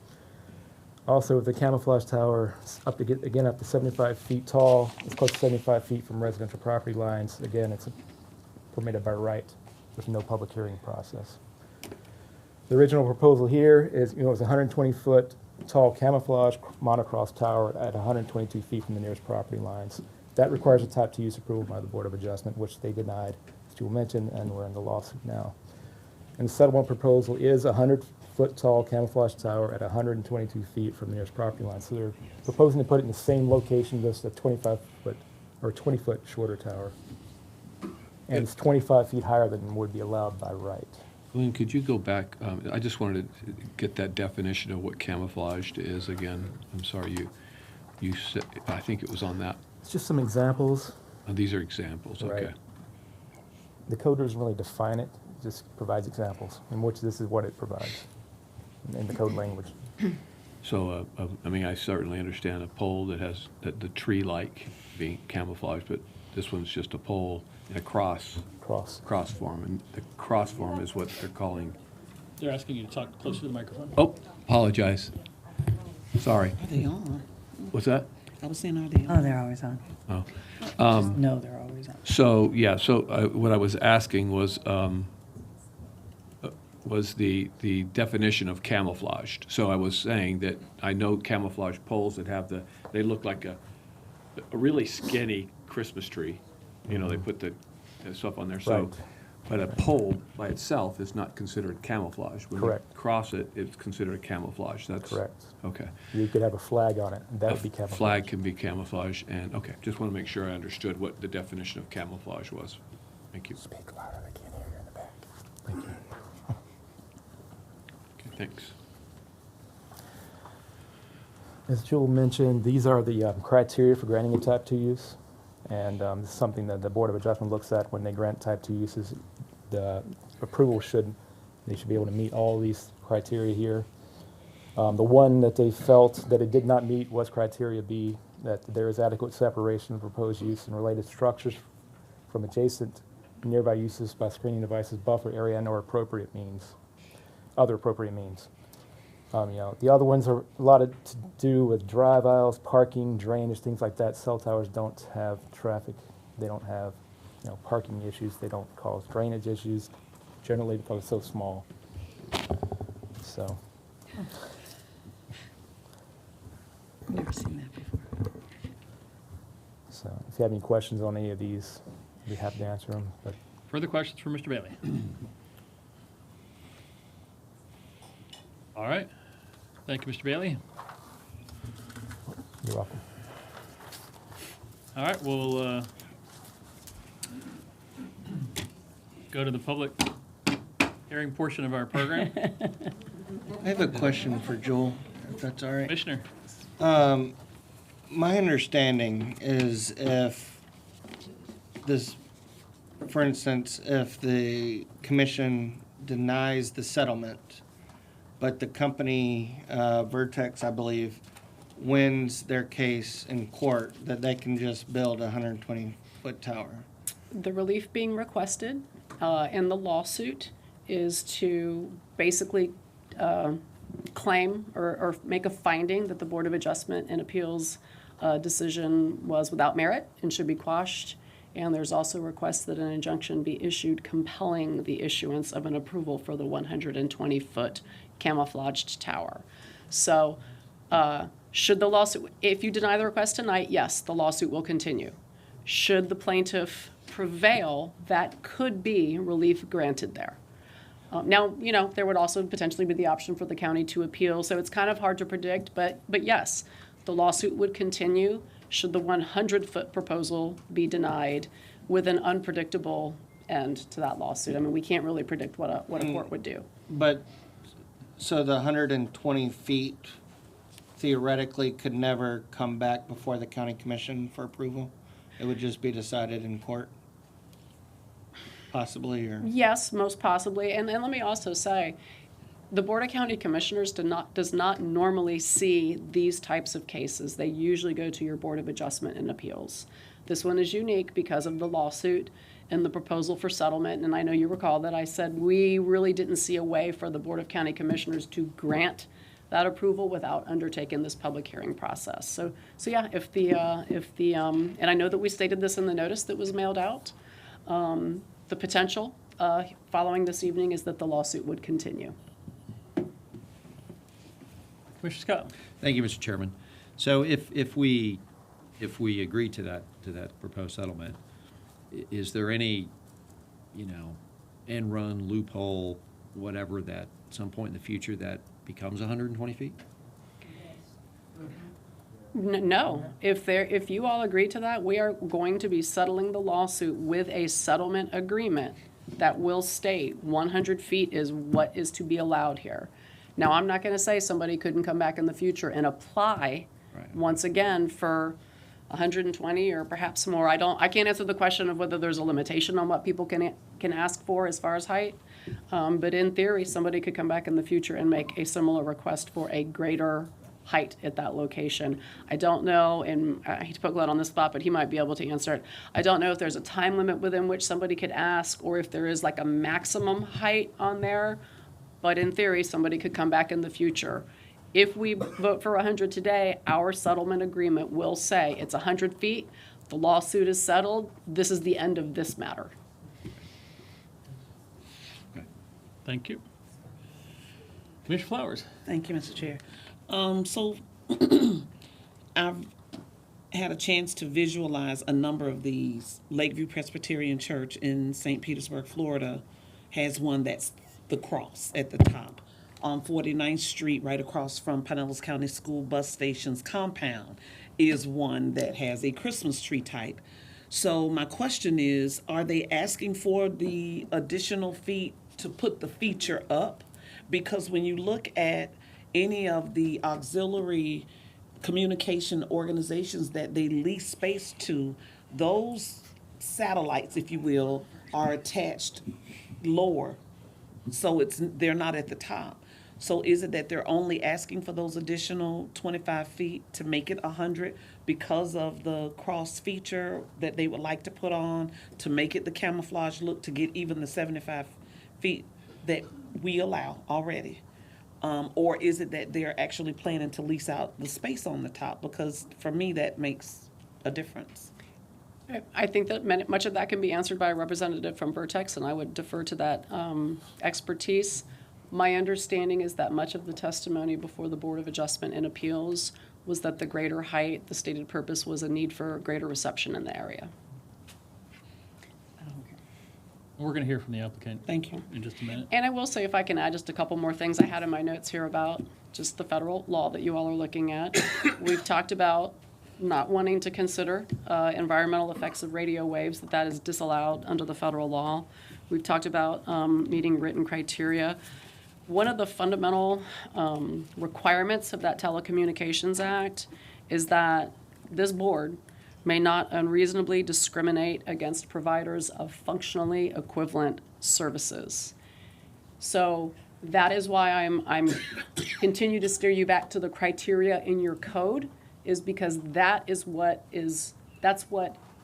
Also, the camouflage tower, up to 75 feet tall. It's close to 75 feet from residential property lines. Again, it's permitted by right. There's no public hearing process. The original proposal here is, it was a 120-foot tall camouflage monocross tower at 122 feet from the nearest property lines. That requires a type 2 use approval by the Board of Adjustment, which they denied, as you mentioned, and we're in the lawsuit now. And the settlement proposal is a 100-foot tall camouflage tower at 122 feet from the nearest property line. So they're proposing to put it in the same location as a 25-foot or 20-foot shorter tower. And it's 25 feet higher than would be allowed by right. Glenn, could you go back? I just wanted to get that definition of what camouflaged is again. I'm sorry, you said, I think it was on that. It's just some examples. Oh, these are examples, okay. Right. The code doesn't really define it, it just provides examples, in which this is what it provides in the code language. So, I mean, I certainly understand a pole that has the tree-like being camouflaged, but this one's just a pole in a cross form, and the cross form is what they're calling. They're asking you to talk closer to the microphone. Oh, apologize. Sorry. Are they on? What's that? I was saying, are they on? Oh, they're always on. Oh. No, they're always on. So, yeah, what I was asking was the definition of camouflaged. So I was saying that I know camouflage poles that they look like a really skinny Christmas tree. You know, they put the stuff on there. So, Right. but a pole by itself is not considered camouflage. When you Correct. cross it, it's considered camouflage. That's Correct. Okay. You could have a flag on it, and that would be camouflage. Flag can be camouflage, and, okay, just want to make sure I understood what the definition of camouflage was. Thank you. Speak louder, I can't hear you in the back. Thank you. Okay, thanks. As Joel mentioned, these are the criteria for granting a Type 2 use, and this is something that the Board of Adjustment looks at when they grant Type 2 uses. The approval they should be able to meet all these criteria here. The one that they felt that it did not meet was criteria B, that there is adequate separation of proposed use and related structures from adjacent nearby uses by screening devices, buffer area, and/or other appropriate means. The other ones are a lot to do with drive aisles, parking, drainage, things like that. Cell towers don't have traffic. They don't have, parking issues. They don't cause drainage issues, generally because it's so small. So. Never seen that before. So if you have any questions on any of these, I'd be happy to answer them. But Further questions for Mr. Bailey? All right. Thank you, Mr. Bailey. you're welcome. All right, we'll go to the public hearing portion of our program. I have a question for Joel, if that's all right. Commissioner. My understanding is if this, for instance, if the commission denies the settlement, but the company, Vertex, I believe, wins their case in court, that they can just build a 120-foot tower. The relief being requested in the lawsuit is to basically claim or make a finding that the Board of Adjustment and Appeals decision was without merit and should be quashed. And there's also requests that an injunction be issued compelling the issuance of an approval for the 120-foot camouflaged tower. So should the lawsuit, if you deny the request tonight, yes, the lawsuit will continue. Should the plaintiff prevail, that could be relief granted there. Now, there would also potentially be the option for the county to appeal, so it's kind of hard to predict, but yes, the lawsuit would continue should the 100-foot proposal be denied with an unpredictable end to that lawsuit. I mean, we can't really predict what a court would do. But, so the 120 feet theoretically could never come back before the county commission for approval? It would just be decided in court? Possibly, or? Yes, most possibly. And let me also say, the Board of County Commissioners does not normally see these types of cases. They usually go to your Board of Adjustment and Appeals. This one is unique because of the lawsuit and the proposal for settlement. And I know you recall that I said we really didn't see a way for the Board of County Commissioners to grant that approval without undertaking this public hearing process. So yeah, if the and I know that we stated this in the notice that was mailed out, the potential following this evening is that the lawsuit would continue. Commissioner Scott. Thank you, Mr. Chairman. So if we agree to that proposed settlement, is there any, end run, loophole, whatever, that at some point in the future that becomes 120 feet? No, if you all agree to that, we are going to be settling the lawsuit with a settlement agreement that will state 100 feet is what is to be allowed here. Now, I'm not going to say somebody couldn't come back in the future and apply once again for 120 or perhaps more. I can't answer the question of whether there's a limitation on what people can ask for as far as height. But in theory, somebody could come back in the future and make a similar request for a greater height at that location. I don't know, and I hate to put Glenn on the spot, but he might be able to answer it. I don't know if there's a time limit within which somebody could ask, or if there is like a maximum height on there. But in theory, somebody could come back in the future. If we vote for 100 today, our settlement agreement will say it's 100 feet, the lawsuit is settled, this is the end of this matter. Thank you. Commissioner Flowers. Thank you, Mr. Chair. So I had a chance to visualize a number of these. Lakeview Presbyterian Church in St. Petersburg, Florida, has one that's the cross at the top. On 49th Street, right across from Pinellas County School Bus Station's compound, is one that has a Christmas tree type. So my question is, are they asking for the additional feet to put the feature up? Because when you look at any of the auxiliary communication organizations that they lease space to, those satellites, if you will, are attached lower. So they're not at the top. So is it that they're only asking for those additional 25 feet to make it 100 because of the cross feature that they would like to put on, to make it the camouflage look, to get even the 75 feet that we allow already? Or is it that they're actually planning to lease out the space on the top? Because for me, that makes a difference. I think that much of that can be answered by a representative from Vertex, and I would defer to that expertise. My understanding is that much of the testimony before the Board of Adjustment and Appeals was that the greater height, the stated purpose was a need for greater reception in the area. We're going to hear from the applicant. Thank you. In just a minute. And I will say, if I can add just a couple more things I had in my notes here about just the federal law that you all are looking at. We've talked about not wanting to consider environmental effects of radio waves, that is disallowed under the federal law. We've talked about meeting written criteria. One of the fundamental requirements of that Telecommunications Act is that this board may not unreasonably discriminate against providers of functionally equivalent services. So that is why I'm continue to steer you back to the criteria in your code, is because that's what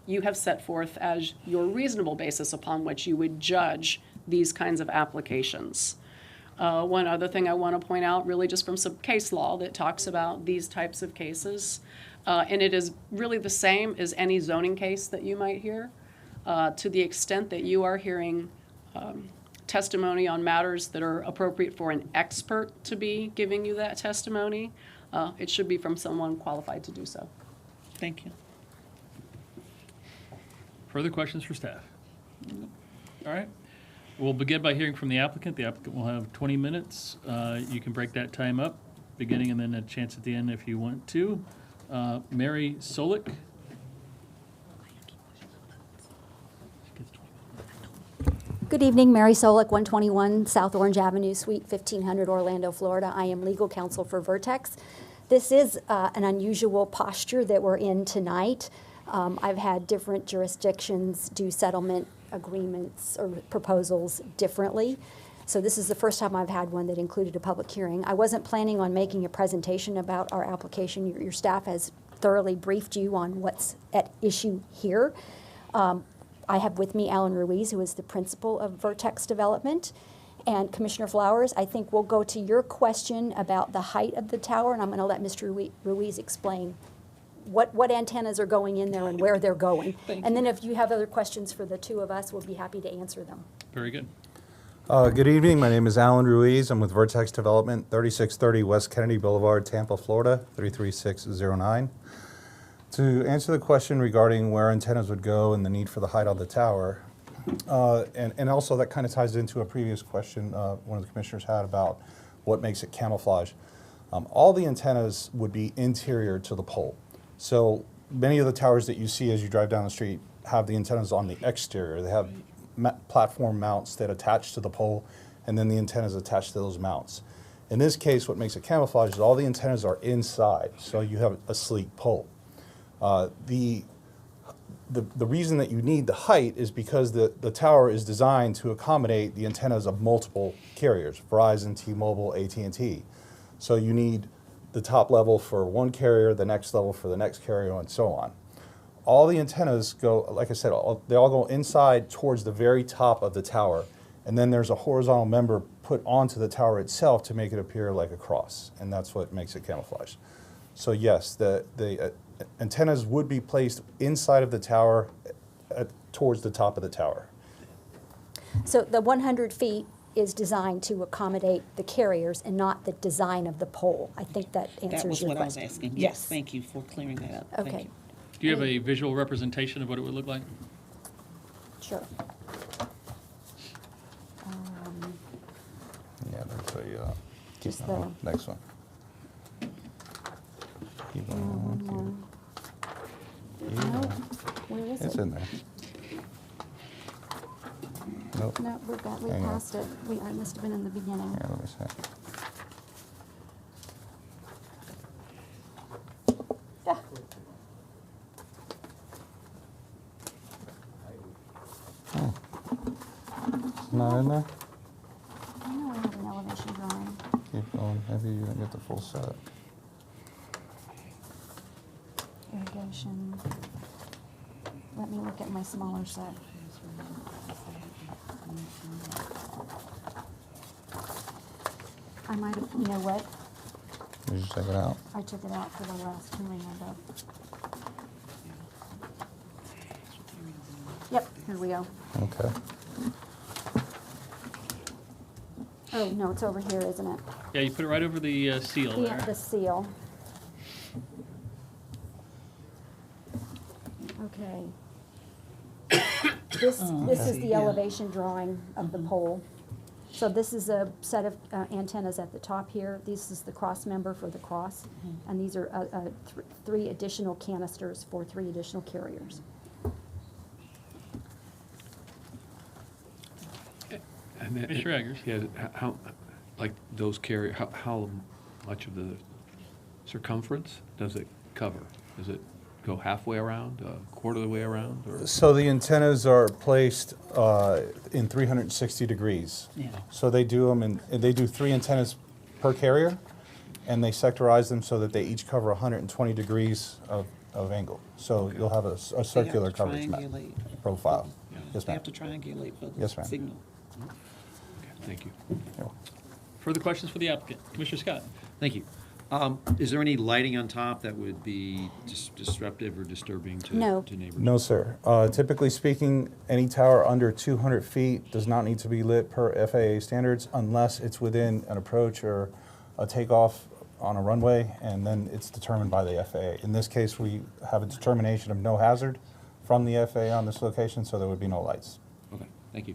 you have set forth as your reasonable basis upon which you would judge these kinds of applications. One other thing I want to point out, really just from some case law that talks about these types of cases, and it is really the same as any zoning case that you might hear, to the extent that you are hearing testimony on matters that are appropriate for an expert to be giving you that testimony, it should be from someone qualified to do so. Thank you. Further questions for staff? All right. We'll begin by hearing from the applicant. The applicant will have 20 minutes. You can break that time up, beginning and then a chance at the end if you want to. Mary Solik. Good evening, Mary Solik, 121 South Orange Avenue, Suite 1500, Orlando, Florida. I am legal counsel for Vertex. This is an unusual posture that we're in tonight. I've had different jurisdictions do settlement agreements or proposals differently. So this is the first time I've had one that included a public hearing. I wasn't planning on making a presentation about our application. Your staff has thoroughly briefed you on what's at issue here. I have with me Alan Ruiz, who is the principal of Vertex Development. And Commissioner Flowers, I think we'll go to your question about the height of the tower, and I'm going to let Mr. Ruiz explain what antennas are going in there and where they're going. And then if you have other questions for the two of us, we'll be happy to answer them. Very good. Good evening. My name is Alan Ruiz. I'm with Vertex Development, 3630 West Kennedy Boulevard, Tampa, Florida, 33609. To answer the question regarding where antennas would go and the need for the height of the tower, and also that kind of ties into a previous question one of the commissioners had about what makes it camouflage. All the antennas would be interior to the pole. So many of the towers that you see as you drive down the street have the antennas on the exterior. They have platform mounts that attach to the pole, and then the antennas attached to those mounts. In this case, what makes it camouflage is all the antennas are inside, so you have a sleek pole. The reason that you need the height is because the tower is designed to accommodate the antennas of multiple carriers, Verizon, T-Mobile, AT&T. So you need the top level for one carrier, the next level for the next carrier, and so on. All the antennas go, like I said, they all go inside towards the very top of the tower, and then there's a horizontal member put onto the tower itself to make it appear like a cross, and that's what makes it camouflage. So yes, the antennas would be placed inside of the tower towards the top of the tower. So the 100 feet is designed to accommodate the carriers and not the design of the pole. I think that answers your question. That was what I was asking. Yes, thank you for clearing that up. Okay. Do you have a visual representation of what it would look like? Sure. Yeah, there's a, keep Just going. Next one. Keep going. No, where is it? It's in there. Nope. No, we Hang on. passed it. I must have been in the beginning. Here, let me see. Yeah. Oh. It's not in there? I know I have an elevation drawing. Keep going. Maybe you didn't get the full set. Irrigation. Let me look at my smaller set. I might have, you know what? Did you check it out? I took it out for the last hearing window. Yep, here we go. Okay. Oh, no, it's over here, isn't it? Yeah, you put it right over the seal The there. seal. Okay. This is the elevation drawing of the pole. So this is a set of antennas at the top here. This is the cross member for the cross. And these are 3 additional canisters for 3 additional carriers. And then- Mr. Eggers. Yeah, how, like those carrier, how much of the circumference does it cover? Does it go halfway around, a quarter of the way around, or? So the antennas are placed in 360 degrees. Yeah. So they do them, and they do 3 antennas per carrier, and they sectorize them so that they each cover 120 degrees of angle. So you'll have a circular coverage map profile. Yes, They ma'am. have to triangulate for the Yes, ma'am. signal. Thank you. Further questions for the applicant? Commissioner Scott? Thank you. Is there any lighting on top that would be disruptive or disturbing to No. to neighbors? No, sir. Typically speaking, any tower under 200 feet does not need to be lit per FAA standards unless it's within an approach or a takeoff on a runway, and then it's determined by the FAA. In this case, we have a determination of no hazard from the FAA on this location, so there would be no lights. Okay, thank you.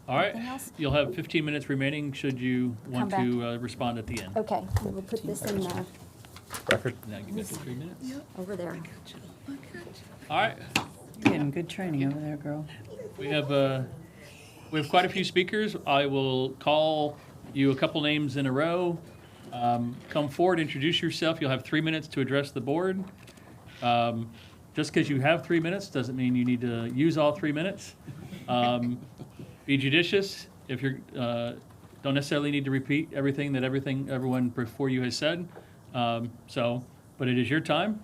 All right. Anything else? You'll have 15 minutes remaining should you want Come to respond at the end. Okay, we will put this in Record. Now give that to 3 minutes. over there. All right. You're getting good training over there, girl. We have quite a few speakers. I will call you a couple names in a row. Come forward, introduce yourself. You'll have 3 minutes to address the board. Just because you have 3 minutes doesn't mean you need to use all 3 minutes. Be judicious. If you're don't necessarily need to repeat everything that everyone before you has said. But it is your time.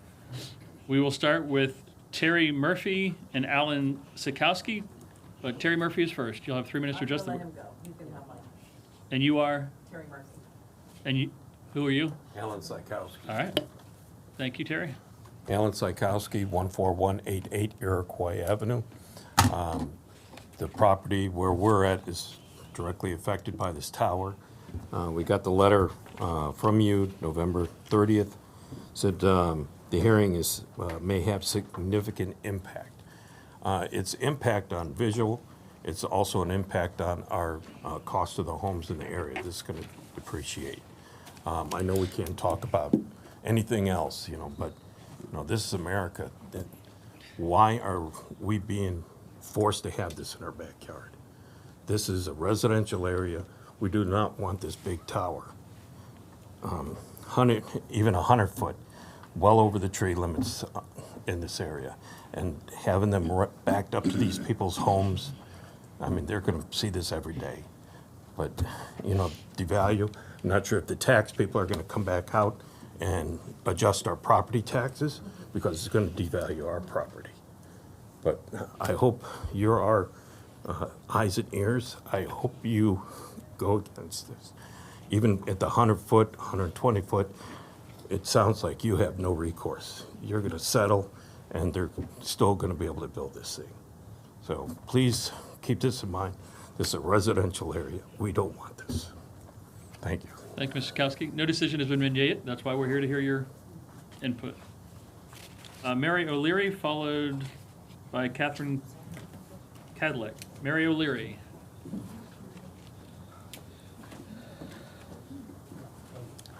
We will start with Terry Murphy and Alan Sikowski. But Terry Murphy is first. You'll have 3 minutes to address the. Let him go. You can have mine. And you are? Terry Murphy. And you, who are you? Alan Sikowski. All right. Thank you, Terry. Alan Sikowski, 14188 Iroquois Avenue. The property where we're at is directly affected by this tower. We got the letter from you November 30th. Said the hearing may have significant impact. Its impact on visual, it's also an impact on our cost of the homes in the area. This is going to depreciate. I know we can't talk about anything else, but this is America. Why are we being forced to have this in our backyard? This is a residential area. We do not want this big tower. 100 foot, well over the tree limits in this area. And having them backed up to these people's homes, I mean, they're going to see this every day. But, devalue, I'm not sure if the tax people are going to come back out and adjust our property taxes because it's going to devalue our property. But I hope you're our eyes and ears. I hope you go against this. Even at the 100 foot, 120 foot, it sounds like you have no recourse. You're going to settle, and they're still going to be able to build this thing. So please keep this in mind. This is a residential area. We don't want this. Thank you. Thank you, Mr. Sikowski. No decision has been made yet. That's why we're here to hear your input. Mary O'Leary, followed by Catherine Cadillac. Mary O'Leary.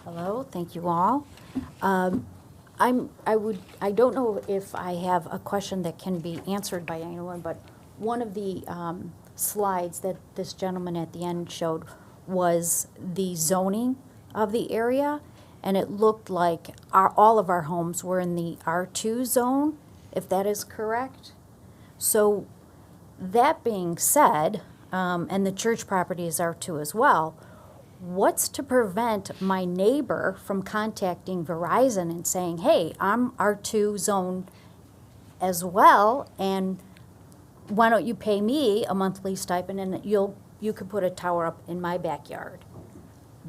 Hello, thank you all. I don't know if I have a question that can be answered by anyone, but one of the slides that this gentleman at the end showed was the zoning of the area, and it looked like all of our homes were in the R2 zone, if that is correct. So that being said, and the church property is R2 as well, what's to prevent my neighbor from contacting Verizon and saying, hey, I'm R2 zone as well, and why don't you pay me a monthly stipend and you could put a tower up in my backyard?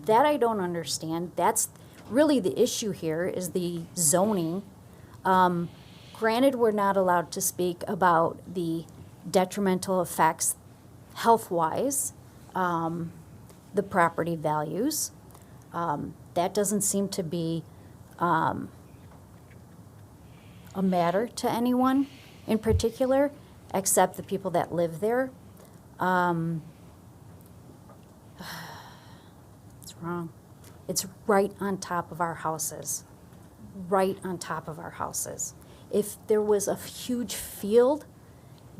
That I don't understand. That's really the issue here, is the zoning. Granted, we're not allowed to speak about the detrimental effects health-wise, the property values. That doesn't seem to be a matter to anyone in particular, except the people that live there. It's wrong. It's right on top of our houses. Right on top of our houses. If there was a huge field,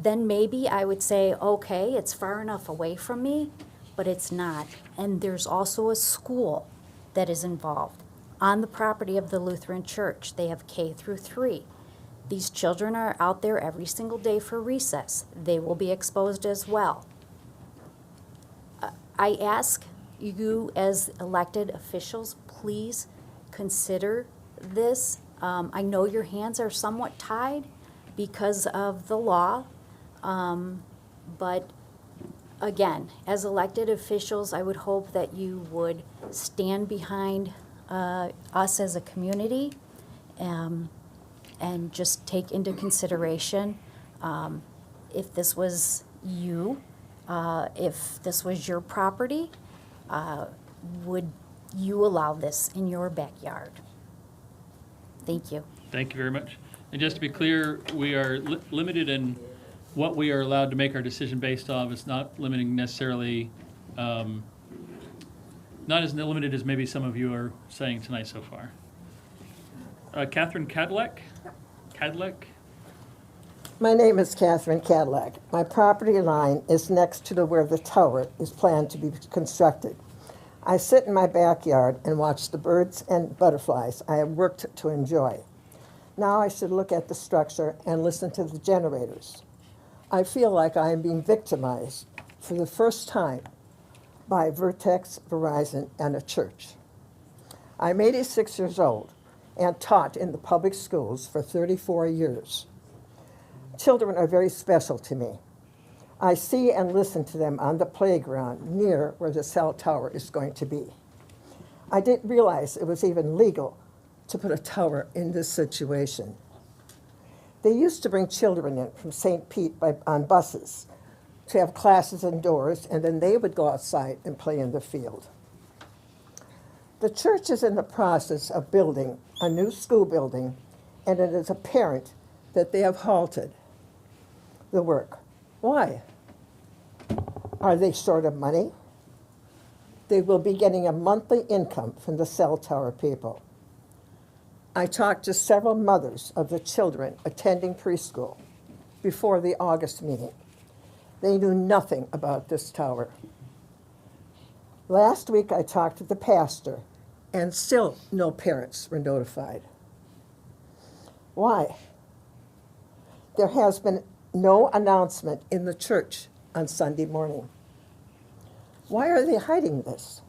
then maybe I would say, okay, it's far enough away from me, but it's not. And there's also a school that is involved on the property of the Lutheran Church. They have K through 3. These children are out there every single day for recess. They will be exposed as well. I ask you as elected officials, please consider this. I know your hands are somewhat tied because of the law, but again, as elected officials, I would hope that you would stand behind us as a community and just take into consideration if this was you, if this was your property, would you allow this in your backyard? Thank you. Thank you very much. And just to be clear, we are limited in what we are allowed to make our decision based on. It's not limiting necessarily, not as limited as maybe some of you are saying tonight so far. Catherine Cadillac? Cadillac? My name is Catherine Cadillac. My property line is next to where the tower is planned to be constructed. I sit in my backyard and watch the birds and butterflies I have worked to enjoy. Now I should look at the structure and listen to the generators. I feel like I am being victimized for the first time by Vertex, Verizon, and a church. I'm 86 years old and taught in the public schools for 34 years. Children are very special to me. I see and listen to them on the playground near where the cell tower is going to be. I didn't realize it was even legal to put a tower in this situation. They used to bring children in from St. Pete on buses to have classes indoors, and then they would go outside and play in the field. The church is in the process of building a new school building, and it is apparent that they have halted the work. Why? Are they short of money? They will be getting a monthly income from the cell tower people. I talked to several mothers of the children attending preschool before the August meeting. They knew nothing about this tower. Last week I talked to the pastor, and still no parents were notified. Why? There has been no announcement in the church on Sunday morning. Why are they hiding this?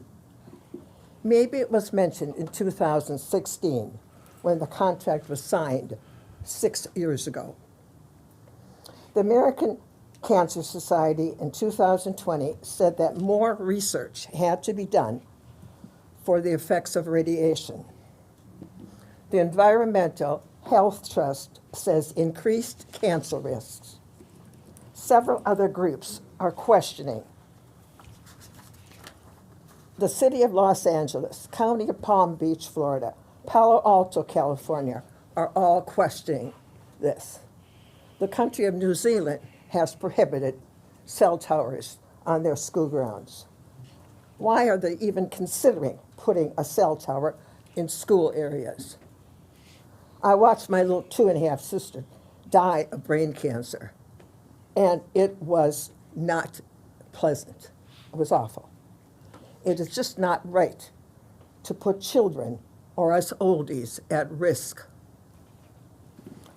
Maybe it was mentioned in 2016 when the contract was signed 6 years ago. The American Cancer Society in 2020 said that more research had to be done for the effects of radiation. The Environmental Health Trust says increased cancer risks. Several other groups are questioning. The City of Los Angeles, County of Palm Beach, Florida, Palo Alto, California, are all questioning this. The country of New Zealand has prohibited cell towers on their school grounds. Why are they even considering putting a cell tower in school areas? I watched my little 2.5 sister die of brain cancer, and it was not pleasant. It was awful. It is just not right to put children or us oldies at risk.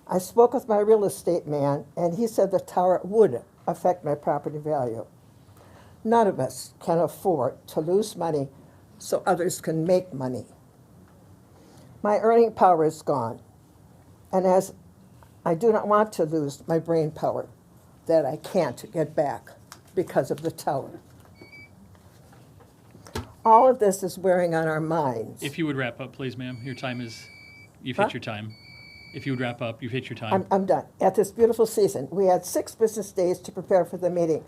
I spoke with my real estate man, and he said the tower would affect my property value. None of us can afford to lose money so others can make money. My earning power is gone, and as I do not want to lose my brain power that I can't get back because of the tower. All of this is wearing on our minds. If you would wrap up, please, ma'am. Your time is, you've Huh? hit your time. If you would wrap up, you've hit your time. I'm done. At this beautiful season, we had 6 business days to prepare for the meeting.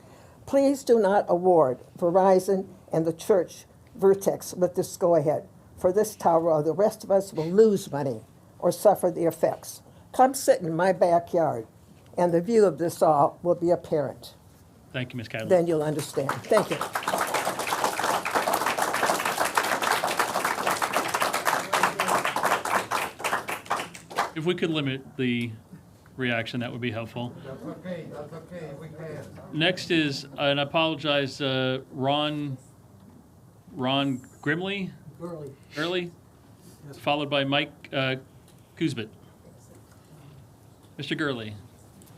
Please do not award Verizon and the church Vertex with this go-ahead. For this tower, or the rest of us will lose money or suffer the effects. Come sit in my backyard, and the view of this all will be apparent. Thank you, Ms. Cadley. Then you'll understand. Thank you. If we could limit the reaction, that would be helpful. That's okay, we can. Next is, and I apologize, Ron Grimley? Early? Followed by Mike Kuzbit. Mr. Gurley.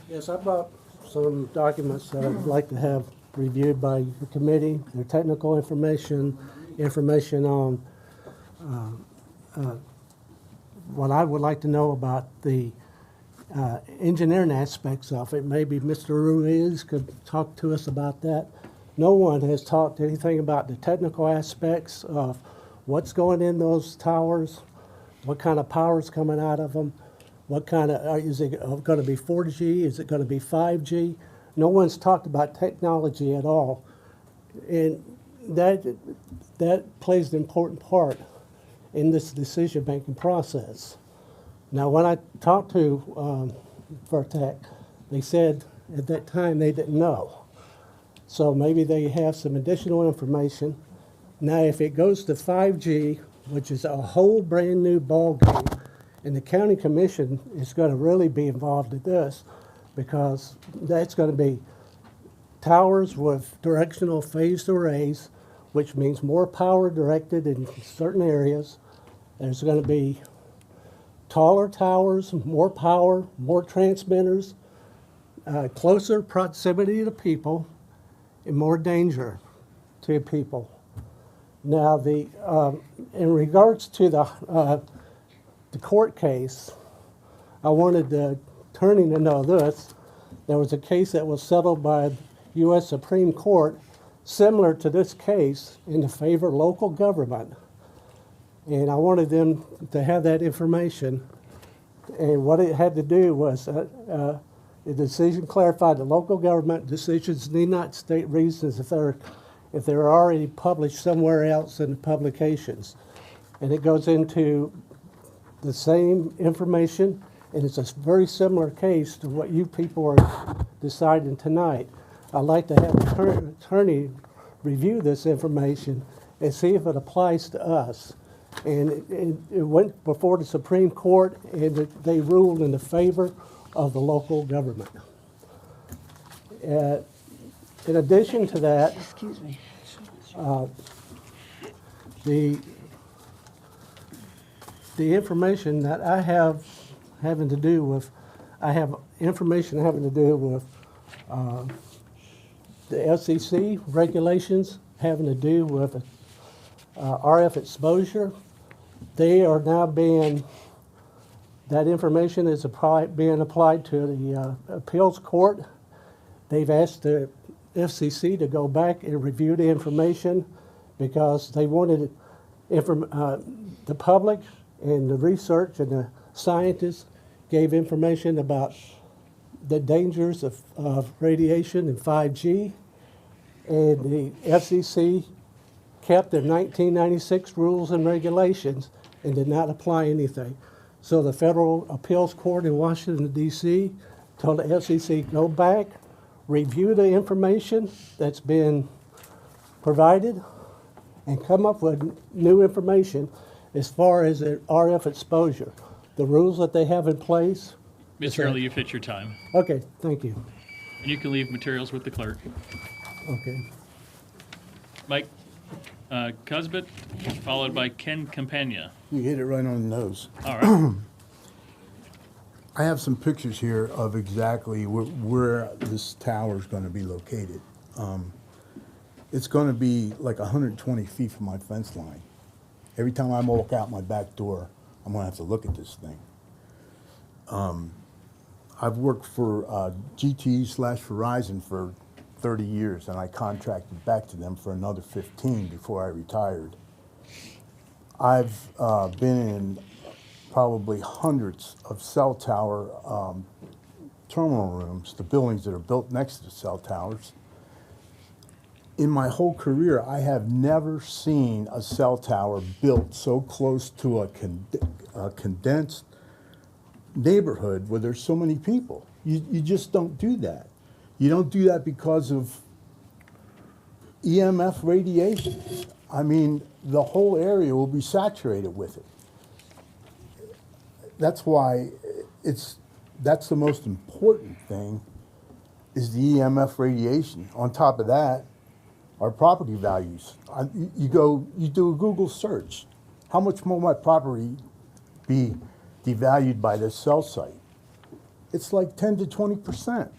Yes, I brought some documents that I'd like to have reviewed by the committee, their technical information on what I would like to know about the engineering aspects of it. Maybe Mr. Ruiz could talk to us about that. No one has talked anything about the technical aspects of what's going in those towers, what kind of power is coming out of them, what kind of, is it going to be 4G, is it going to be 5G? No one's talked about technology at all. And that plays an important part in this decision-making process. Now, when I talked to Vertex, they said at that time they didn't know. So maybe they have some additional information. Now, if it goes to 5G, which is a whole brand new ballgame, and the county commission is going to really be involved in this because that's going to be towers with directional phased arrays, which means more power directed in certain areas. There's going to be taller towers, more power, more transmitters, closer proximity to people, and more danger to people. Now, in regards to the court case, I wanted the attorney to know this. There was a case that was settled by U.S. Supreme Court similar to this case in favor of local government. And I wanted them to have that information. And what it had to do was the decision clarified that local government decisions need not state reasons if they're already published somewhere else in the publications. And it goes into the same information, and it's a very similar case to what you people are deciding tonight. I'd like to have the attorney review this information and see if it applies to us. And it went before the Supreme Court, and they ruled in the favor of the local government. In addition to that, Excuse me. The information that I have having to do with, I have information having to do with the FCC regulations having to do with RF exposure. They are now that information is being applied to the appeals court. They've asked the FCC to go back and review the information because they wanted the public and the research and the scientists gave information about the dangers of radiation and 5G. And the FCC kept their 1996 rules and regulations and did not apply anything. So the Federal Appeals Court in Washington, D.C. told the FCC, go back, review the information that's been provided, and come up with new information as far as the RF exposure. The rules that they have in place. Mr. Early, you've hit your time. Okay, thank you. And you can leave materials with the clerk. Okay. Mike Cusbit, followed by Ken Campagna. You hit it right on the nose. All right. I have some pictures here of exactly where this tower is going to be located. It's going to be like 120 feet from my fence line. Every time I walk out my back door, I'm going to have to look at this thing. I've worked for GTE/Verizon for 30 years, and I contracted back to them for another 15 before I retired. I've been in probably hundreds of cell tower terminal rooms, the buildings that are built next to the cell towers. In my whole career, I have never seen a cell tower built so close to a condensed neighborhood where there's so many people. You just don't do that. You don't do that because of EMF radiation. I mean, the whole area will be saturated with it. That's why that's the most important thing, is the EMF radiation. On top of that, our property values. You do a Google search. How much will my property be devalued by this cell site? It's like 10 to 20%.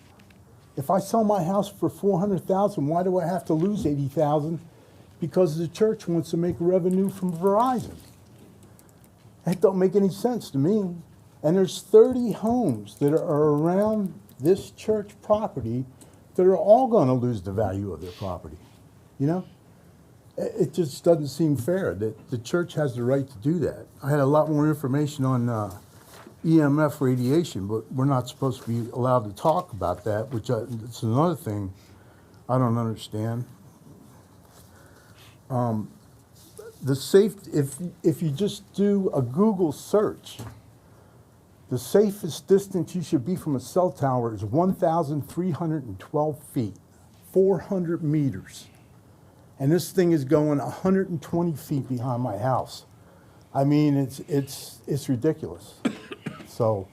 If I sell my house for $400,000, why do I have to lose $80,000? Because the church wants to make revenue from Verizon. That don't make any sense to me. And there's 30 homes that are around this church property that are all going to lose the value of their property. You know? It just doesn't seem fair that the church has the right to do that. I had a lot more information on EMF radiation, but we're not supposed to be allowed to talk about that, which it's another thing I don't understand. If you just do a Google search, the safest distance you should be from a cell tower is 1,312 feet, 400 meters. And this thing is going 120 feet behind my house. I mean, it's ridiculous. So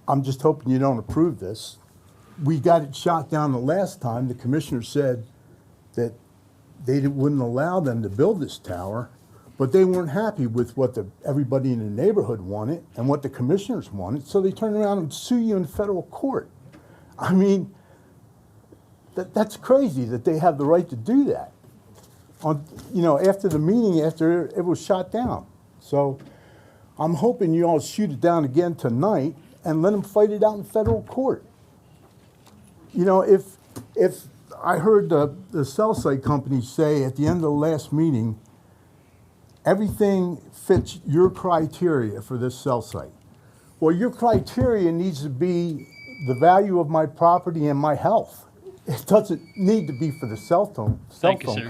I'm just hoping you don't approve this. We got it shot down the last time. The commissioner said that they wouldn't allow them to build this tower, but they weren't happy with what everybody in the neighborhood wanted and what the commissioners wanted, so they turned around and sue you in federal court. I mean, that's crazy that they have the right to do that. After the meeting, after it was shot down. So I'm hoping you all shoot it down again tonight and let them fight it out in federal court. You know, if I heard the cell site company say at the end of the last meeting, everything fits your criteria for this cell site. Well, your criteria needs to be the value of my property and my health. It doesn't need to be for the cell phone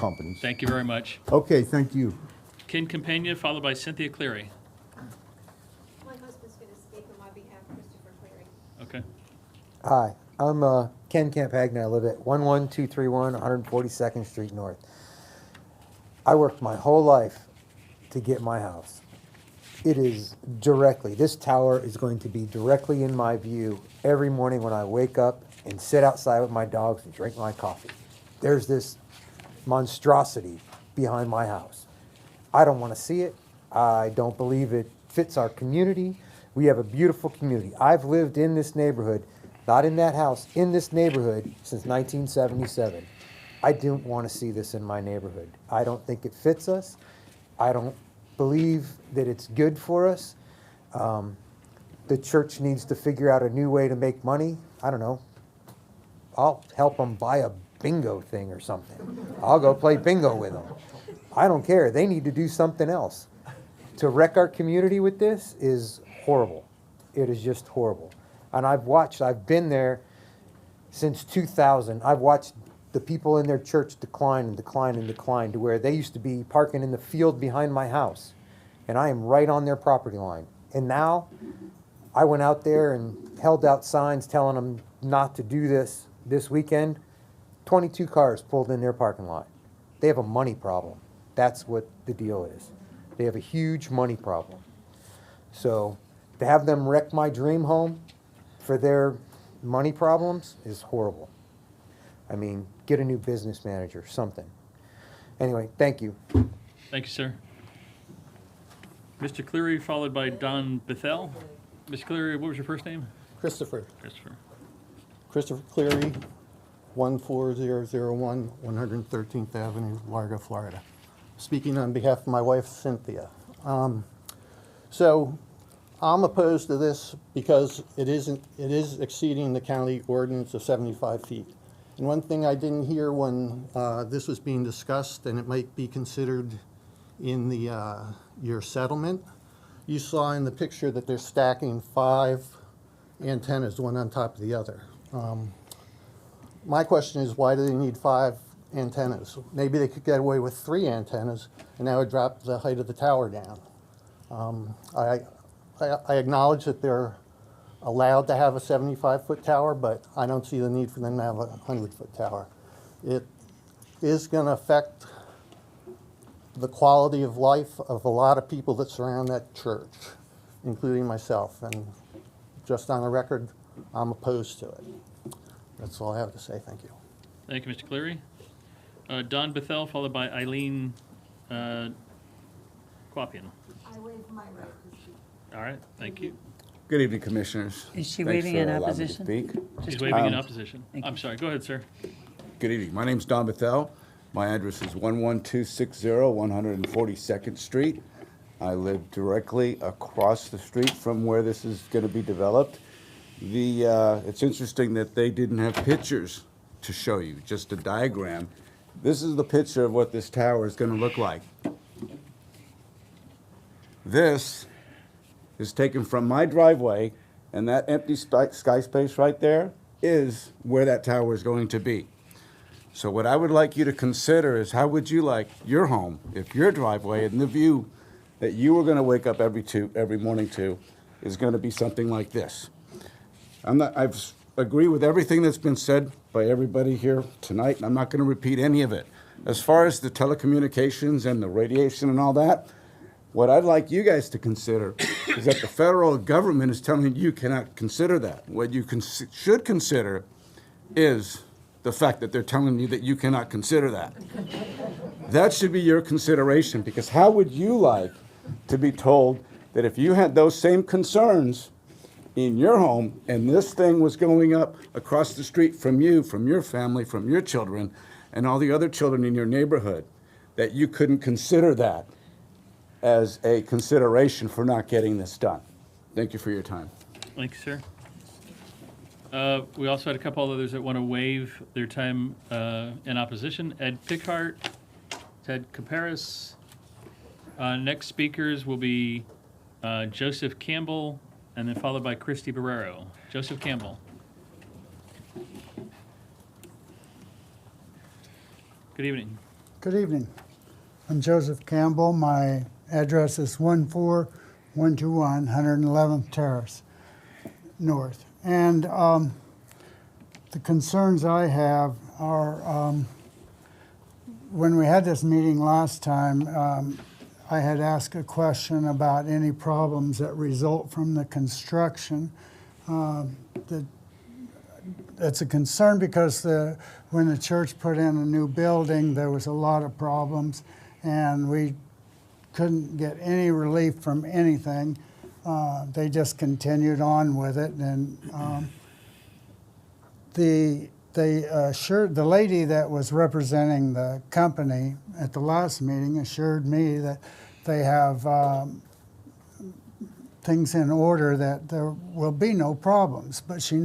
companies. Thank you very much. Okay, thank you. Ken Campagna, followed by Cynthia Cleary. My husband's going to speak on my behalf, Christopher Cleary. Okay. Hi, I'm Ken Campagna. I live at 11231 142nd Street North. I worked my whole life to get my house. It is this tower is going to be directly in my view every morning when I wake up and sit outside with my dogs and drink my coffee. There's this monstrosity behind my house. I don't want to see it. I don't believe it fits our community. We have a beautiful community. I've lived in this neighborhood, not in that house, in this neighborhood since 1977. I don't want to see this in my neighborhood. I don't think it fits us. I don't believe that it's good for us. The church needs to figure out a new way to make money. I don't know. I'll help them buy a bingo thing or something. I'll go play bingo with them. I don't care. They need to do something else. To wreck our community with this is horrible. It is just horrible. And I've been there since 2000. I've watched the people in their church decline and decline and decline to where they used to be parking in the field behind my house. And I am right on their property line. And now, I went out there and held out signs telling them not to do this weekend. 22 cars pulled in their parking lot. They have a money problem. That's what the deal is. They have a huge money problem. So to have them wreck my dream home for their money problems is horrible. I mean, get a new business manager, something. Anyway, thank you. Thank you, sir. Mr. Cleary, followed by Don Bethel. Mr. Cleary, what was your first name? Christopher. Christopher. Christopher Cleary, 14001 113th Avenue, Largo, Florida. Speaking on behalf of my wife, Cynthia. So I'm opposed to this because it is exceeding the county ordinance of 75 feet. And one thing I didn't hear when this was being discussed, and it might be considered in the your settlement, you saw in the picture that they're stacking 5 antennas, one on top of the other. My question is, why do they need 5 antennas? Maybe they could get away with 3 antennas, and that would drop the height of the tower down. I acknowledge that they're allowed to have a 75-foot tower, but I don't see the need for them to have a 100-foot tower. It is going to affect the quality of life of a lot of people that surround that church, including myself. And just on the record, I'm opposed to it. That's all I have to say. Thank you. Thank you, Mr. Cleary. Don Bethel, followed by Eileen Quapian. I waive my right to speak. All right, thank you. Good evening, Commissioners. Is she Thanks waiving for in allowing me to opposition? speak. She's waiving in opposition. I'm sorry, go ahead, sir. Good evening. My name's Don Bethel. My address is 11260 142nd Street. I live directly across the street from where this is going to be developed. It's interesting that they didn't have pictures to show you, just a diagram. This is the picture of what this tower is going to look like. This is taken from my driveway, and that empty sky space right there is where that tower is going to be. So what I would like you to consider is, how would you like your home if your driveway and the view that you were going to wake up every morning to is going to be something like this? I agree with everything that's been said by everybody here tonight, and I'm not going to repeat any of it. As far as the telecommunications and the radiation and all that, what I'd like you guys to consider is that the federal government is telling you cannot consider that. What you should consider is the fact that they're telling you that you cannot consider that. That should be your consideration, because how would you like to be told that if you had those same concerns in your home and this thing was going up across the street from you, from your family, from your children, and all the other children in your neighborhood, that you couldn't consider that as a consideration for not getting this done? Thank you for your time. Thank you, sir. We also had a couple others that want to waive their time in opposition. Ed Pickhart, Ted Caparis. Next speakers will be Joseph Campbell, and then followed by Christy Barrero. Joseph Campbell. Good evening. Good evening. I'm Joseph Campbell. My address is 14121 111th Terrace North. And the concerns I have are, when we had this meeting last time, I had asked a question about any problems that result from the construction. It's a concern because when the church put in a new building, there was a lot of problems, and we couldn't get any relief from anything. They just continued on with it, and the lady that was representing the company at the last meeting assured me that they have things in order, that there will be no problems. But she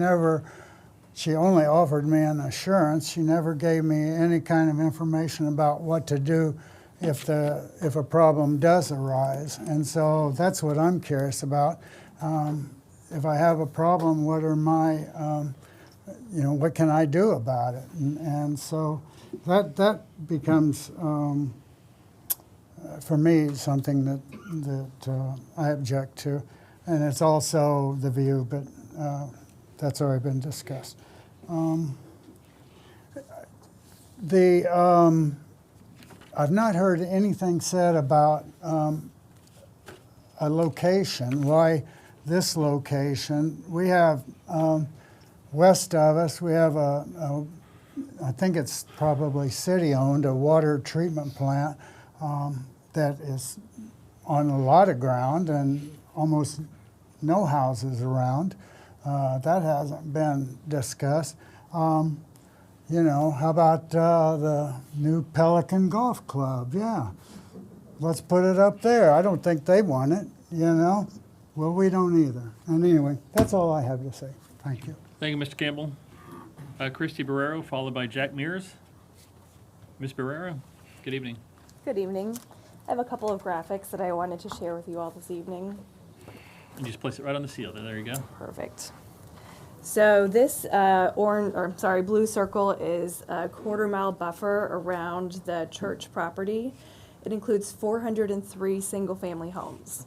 only offered me an assurance. She never gave me any kind of information about what to do if a problem does arise. And so that's what I'm curious about. If I have a problem, what are my, what can I do about it? And so that becomes for me, something that I object to. And it's also the view, but that's already been discussed. I've not heard anything said about a location, why this location. We have west of us, we have I think it's probably city-owned, a water treatment plant that is on a lot of ground and almost no houses around. That hasn't been discussed. You know, how about the new Pelican Golf Club? Yeah, let's put it up there. I don't think they want it, you know? Well, we don't either. And anyway, that's all I have to say. Thank you. Thank you, Mr. Campbell. Christy Barrero, followed by Jack Mears. Ms. Barrero, good evening. Good evening. I have a couple of graphics that I wanted to share with you all this evening. And just place it right on the seal. There you go. Perfect. So this blue circle is a quarter-mile buffer around the church property. It includes 403 single-family homes.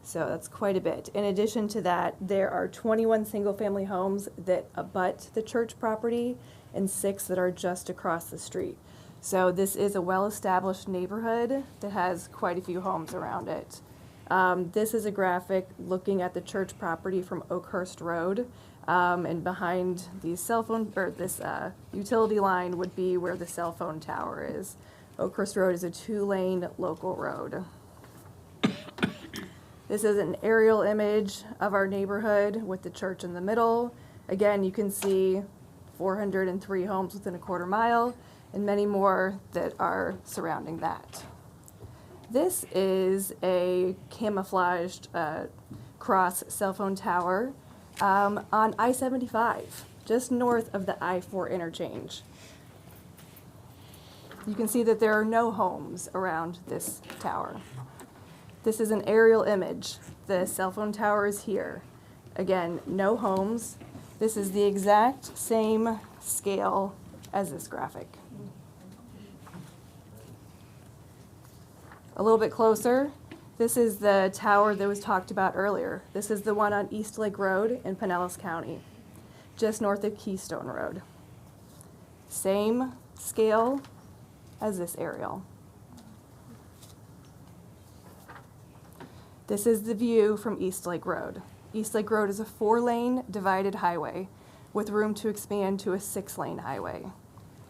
So that's quite a bit. In addition to that, there are 21 single-family homes that abut the church property and 6 that are just across the street. So this is a well-established neighborhood that has quite a few homes around it. This is a graphic looking at the church property from Oakhurst Road. And behind these this utility line would be where the cell phone tower is. Oakhurst Road is a 2-lane local road. This is an aerial image of our neighborhood with the church in the middle. Again, you can see 403 homes within a quarter mile and many more that are surrounding that. This is a camouflaged cross cell phone tower on I-75, just north of the I-4 interchange. You can see that there are no homes around this tower. This is an aerial image. The cell phone tower is here. Again, no homes. This is the exact same scale as this graphic. A little bit closer, this is the tower that was talked about earlier. This is the one on East Lake Road in Pinellas County, just north of Keystone Road. Same scale as this aerial. This is the view from East Lake Road. East Lake Road is a 4-lane divided highway with room to expand to a 6-lane highway.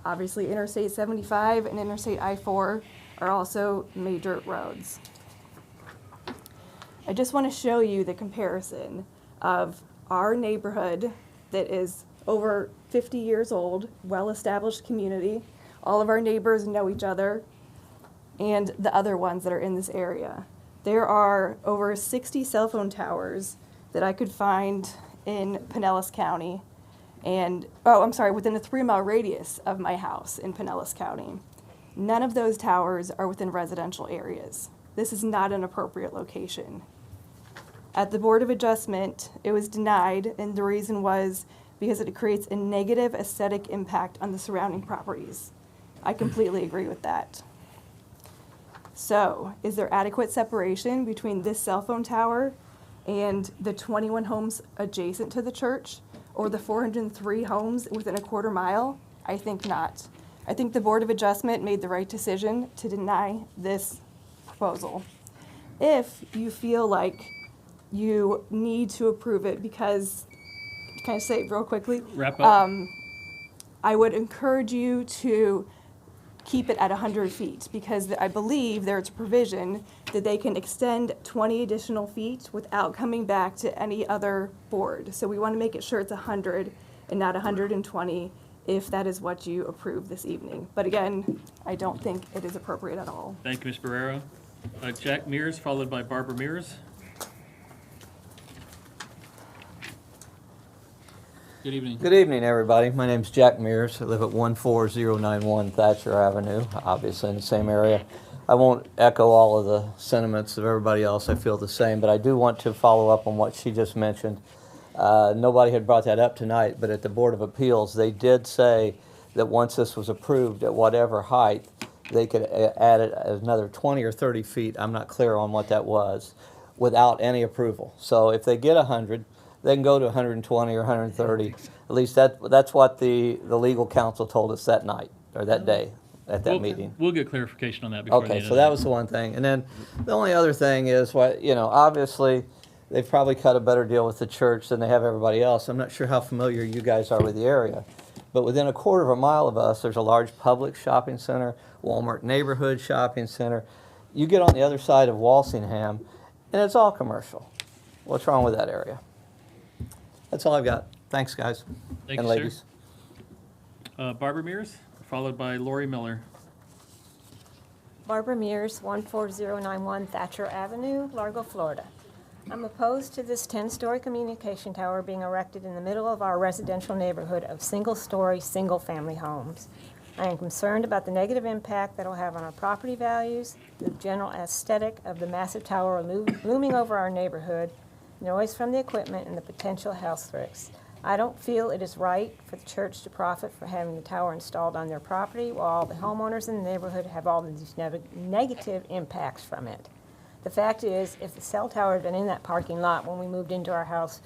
Obviously, Interstate 75 and Interstate I-4 are also major roads. I just want to show you the comparison of our neighborhood that is over 50 years old, well-established community. All of our neighbors know each other, and the other ones that are in this area. There are over 60 cell phone towers that I could find in Pinellas County, and, within a 3-mile radius of my house in Pinellas County. None of those towers are within residential areas. This is not an appropriate location. At the Board of Adjustment, it was denied, and the reason was because it creates a negative aesthetic impact on the surrounding properties. I completely agree with that. So, is there adequate separation between this cell phone tower and the 21 homes adjacent to the church, or the 403 homes within a quarter mile? I think not. I think the Board of Adjustment made the right decision to deny this proposal. If you feel like you need to approve it because, can I say it real quickly? Wrap up. I would encourage you to keep it at 100 feet because I believe there's a provision that they can extend 20 additional feet without coming back to any other board. So we want to make it sure it's 100 and not 120 if that is what you approve this evening. But again, I don't think it is appropriate at all. Thank you, Ms. Barrero. Jack Mears, followed by Barbara Mears. Good evening. Good evening, everybody. My name's Jack Mears. I live at 14091 Thatcher Avenue, obviously in the same area. I won't echo all of the sentiments of everybody else. I feel the same, but I do want to follow up on what she just mentioned. Nobody had brought that up tonight, but at the Board of Appeals, they did say that once this was approved at whatever height, they could add it another 20 or 30 feet, I'm not clear on what that was, without any approval. So if they get 100, they can go to 120 or 130. At least that's what the legal counsel told us that night, or that day, at that meeting. We'll get clarification on that before the Okay, end so of that the was the one thing. And then the only other thing is, what, you know, obviously, they've probably cut a better deal with the church than they have everybody else. I'm not sure how familiar you guys are with the area, but within a quarter of a mile of us, there's a large public shopping center, Walmart neighborhood shopping center. You get on the other side of Walsingham, and it's all commercial. What's wrong with that area? That's all I've got. Thanks, guys Thank and you, ladies. sir. Barbara Mears, followed by Lori Miller. Barbara Mears, 14091 Thatcher Avenue, Largo, Florida. I'm opposed to this 10-story communication tower being erected in the middle of our residential neighborhood of single-story, single-family homes. I am concerned about the negative impact that will have on our property values, the general aesthetic of the massive tower looming over our neighborhood, noise from the equipment, and the potential health risks. I don't feel it is right for the church to profit for having the tower installed on their property while all the homeowners in the neighborhood have all these negative impacts from it. The fact is, if the cell tower had been in that parking lot when we moved into our house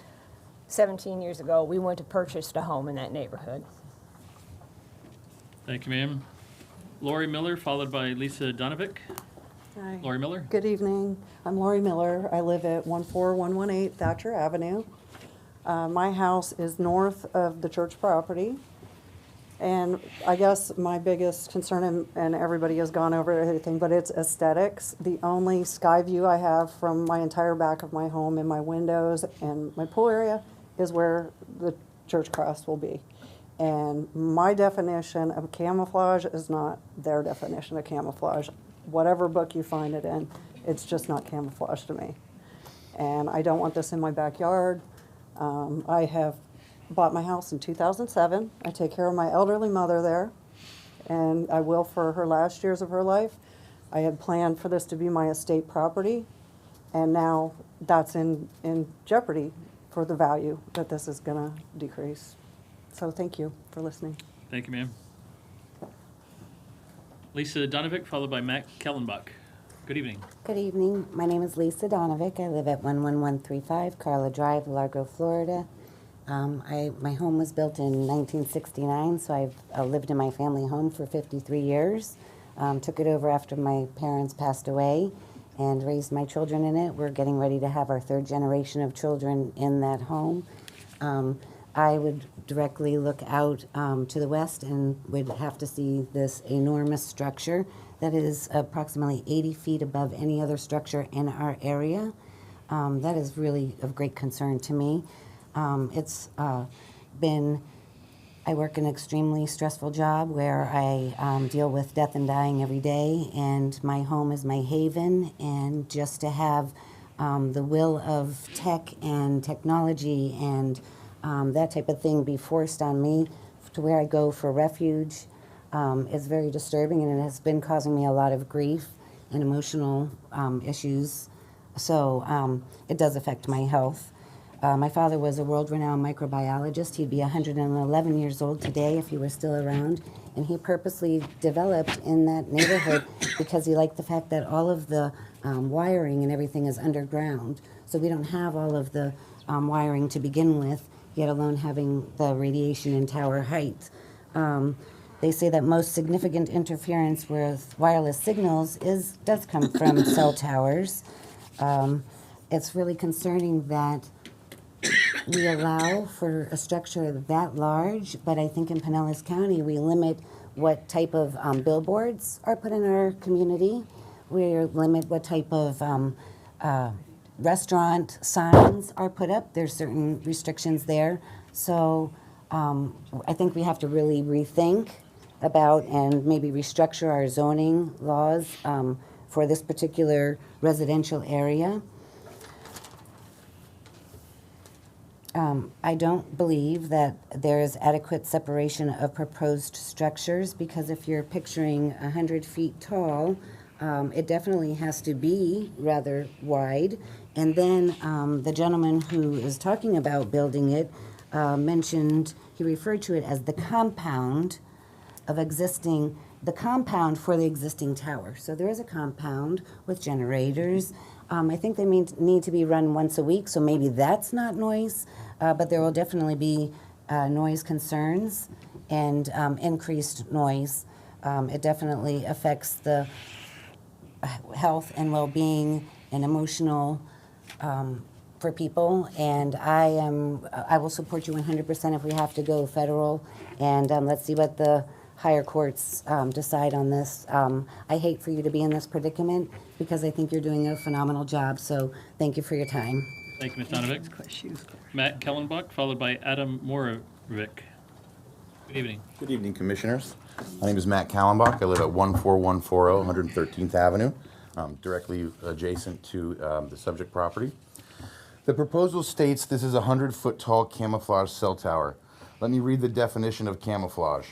17 years ago, we wouldn't have purchased a home in that neighborhood. Thank you, ma'am. Lori Miller, followed by Lisa Donovic. Hi. Lori Miller. Good evening. I'm Lori Miller. I live at 14118 Thatcher Avenue. My house is north of the church property. And I guess my biggest concern, and everybody has gone over everything, but it's aesthetics. The only sky view I have from my entire back of my home and my windows and my pool area is where the church cross will be. And my definition of camouflage is not their definition of camouflage. Whatever book you find it in, it's just not camouflage to me. And I don't want this in my backyard. I have bought my house in 2007. I take care of my elderly mother there, and I will for her last years of her life. I had planned for this to be my estate property, and now that's in jeopardy for the value that this is going to decrease. So thank you for listening. Thank you, ma'am. Lisa Donovic, followed by Matt Kellenbach. Good evening. Good evening. My name is Lisa Donovic. I live at 11135 Carla Drive, Largo, Florida. My home was built in 1969, so I've lived in my family home for 53 years. Took it over after my parents passed away and raised my children in it. We're getting ready to have our third generation of children in that home. I would directly look out to the west and would have to see this enormous structure that is approximately 80 feet above any other structure in our area. That is really of great concern to me. I work an extremely stressful job where I deal with death and dying every day, and my home is my haven, and just to have the will of tech and technology and that type of thing be forced on me to where I go for refuge is very disturbing, and it has been causing me a lot of grief and emotional issues. So it does affect my health. My father was a world-renowned microbiologist. He'd be 111 years old today if he were still around. And he purposely developed in that neighborhood because he liked the fact that all of the wiring and everything is underground. So we don't have all of the wiring to begin with, yet alone having the radiation in tower height. They say that most significant interference with wireless signals does come from cell towers. It's really concerning that we allow for a structure that large, but I think in Pinellas County we limit what type of billboards are put in our community. We limit what type of restaurant signs are put up. There's certain restrictions there. So I think we have to really rethink about and maybe restructure our zoning laws for this particular residential area. I don't believe that there is adequate separation of proposed structures, because if you're picturing 100 feet tall, it definitely has to be rather wide. And then the gentleman who is talking about building it mentioned, he referred to it as the compound of existing the compound for the existing tower. So there is a compound with generators. I think they need to be run once a week, so maybe that's not noise, but there will definitely be noise concerns and increased noise. It definitely affects the health and well-being and emotional for people, and I will support you 100% if we have to go federal, and let's see what the higher courts decide on this. I hate for you to be in this predicament because I think you're doing a phenomenal job, so thank you for your time. Thank you, Ms. Donovic. Matt Kellenbach, followed by Adam Moravik. Good evening. Good evening, Commissioners. My name is Matt Kallenbach. I live at 14140 113th Avenue, directly adjacent to the subject property. The proposal states this is a 100-foot tall camouflage cell tower. Let me read the definition of camouflage.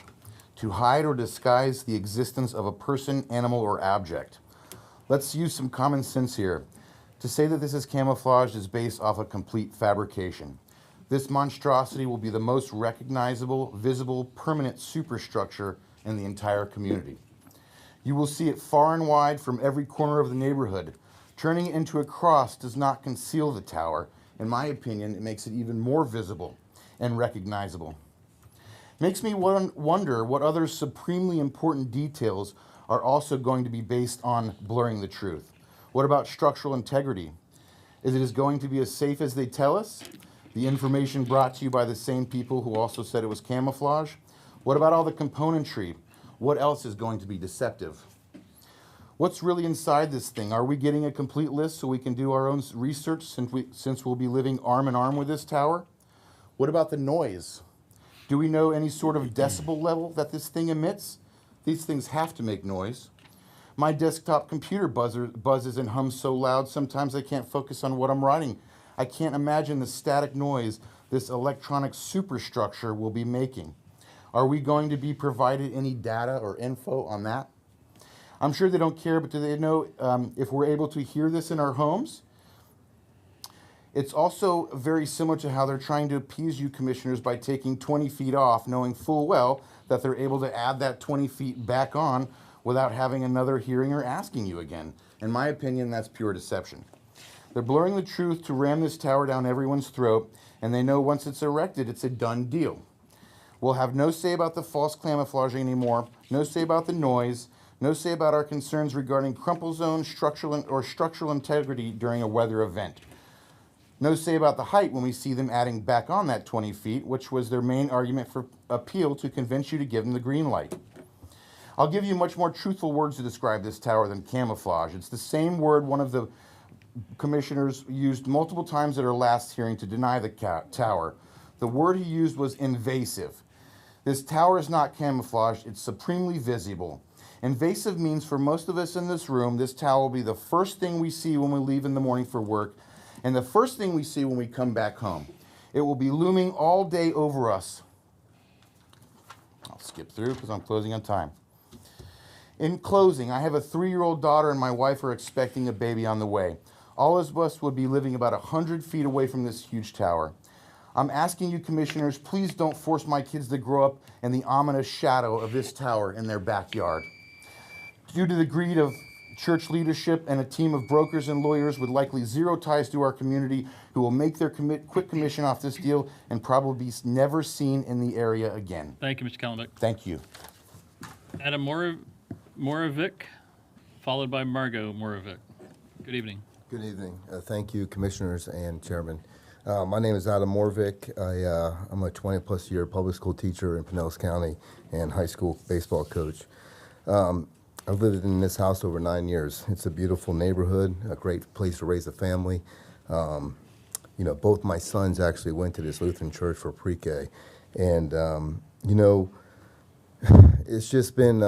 To hide or disguise the existence of a person, animal, or object. Let's use some common sense here. To say that this is camouflaged is based off a complete fabrication. This monstrosity will be the most recognizable, visible, permanent superstructure in the entire community. You will see it far and wide from every corner of the neighborhood. Turning it into a cross does not conceal the tower. In my opinion, it makes it even more visible and recognizable. Makes me wonder what other supremely important details are also going to be based on blurring the truth. What about structural integrity? Is it going to be as safe as they tell us? The information brought to you by the same people who also said it was camouflage? What about all the componentry? What else is going to be deceptive? What's really inside this thing? Are we getting a complete list so we can do our own research since we'll be living arm in arm with this tower? What about the noise? Do we know any sort of decibel level that this thing emits? These things have to make noise. My desktop computer buzzes and hums so loud sometimes I can't focus on what I'm writing. I can't imagine the static noise this electronic superstructure will be making. Are we going to be provided any data or info on that? I'm sure they don't care, but do they know if we're able to hear this in our homes? It's also very similar to how they're trying to appease you, Commissioners, by taking 20 feet off, knowing full well that they're able to add that 20 feet back on without having another hearing or asking you again. In my opinion, that's pure deception. They're blurring the truth to ram this tower down everyone's throat, and they know once it's erected, it's a done deal. We'll have no say about the false camouflaging anymore, no say about the noise, no say about our concerns regarding crumple zone, structural integrity during a weather event. No say about the height when we see them adding back on that 20 feet, which was their main argument for appeal to convince you to give them the green light. I'll give you much more truthful words to describe this tower than camouflage. It's the same word one of the commissioners used multiple times at our last hearing to deny the tower. The word he used was invasive. This tower is not camouflaged, it's supremely visible. Invasive means for most of us in this room, this tower will be the first thing we see when we leave in the morning for work, and the first thing we see when we come back home. It will be looming all day over us. I'll skip through because I'm closing on time. In closing, I have a 3-year-old daughter and my wife are expecting a baby on the way. All of us would be living about 100 feet away from this huge tower. I'm asking you, Commissioners, please don't force my kids to grow up in the ominous shadow of this tower in their backyard. Due to the greed of church leadership and a team of brokers and lawyers with likely zero ties to our community who will make their quick commission off this deal and probably be never seen in the area again. Thank you, Mr. Kallenbach. Thank you. Adam Moravik, followed by Margot Moravik. Good evening. Good evening. Thank you, Commissioners and Chairman. My name is Adam Moravik. I'm a 20-plus year public school teacher in Pinellas County and high school baseball coach. I've lived in this house over 9 years. It's a beautiful neighborhood, a great place to raise a family. You know, both my sons actually went to this Lutheran church for pre-K. And, you know, it's just been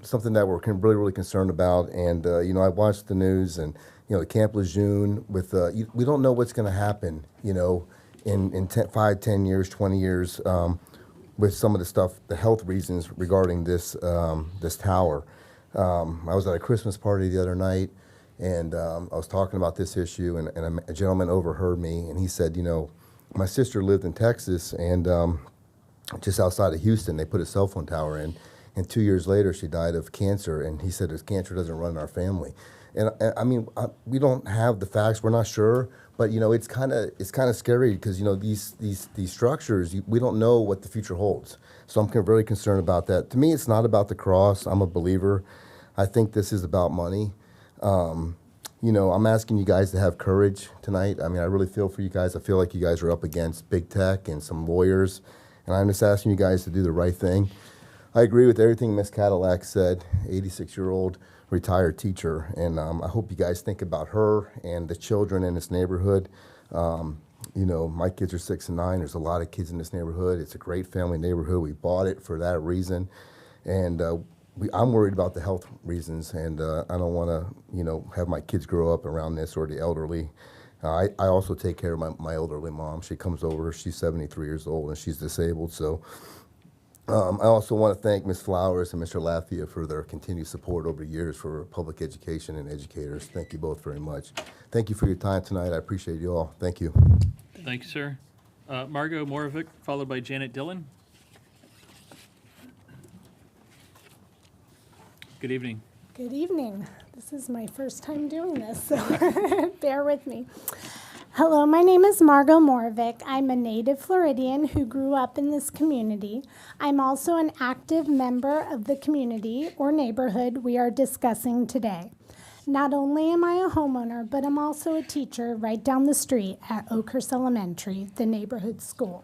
something that we're really concerned about. And, you know, I watched the news and, you know, Camp Lejeune with, we don't know what's going to happen, you know, in 5, 10 years, 20 years with some of the stuff, the health reasons regarding this, this tower. I was at a Christmas party the other night, and I was talking about this issue, and a gentleman overheard me, and he said, you know, my sister lived in Texas, and just outside of Houston, they put a cell phone tower in, And 2 years later, she died of cancer, and he said, "This cancer doesn't run in our family." And I mean, we don't have the facts. We're not sure, but you know, it's kind of scary because you know these structures. We don't know what the future holds. So I'm very concerned about that. To me, it's not about the cross. I'm a believer. I think this is about money. You know, I'm asking you guys to have courage tonight. I mean, I really feel for you guys. I feel like you guys are up against big tech and some lawyers, and I'm just asking you guys to do the right thing. I agree with everything Miss Cadillac said, 86-year-old retired teacher, and I hope you guys think about her and the children in this neighborhood. You know, my kids are 6 and 9. There's a lot of kids in this neighborhood. It's a great family neighborhood. We bought it for that reason, and I'm worried about the health reasons, and I don't want to, you know, have my kids grow up around this or the elderly. I also take care of my elderly mom. She comes over. She's 73 years old, and she's disabled, so I also want to thank Ms. Flowers and Mr. Lafia for their continued support over the years for public education and educators. Thank you both very much. Thank you for your time tonight. I appreciate you all. Thank you. Thank you, sir. Margot Morovic, followed by Janet Dillon. Good evening. Good evening. This is my first time doing this, so bear with me. Hello, my name is Margot Morovic. I'm a native Floridian who grew up in this community. I'm also an active member of the community or neighborhood we are discussing today. Not only am I a homeowner, but I'm also a teacher right down the street at Oakhurst Elementary, the neighborhood school.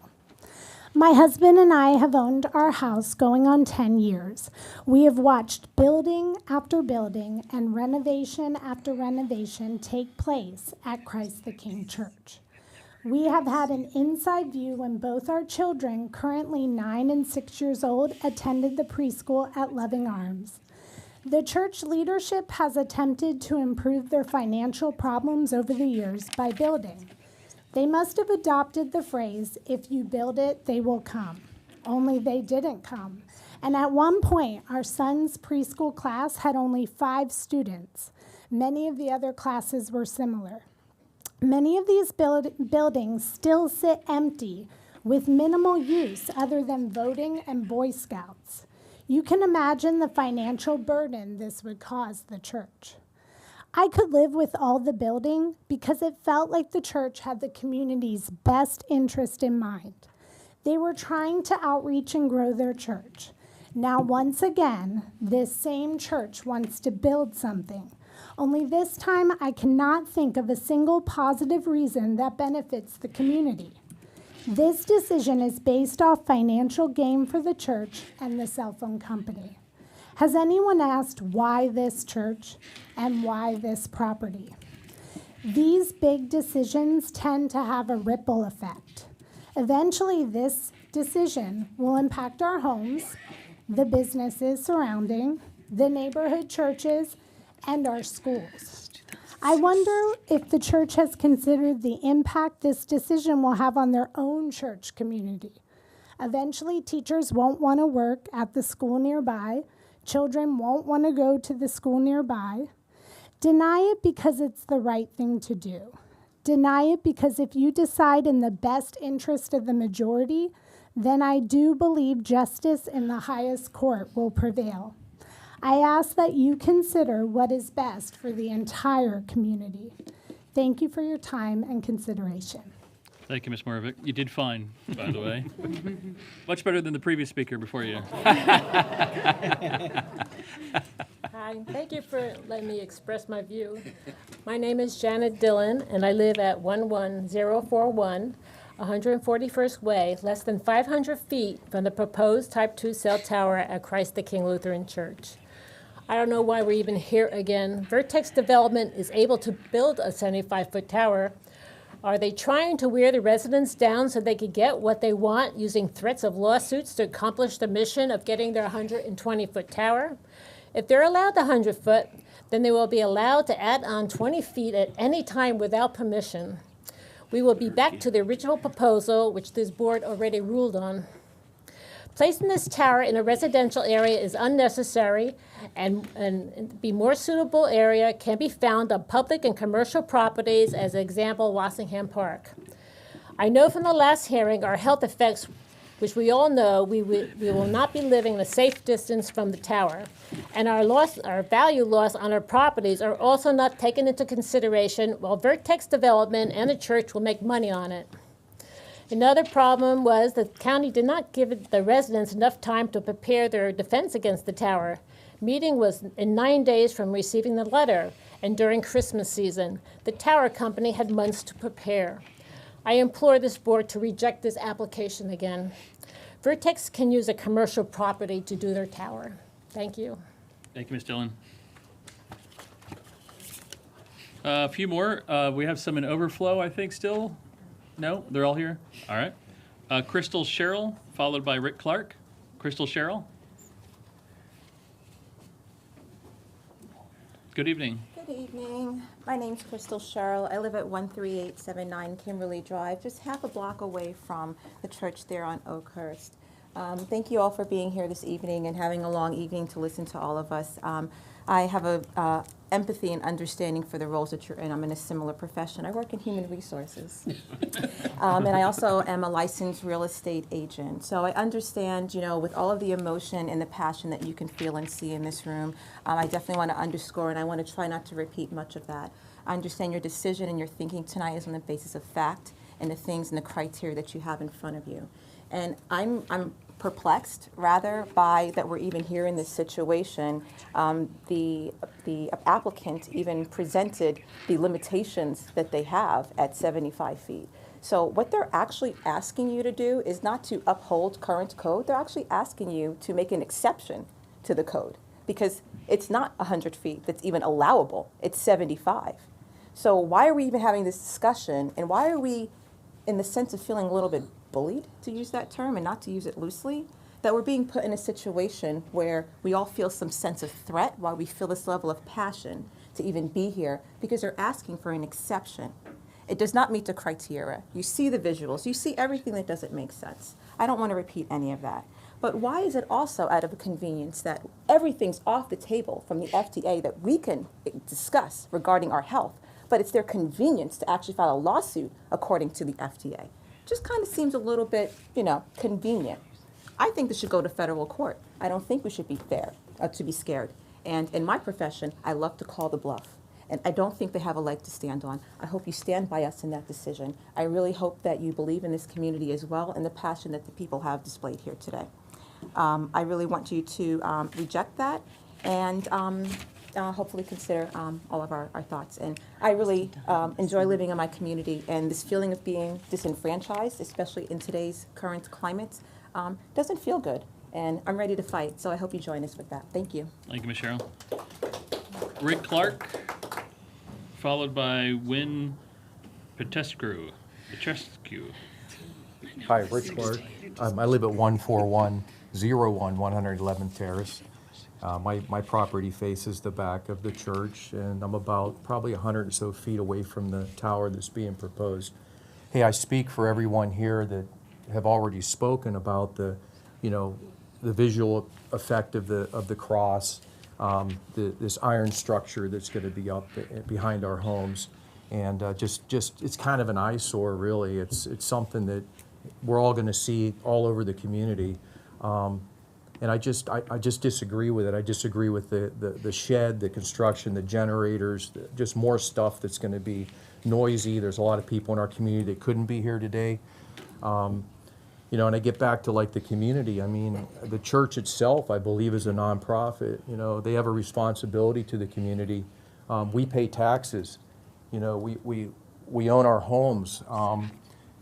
My husband and I have owned our house going on 10 years. We have watched building after building and renovation after renovation take place at Christ the King Church. We have had an inside view when both our children, currently 9 and 6 years old, attended the preschool at Loving Arms. The church leadership has attempted to improve their financial problems over the years by building. They must have adopted the phrase, "If you build it, they will come." Only they didn't come. And at one point, our son's preschool class had only 5 students. Many of the other classes were similar. Many of these buildings still sit empty with minimal use other than voting and Boy Scouts. You can imagine the financial burden this would cause the church. I could live with all the building because it felt like the church had the community's best interest in mind. They were trying to outreach and grow their church. Now, once again, this same church wants to build something. Only this time, I cannot think of a single positive reason that benefits the community. This decision is based off financial gain for the church and the cell phone company. Has anyone asked why this church and why this property? These big decisions tend to have a ripple effect. Eventually, this decision will impact our homes, the businesses surrounding, the neighborhood churches, and our schools. I wonder if the church has considered the impact this decision will have on their own church community. Eventually, teachers won't want to work at the school nearby. Children won't want to go to the school nearby. Deny it because it's the right thing to do. Deny it because if you decide in the best interest of the majority, then I do believe justice in the highest court will prevail. I ask that you consider what is best for the entire community. Thank you for your time and consideration. Thank you, Ms. Morovic. You did fine, by the way. Much better than the previous speaker before you. Hi, thank you for letting me express my view. My name is Janet Dillon, and I live at 11041 141st Way, less than 500 feet from the proposed Type 2 cell tower at Christ the King Lutheran Church. I don't know why we're even here again. Vertex Development is able to build a 75-foot tower. Are they trying to wear the residents down so they could get what they want using threats of lawsuits to accomplish the mission of getting their 120-foot tower? If they're allowed the 100-foot, then they will be allowed to add on 20 feet at any time without permission. We will be back to the original proposal, which this board already ruled on. Placing this tower in a residential area is unnecessary, and the more suitable area can be found on public and commercial properties, as example, Walsingham Park. I know from the last hearing our health effects which we all know we will not be living a safe distance from the tower. And our value loss on our properties are also not taken into consideration while Vertex Development and the church will make money on it. Another problem was the county did not give the residents enough time to prepare their defense against the tower. Meeting was in 9 days from receiving the letter, and during Christmas season. The tower company had months to prepare. I implore this board to reject this application again. Vertex can use a commercial property to do their tower. Thank you. Thank you, Ms. Dillon. A few more. We have some in overflow, I think, still. No? They're all here? All right. Crystal Sherrill, followed by Rick Clark. Crystal Sherrill. Good evening. Good evening. My name's Crystal Sherrill. I live at 13879 Kimberly Drive, just half a block away from the church there on Oakhurst. Thank you all for being here this evening and having a long evening to listen to all of us. I have a empathy and understanding for the roles that you're in. I'm in a similar profession. I work in human resources. And I also am a licensed real estate agent. So I understand, you know, with all of the emotion and the passion that you can feel and see in this room, I definitely want to underscore, and I want to try not to repeat much of that. I understand your decision and your thinking tonight is on the basis of fact and the things and the criteria that you have in front of you. And I'm perplexed, rather, by that we're even here in this situation. The applicant even presented the limitations that they have at 75 feet. So what they're actually asking you to do is not to uphold current code. They're actually asking you to make an exception to the code because it's not 100 feet that's even allowable. It's 75. So why are we even having this discussion, and why are we, in the sense of feeling a little bit bullied, to use that term and not to use it loosely, that we're being put in a situation where we all feel some sense of threat, why we feel this level of passion to even be here, because they're asking for an exception. It does not meet the criteria. You see the visuals, you see everything that doesn't make sense. I don't want to repeat any of that. But why is it also out of a convenience that everything's off the table from the FDA that we can discuss regarding our health, but it's their convenience to actually file a lawsuit according to the FDA? Just kind of seems a little bit, you know, convenient. I think this should go to federal court. I don't think we should be to be scared. And in my profession, I love to call the bluff. And I don't think they have a leg to stand on. I hope you stand by us in that decision. I really hope that you believe in this community as well and the passion that the people have displayed here today. I really want you to reject that and hopefully consider all of our thoughts. And I really enjoy living in my community, and this feeling of being disenfranchised, especially in today's current climate, doesn't feel good. And I'm ready to fight, so I hope you join us with that. Thank you. Thank you, Ms. Sherrill. Rick Clark, followed by Win Petescu. Hi, Rich Clark. I live at 14101 111th Terrace. My property faces the back of the church, and I'm about probably 100 or so feet away from the tower that's being proposed. Hey, I speak for everyone here that have already spoken about the, you know, the visual effect of the cross, this iron structure that's going to be up behind our homes, and just it's kind of an eyesore, really. It's something that we're all going to see all over the community. And I just disagree with it. I disagree with the shed, the construction, the generators, just more stuff that's going to be noisy. There's a lot of people in our community that couldn't be here today. You know, and I get back to like the community. I mean, the church itself, I believe, is a nonprofit. You know, they have a responsibility to the community. We pay taxes. You know, we own our homes.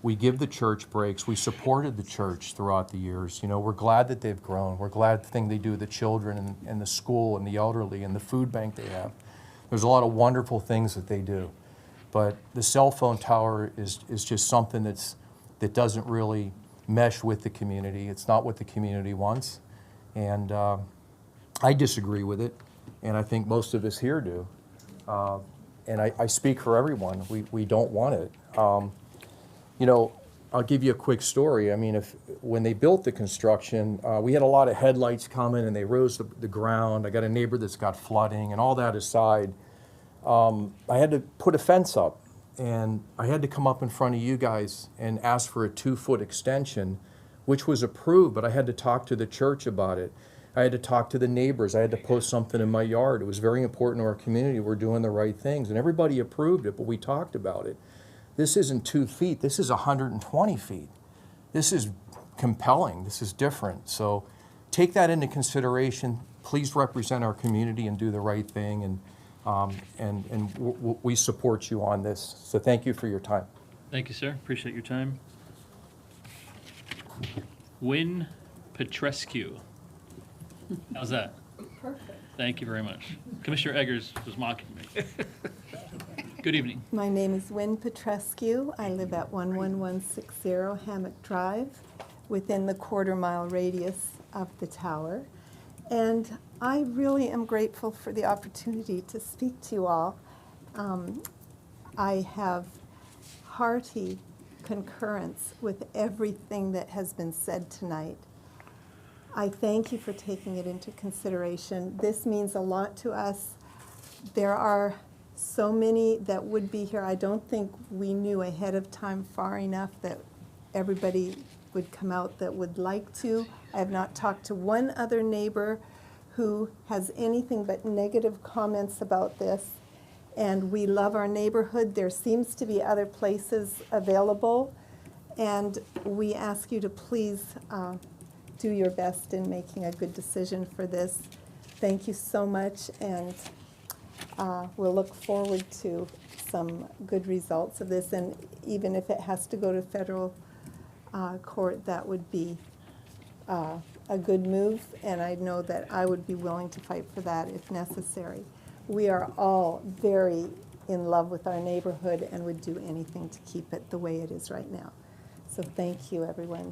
We give the church breaks. We supported the church throughout the years. You know, we're glad that they've grown. We're glad the thing they do with the children and the school and the elderly and the food bank they have. There's a lot of wonderful things that they do. But the cell phone tower is just something that doesn't really mesh with the community. It's not what the community wants. And I disagree with it. And I think most of us here do. And I speak for everyone. We don't want it. You know, I'll give you a quick story. I mean, when they built the construction, we had a lot of headlights coming and they rose the ground. I got a neighbor that's got flooding, and all that aside, I had to put a fence up, and I had to come up in front of you guys and ask for a 2-foot extension which was approved, but I had to talk to the church about it. I had to talk to the neighbors. I had to post something in my yard. It was very important to our community. We're doing the right things, and everybody approved it, but we talked about it. This isn't 2 feet. This is 120 feet. This is compelling. This is different. So take that into consideration. Please represent our community and do the right thing, and we support you on this. So thank you for your time. Thank you, sir. Appreciate your time. Wynn Petrescu. How's that? Perfect. Thank you very much. Commissioner Eggers was mocking me. Good evening. My name is Wynn Petrescu. I live at 11160 Hammock Drive, within the quarter-mile radius of the tower. And I really am grateful for the opportunity to speak to you all. I have hearty concurrence with everything that has been said tonight. I thank you for taking it into consideration. This means a lot to us. There are so many that would be here. I don't think we knew ahead of time far enough that everybody would come out that would like to. I have not talked to one other neighbor who has anything but negative comments about this. And we love our neighborhood. There seems to be other places available. And we ask you to please do your best in making a good decision for this. Thank you so much, and we'll look forward to some good results of this. And even if it has to go to federal court, that would be a good move, and I know that I would be willing to fight for that if necessary. We are all very in love with our neighborhood and would do anything to keep it the way it is right now. So thank you, everyone.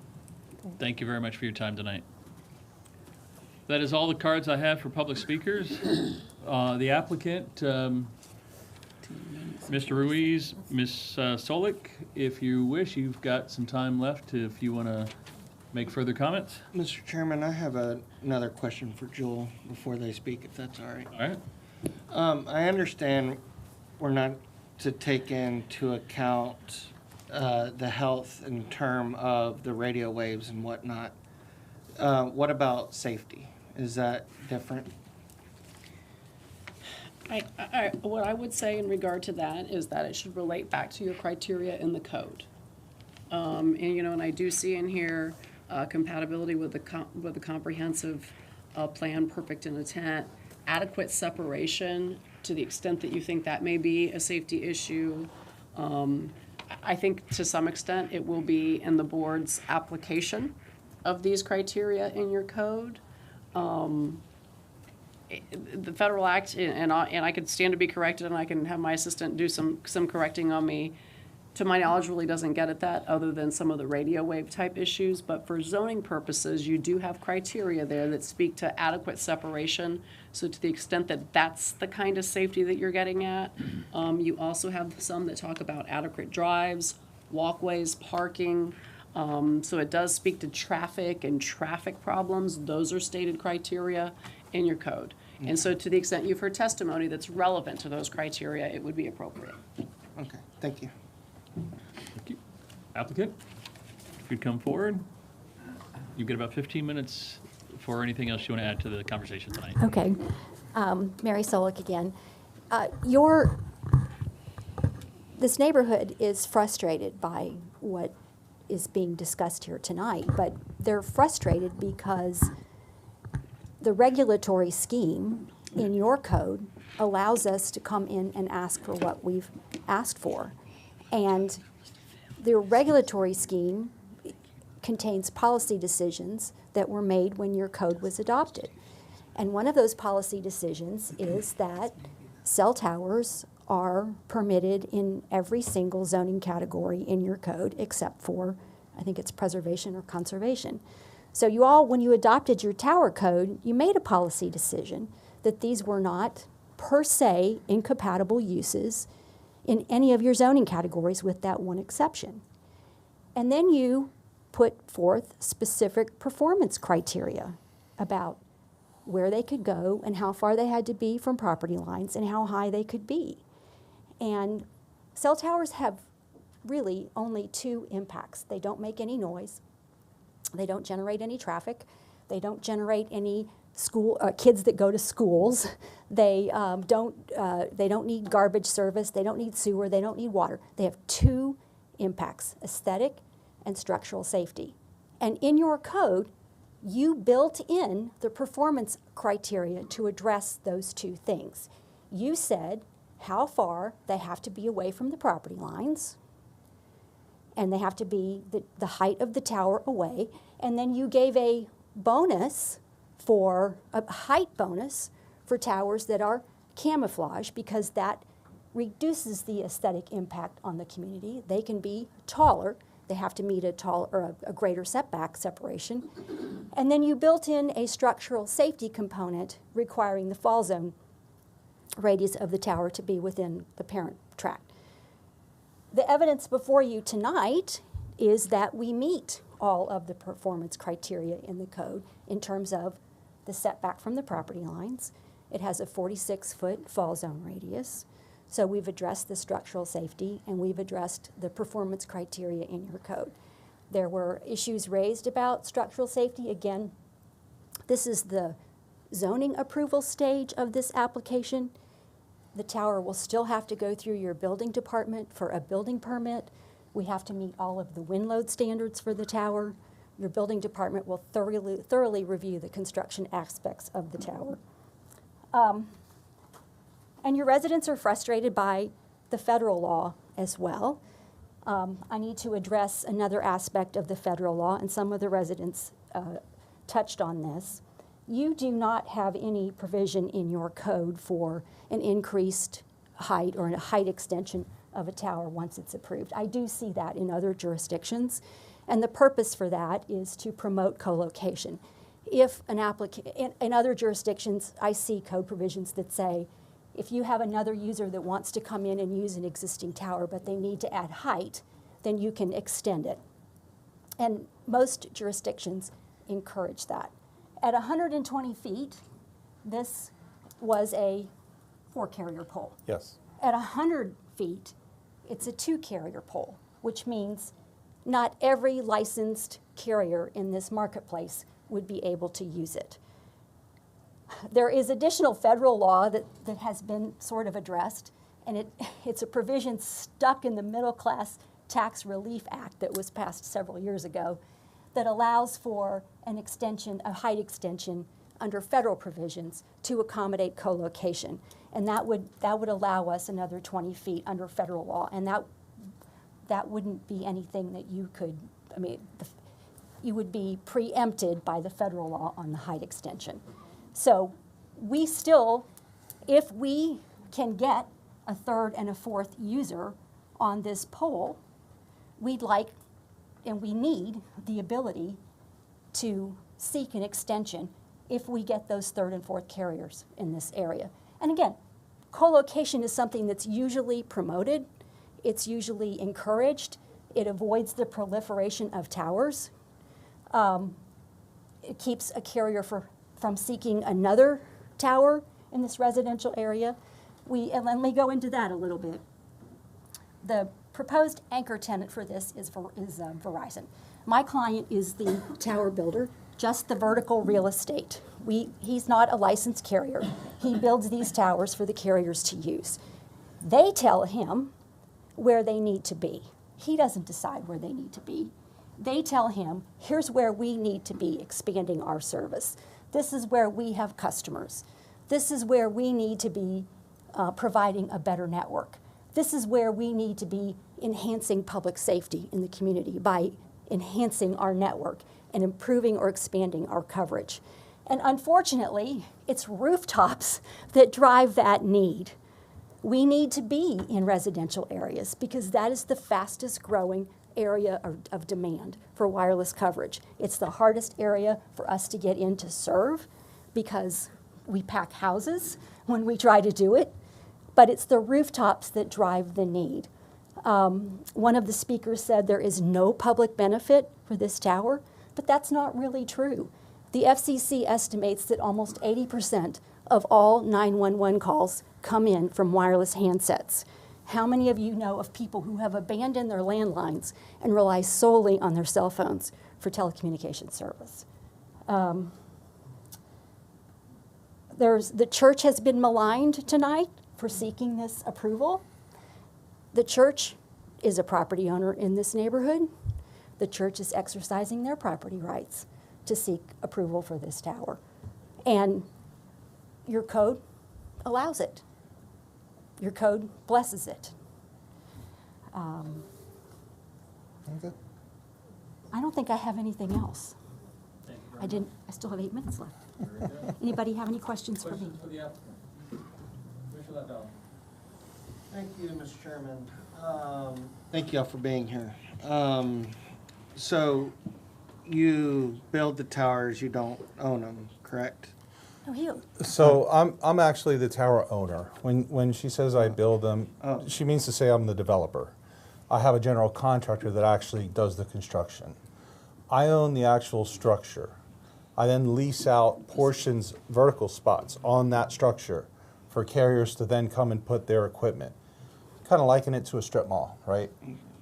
Thank you very much for your time tonight. That is all the cards I have for public speakers. The applicant, Mr. Ruiz, Ms. Solik, if you wish, you've got some time left if you want to make further comments. Mr. Chairman, I have another question for Joel before they speak, if that's all right. All right. I understand we're not to take into account the health in term of the radio waves and whatnot. What about safety? Is that different? What I would say in regard to that is that it should relate back to your criteria in the code. And I do see in here compatibility with the comprehensive plan, perfect in intent, adequate separation to the extent that you think that may be a safety issue. I think to some extent it will be in the board's application of these criteria in your code. The Federal Act, and I could stand to be corrected, and I can have my assistant do some correcting on me, to my knowledge really doesn't get at that other than some of the radio wave type issues. But for zoning purposes, you do have criteria there that speak to adequate separation. So to the extent that that's the kind of safety that you're getting at, you also have some that talk about adequate drives, walkways, parking. So it does speak to traffic and traffic problems. Those are stated criteria in your code. And so to the extent you've heard testimony that's relevant to those criteria, it would be appropriate. Okay, thank you. Thank you. Applicant, if you'd come forward. You've got about 15 minutes for anything else you want to add to the conversation tonight. Okay. Mary Solik again. This neighborhood is frustrated by what is being discussed here tonight, but they're frustrated because the regulatory scheme in your code allows us to come in and ask for what we've asked for. And the regulatory scheme contains policy decisions that were made when your code was adopted. And one of those policy decisions is that cell towers are permitted in every single zoning category in your code except for, I think it's preservation or conservation. So you all, when you adopted your tower code, you made a policy decision that these were not per se incompatible uses in any of your zoning categories with that one exception. And then you put forth specific performance criteria about where they could go and how far they had to be from property lines and how high they could be. And cell towers have really only two impacts. They don't make any noise They don't generate any traffic. They don't generate any school kids that go to schools. They don't need garbage service. They don't need sewer. They don't need water. They have two impacts: aesthetic and structural safety. And in your code, you built in the performance criteria to address those two things. You said how far they have to be away from the property lines, and they have to be the height of the tower away, and then you gave a bonus for a height bonus for towers that are camouflage, because that reduces the aesthetic impact on the community. They can be taller. They have to meet a greater setback separation. And then you built in a structural safety component requiring the fall zone radius of the tower to be within the parent tract. The evidence before you tonight is that we meet all of the performance criteria in the code in terms of the setback from the property lines. It has a 46-foot fall zone radius. So we've addressed the structural safety, and we've addressed the performance criteria in your code. There were issues raised about structural safety. Again, this is the zoning approval stage of this application. The tower will still have to go through your building department for a building permit. We have to meet all of the wind load standards for the tower. Your building department will thoroughly review the construction aspects of the tower. And your residents are frustrated by the federal law as well. I need to address another aspect of the federal law, and some of the residents touched on this. You do not have any provision in your code for an increased height or a height extension of a tower once it's approved. I do see that in other jurisdictions, and the purpose for that is to promote co-location. If an in other jurisdictions, I see code provisions that say, if you have another user that wants to come in and use an existing tower, but they need to add height, then you can extend it. And most jurisdictions encourage that. At 120 feet, this was a 4-carrier pole. Yes. At 100 feet, it's a 2-carrier pole, which means not every licensed carrier in this marketplace would be able to use it. There is additional federal law that has been sort of addressed, and it's a provision stuck in the Middle Class Tax Relief Act that was passed several years ago that allows for an extension, a height extension under federal provisions to accommodate co-location. And that would allow us another 20 feet under federal law, and that wouldn't be anything that you could, you would be preempted by the federal law on the height extension. So we still, if we can get a third and a fourth user on this pole, we'd like and we need the ability to seek an extension if we get those third and fourth carriers in this area. And again, co-location is something that's usually promoted, it's usually encouraged, it avoids the proliferation of towers. It keeps a carrier from seeking another tower in this residential area. And let me go into that a little bit. The proposed anchor tenant for this is Verizon. My client is the tower builder, just the vertical real estate. He's not a licensed carrier. He builds these towers for the carriers to use. They tell him where they need to be. He doesn't decide where they need to be. They tell him, here's where we need to be expanding our service. This is where we have customers. This is where we need to be providing a better network. This is where we need to be enhancing public safety in the community by enhancing our network and improving or expanding our coverage. And unfortunately, it's rooftops that drive that need. We need to be in residential areas because that is the fastest growing area of demand for wireless coverage. It's the hardest area for us to get in to serve because we pack houses when we try to do it, but it's the rooftops that drive the need. One of the speakers said there is no public benefit for this tower, but that's not really true. The FCC estimates that almost 80% of all 911 calls come in from wireless handsets. How many of you know of people who have abandoned their landlines and rely solely on their cell phones for telecommunications service. The church has been maligned tonight for seeking this approval. The church is a property owner in this neighborhood. The church is exercising their property rights to seek approval for this tower. And your code allows it. Your code blesses it. I don't think I have anything else. I still have 8 minutes left. Anybody have any questions for me? Thank you, Mr. Chairman. Thank you all for being here. So you build the towers, you don't own them, correct? No, you. So I'm actually the tower owner. When she says I build them, she means to say I'm the developer. I have a general contractor that actually does the construction. I own the actual structure. I then lease out portions, vertical spots on that structure for carriers to then come and put their equipment. Kind of liken it to a strip mall, right?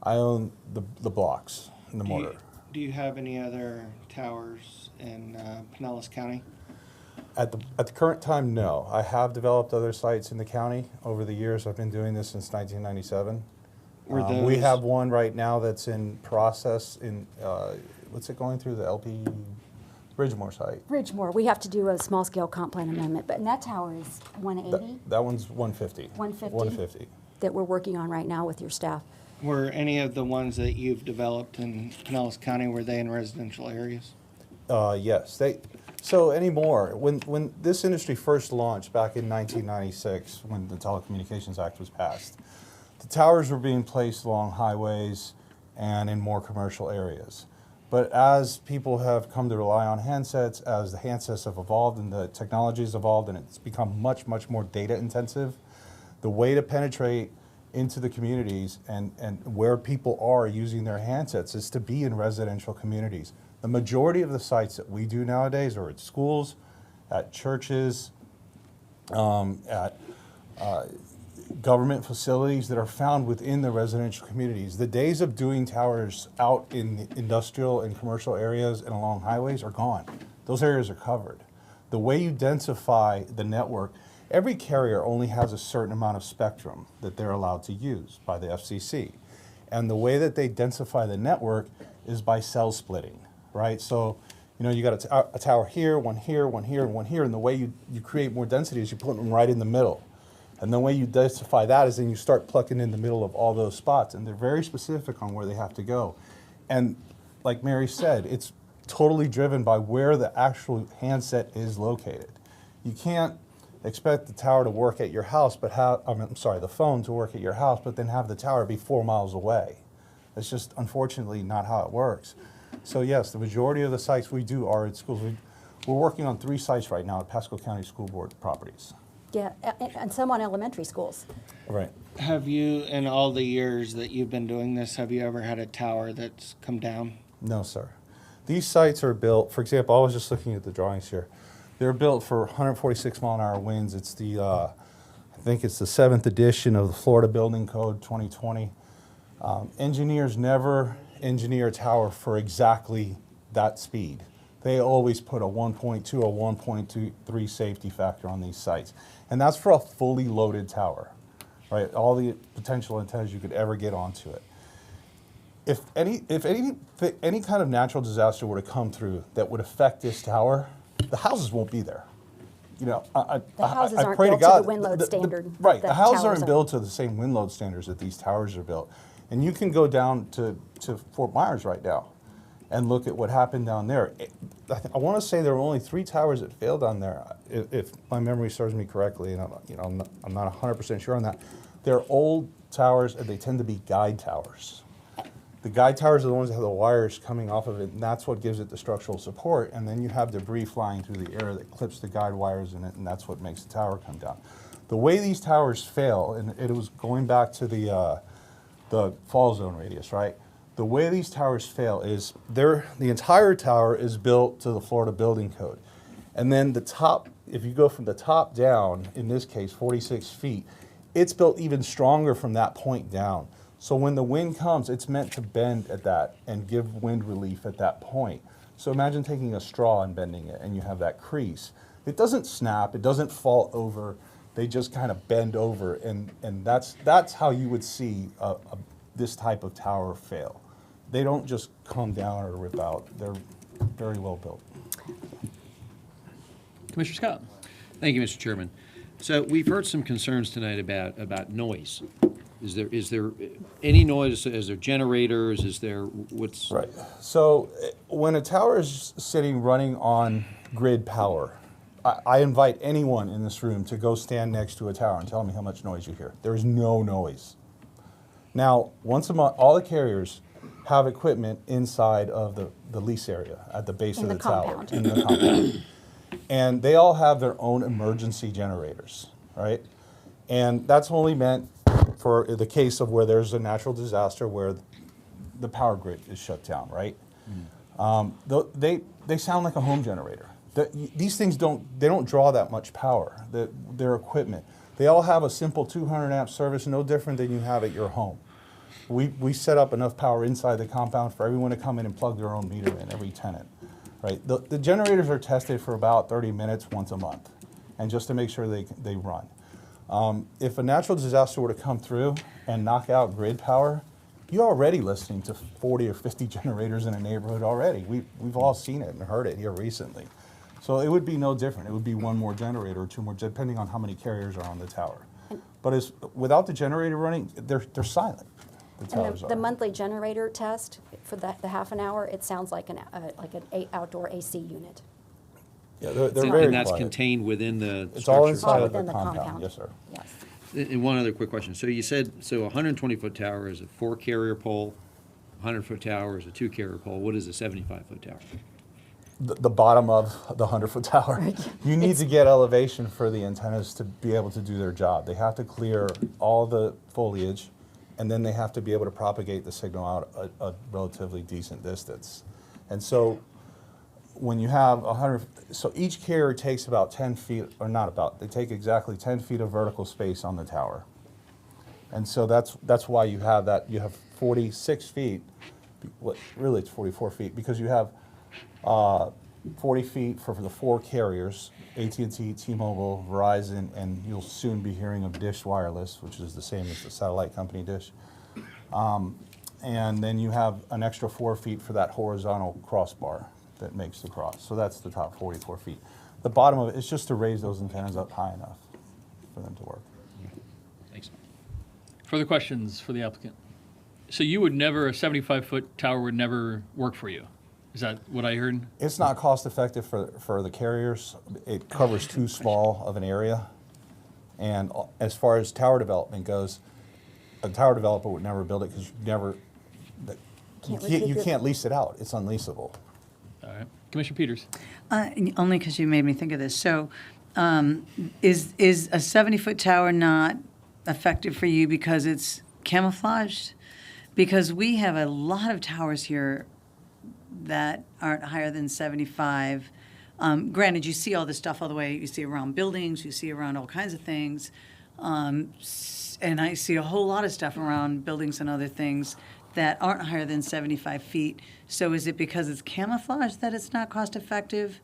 I own the blocks and the mortar. Do you have any other towers in Pinellas County? At the current time, no. I have developed other sites in the county over the years. I've been doing this since 1997. We have one right now that's in process in, what's it going through, the LP Bridgemore site? Bridgemore, we have to do a small-scale comp plan amendment, but that tower is 180? That one's 150. 150? 150. That we're working on right now with your staff. Were any of the ones that you've developed in Pinellas County, were they in residential areas? Yes. So anymore, when this industry first launched back in 1996, when the Telecommunications Act was passed, the towers were being placed along highways and in more commercial areas. But as people have come to rely on handsets, as the handsets have evolved and the technology has evolved and it's become much, much more data intensive, the way to penetrate into the communities and where people are using their handsets is to be in residential communities. The majority of the sites that we do nowadays are at schools, at churches, at government facilities that are found within the residential communities. The days of doing towers out in industrial and commercial areas and along highways are gone. Those areas are covered. The way you densify the network, every carrier only has a certain amount of spectrum that they're allowed to use by the FCC. And the way that they densify the network is by cell splitting, right? So, you know, you got a tower here, one here, one here, and one here, and the way you create more density is you put them right in the middle. And the way you densify that is then you start plucking in the middle of all those spots, and they're very specific on where they have to go. And like Mary said, it's totally driven by where the actual handset is located. You can't expect the tower to work at your house, but the phone to work at your house, but then have the tower be 4 miles away. That's just unfortunately not how it works. So yes, the majority of the sites we do are at schools. We're working on 3 sites right now at Pasco County School Board properties. Yeah, and some on elementary schools. Right. Have you, in all the years that you've been doing this, have you ever had a tower that's come down? No, sir. These sites are built, for example, I was just looking at the drawings here. They're built for 146 mile an hour winds. It's the, I think it's the 7th edition of the Florida Building Code 2020. Engineers never engineer a tower for exactly that speed. They always put a 1.2 or 1.23 safety factor on these sites. And that's for a fully loaded tower, right? All the potential antennas you could ever get onto it. If any kind of natural disaster were to come through that would affect this tower, the houses won't be there. You know, The houses aren't pray built to God, to the wind load standard. Right, that the houses towers aren't are. built to the same wind load standards that these towers are built. And you can go down to Fort Myers right now and look at what happened down there. I want to say there were only 3 towers that failed down there, if my memory serves me correctly, and I'm not 100% sure on that. They're old towers, and they tend to be guide towers. The guide towers are the ones that have the wires coming off of it, and that's what gives it the structural support. And then you have debris flying through the air that clips the guide wires in it, and that's what makes the tower come down. The way these towers fail, and it was going back to the fall zone radius, right? The way these towers fail is the entire tower is built to the Florida Building Code. And then the top, if you go from the top down, in this case 46 feet, it's built even stronger from that point down. So when the wind comes, it's meant to bend at that and give wind relief at that point. So imagine taking a straw and bending it, and you have that crease. It doesn't snap, it doesn't fall over, they just kind of bend over, and that's how you would see this type of tower fail. They don't just come down or rip out, they're very well built. Commissioner Scott. Thank you, Mr. Chairman. So we've heard some concerns tonight about noise. Is there any noise? Is there generators? Is there what's right? So when a tower is sitting running on grid power, I invite anyone in this room to go stand next to a tower and tell me how much noise you hear. There is no noise. Now, once a month, all the carriers have equipment inside of the lease area at the base of the tower, in the compound. And they all have their own emergency generators, right? And that's only meant for the case of where there's a natural disaster where the power grid is shut down, right? They sound like a home generator. These things don't draw that much power. Their equipment. They all have a simple 200 amp service, no different than you have at your home. We set up enough power inside the compound for everyone to come in and plug their own meter in, every tenant, right? The generators are tested for about 30 minutes once a month, and just to make sure they run. If a natural disaster were to come through and knock out grid power, you're already listening to 40 or 50 generators in a neighborhood already. We've all seen it and heard it here recently. So it would be no different. It would be one more generator or two more, depending on how many carriers are on the tower. But without the generator running, they're silent. The towers And the monthly generator test for the half an hour, it sounds like an outdoor AC unit. Yeah, they're very and that's quiet. contained within the It's structure. all inside of within the the compound. compound. Yes, sir. Yes. And one other quick question. So you said, so a 120-foot tower is a 4-carrier pole, 100-foot tower is a 2-carrier pole. What is a 75-foot tower? The bottom of the 100-foot tower. You need to get elevation for the antennas to be able to do their job. They have to clear all the foliage, and then they have to be able to propagate the signal out a relatively decent distance. And so when you have 100, so each carrier takes about 10 feet, or not about, they take exactly 10 feet of vertical space on the tower. And so that's why you have that, you have 46 feet, really it's 44 feet, because you have 40 feet for the 4 carriers, AT&T, T-Mobile, Verizon, and you'll soon be hearing of Dish Wireless, which is the same as the satellite company Dish. And then you have an extra 4 feet for that horizontal crossbar that makes the cross. So that's the top 44 feet. The bottom of it is just to raise those antennas up high enough for them to work. Thanks. Further questions for the applicant? So you would never, a 75-foot tower would never work for you? Is that what I heard? It's not cost effective for the carriers. It covers too small of an area. And as far as tower development goes, a tower developer would never build it because you can't lease it out. It's unleasable. All right. Commissioner Peters. Only because you made me think of this. So is a 70-foot tower not effective for you because it's camouflaged? Because we have a lot of towers here that aren't higher than 75. Granted, you see all this stuff all the way. You see around buildings. You see around all kinds of things. And I see a whole lot of stuff around buildings and other things that aren't higher than 75 feet. So is it because it's camouflaged that it's not cost effective?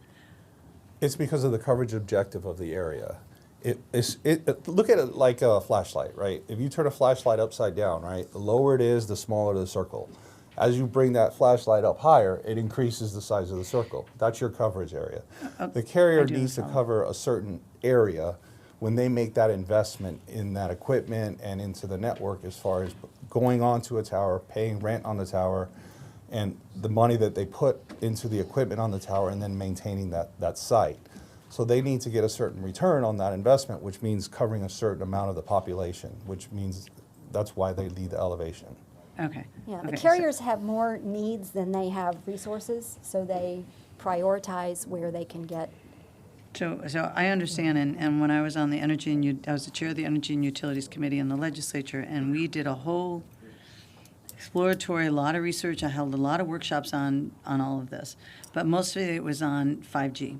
It's because of the coverage objective of the area. Look at it like a flashlight, right? If you turn a flashlight upside down, right, the lower it is, the smaller the circle. As you bring that flashlight up higher, it increases the size of the circle. That's your coverage area. The carrier needs to cover a certain area when they make that investment in that equipment and into the network, as far as going onto a tower, paying rent on the tower, and the money that they put into the equipment on the tower, and then maintaining that site. So they need to get a certain return on that investment, which means covering a certain amount of the population, which means that's why they need the elevation. Okay. Yeah, the Okay, carriers have more needs than they have resources, so they prioritize where they can get. So I understand, and when I was on the Energy and I was the chair of the Energy and Utilities Committee in the legislature, and we did a whole exploratory, a lot of research. I held a lot of workshops on all of this, but most of it was on 5G.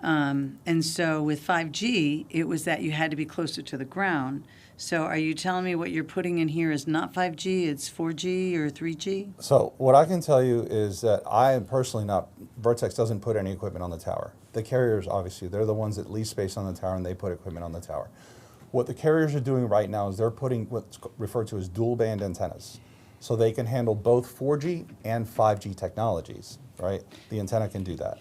And so with 5G, it was that you had to be closer to the ground. So are you telling me what you're putting in here is not 5G, it's 4G or 3G? So what I can tell you is that I am personally not, Vertex doesn't put any equipment on the tower. The carriers, obviously, they're the ones that lease space on the tower and they put equipment on the tower. What the carriers are doing right now is they're putting what's referred to as dual band antennas. So they can handle both 4G and 5G technologies, right? The antenna can do that.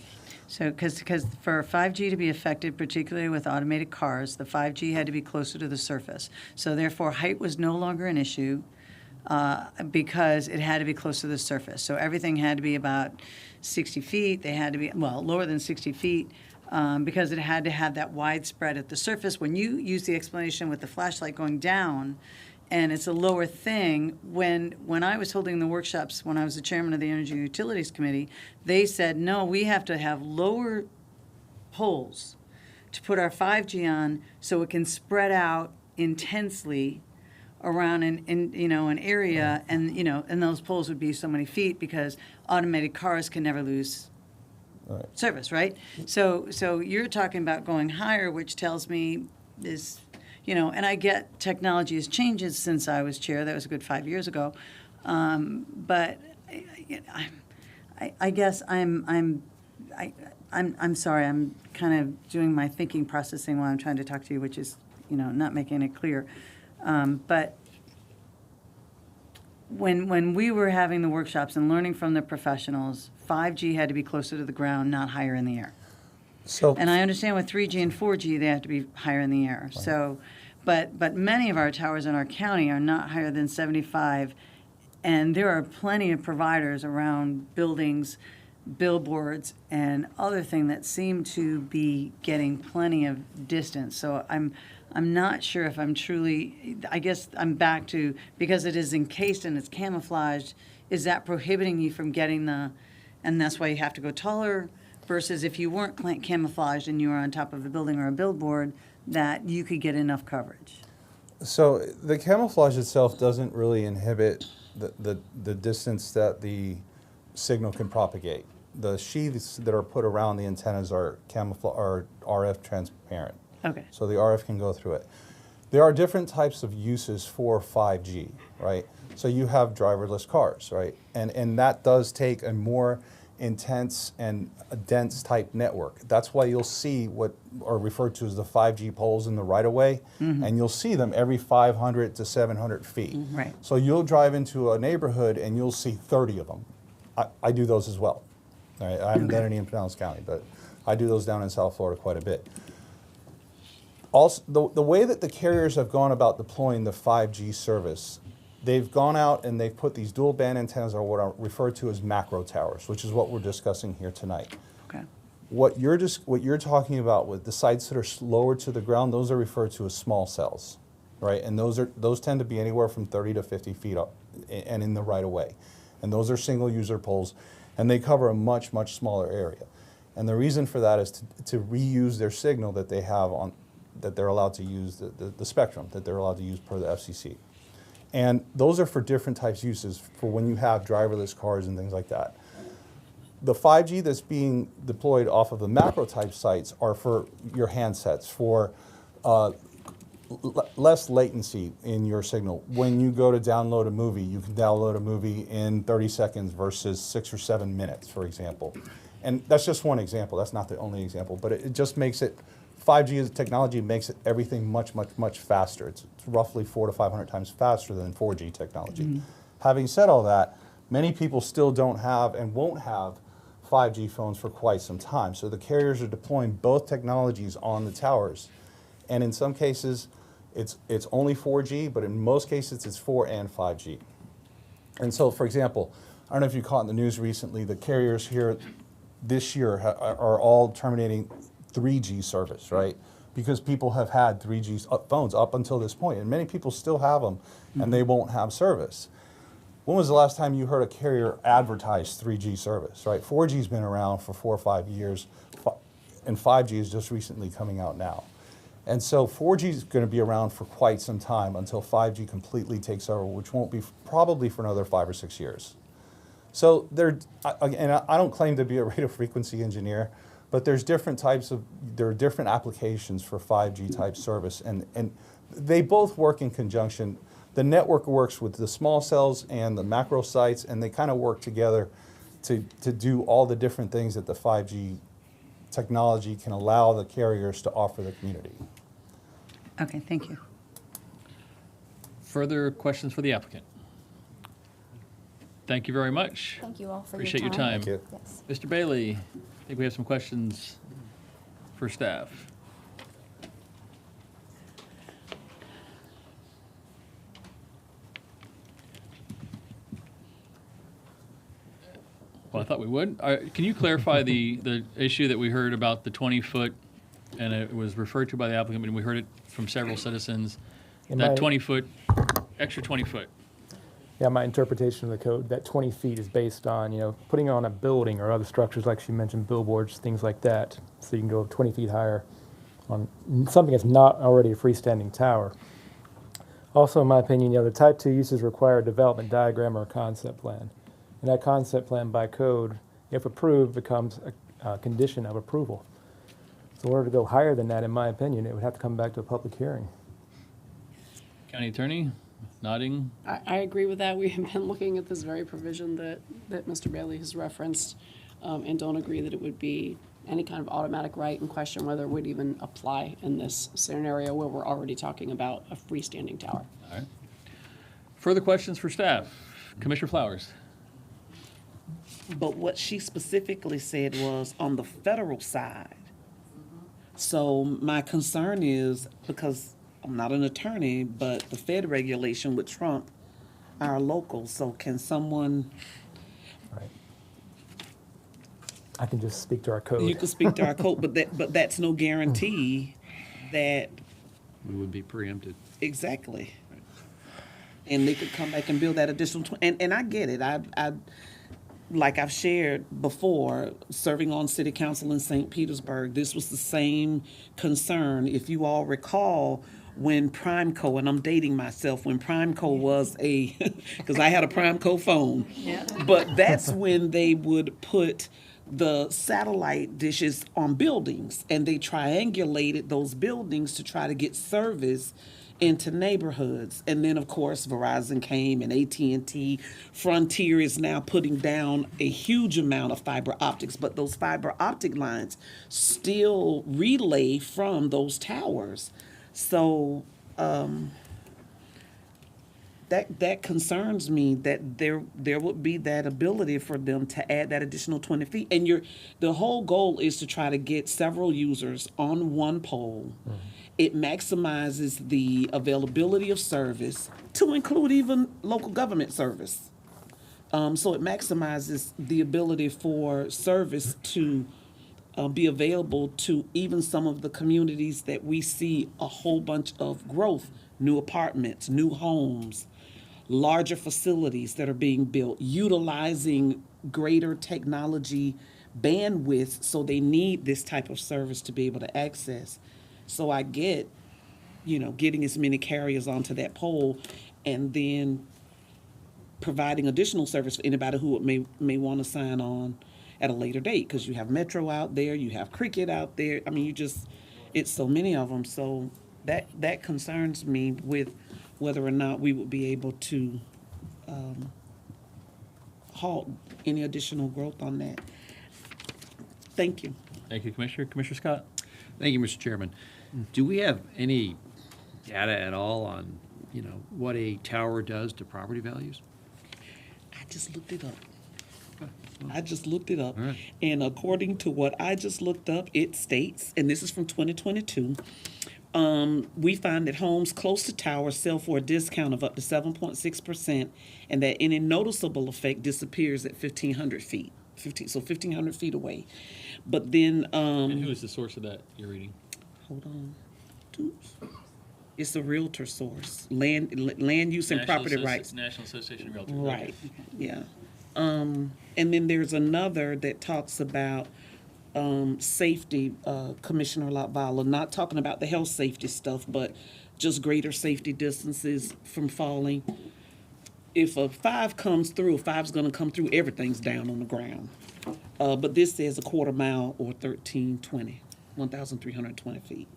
So, because for 5G to be effective, particularly with automated cars, the 5G had to be closer to the surface. So therefore, height was no longer an issue because it had to be close to the surface. So everything had to be about 60 feet. They had to be, well, lower than 60 feet because it had to have that widespread at the surface. When you use the explanation with the flashlight going down, and it's a lower thing. When I was holding the workshops, when I was the chairman of the Energy Utilities Committee, they said, no, we have to have lower poles to put our 5G on so it can spread out intensely around an area, and those poles would be so many feet because automated cars can never lose service, right? So you're talking about going higher, which tells me is, and I get technology has changed since I was chair. That was a good 5 years ago. But I guess I'm sorry. I'm kind of doing my thinking processing while I'm trying to talk to you, which is, not making it clear. But when we were having the workshops and learning from the professionals, 5G had to be closer to the ground, not higher in the air. And I understand with 3G and 4G, they have to be higher in the air. Right. So, but many of our towers in our county are not higher than 75, and there are plenty of providers around buildings, billboards, and other things that seem to be getting plenty of distance. So I'm not sure if I'm truly, I guess I'm back to, because it is encased and it's camouflaged, is that prohibiting you from getting and that's why you have to go taller? Versus if you weren't camouflaged and you were on top of a building or a billboard, that you could get enough coverage. So the camouflage itself doesn't really inhibit the distance that the signal can propagate. The sheaths that are put around the antennas are RF transparent. Okay. So the RF can go through it. There are different types of uses for 5G, right? So you have driverless cars, right? And that does take a more intense and a dense type network. That's why you'll see what are referred to as the 5G poles in the right-of-way, and you'll see them every 500 to 700 feet. Right. So you'll drive into a neighborhood and you'll see 30 of them. I do those as well. Right? I haven't done any in Pinellas County, but I do those down in South Florida quite a bit. Also, the way that the carriers have gone about deploying the 5G service, they've gone out and they've put these dual band antennas, or what are referred to as macro towers, which is what we're discussing here tonight. Okay. What you're talking about with the sites that are lower to the ground, those are referred to as small cells, right? And those tend to be anywhere from 30 to 50 feet up and in the right of way. And those are single user poles, and they cover a much, much smaller area. And the reason for that is to reuse their signal that they have that they're allowed to use, the spectrum that they're allowed to use per the FCC. And those are for different types of uses for when you have driverless cars and things like that. The 5G that's being deployed off of the macro type sites are for your handsets, for less latency in your signal. When you go to download a movie, you can download a movie in 30 seconds versus 6 or 7 minutes, for example. And that's just one example. That's not the only example, but it just makes it, 5G as technology makes it everything much, much, much faster. It's roughly 400 to 500 times faster than 4G technology. Mm-hmm. Having said all that, many people still don't have and won't have 5G phones for quite some time. So the carriers are deploying both technologies on the towers. And in some cases, it's only 4G, but in most cases, it's 4 and 5G. And so, for example, I don't know if you caught in the news recently, the carriers here this year are all terminating 3G service, right? Because people have had 3G phones up until this point, and many people still have them, and they won't have service. When was the last time you heard a carrier advertise 3G service, right? 4G's been around for 4 or 5 years, and 5G is just recently coming out now. And so 4G is going to be around for quite some time until 5G completely takes over, which won't be probably for another 5 or 6 years. So and I don't claim to be a radio frequency engineer, but there's different types of, there are different applications for 5G type service, and they both work in conjunction. The network works with the small cells and the macro sites, and they kind of work together to do all the different things that the 5G technology can allow the carriers to offer the community. Okay, thank you. Further questions for the applicant? Thank you very much. Thank you all for Appreciate your your time. time. Thank you. Yes. Mr. Bailey, I think we have some questions for staff. Well, I thought we would. Can you clarify the issue that we heard about the 20-foot, and it was referred to by the applicant, and we heard it from several citizens, that 20-foot, extra 20-foot? Yeah, my interpretation of the code, that 20 feet is based on, putting on a building or other structures, like she mentioned, billboards, things like that. So you can go 20 feet higher on something that's not already a freestanding tower. Also, in my opinion, the type 2 uses require a development diagram or a concept plan. And that concept plan by code, if approved, becomes a condition of approval. So in order to go higher than that, in my opinion, it would have to come back to a public hearing. County Attorney, nodding. I agree with that. We have been looking at this very provision that Mr. Bailey has referenced, and don't agree that it would be any kind of automatic right, and question whether it would even apply in this scenario where we're already talking about a freestanding tower. All right. Further questions for staff? Commissioner Flowers. But what she specifically said was on the federal side. So my concern is, because I'm not an attorney, but the Fed regulation would trump our local. So can someone? Right. I can just speak to our code. You can speak to our code, but that's no guarantee that We would be preempted. exactly. And they could come back and build that additional. And I get it. I like I've shared before, serving on city council in St. Petersburg, this was the same concern. If you all recall, when Primeco, and I'm dating myself, when Primeco was because I had a Primeco phone, but that's when they would put the satellite dishes on buildings, and they triangulated those buildings to try to get service into neighborhoods. And then, of course, Verizon came, and AT&T. Frontier is now putting down a huge amount of fiber optics, but those fiber optic lines still relay from those towers. So that concerns me, that there would be that ability for them to add that additional 20 feet. And the whole goal is to try to get several users on one pole. Mm-hmm. It maximizes the availability of service to include even local government service. So it maximizes the ability for service to be available to even some of the communities that we see a whole bunch of growth, new apartments, new homes, larger facilities that are being built, utilizing greater technology bandwidth, so they need this type of service to be able to access. So I get, getting as many carriers onto that pole, and then providing additional service for anybody who may want to sign on at a later date, because you have Metro out there, you have Cricket out there. I mean, it's so many of them. So that concerns me with whether or not we would be able to halt any additional growth on that. Thank you. Thank you, Commissioner. Commissioner Scott. Thank you, Mr. Chairman. Do we have any data at all on, what a tower does to property values? I just looked it up. All right. And according to what I just looked up, it states, and this is from 2022, we find that homes close to towers sell for a discount of up to 7.6%, and that any noticeable effect disappears at 1,500 feet. 1,500 feet away. But then... and who is the source of that you're reading? Hold on. It's a realtor source. Land use and property rights. National Association of Realtors. Right, yeah. And then there's another that talks about safety, Commissioner Latvala, not talking about the health safety stuff, but just greater safety distances from falling. If a 5 comes through, a 5's going to come through, everything's down on the ground. But this says a quarter mile or 1,320 feet.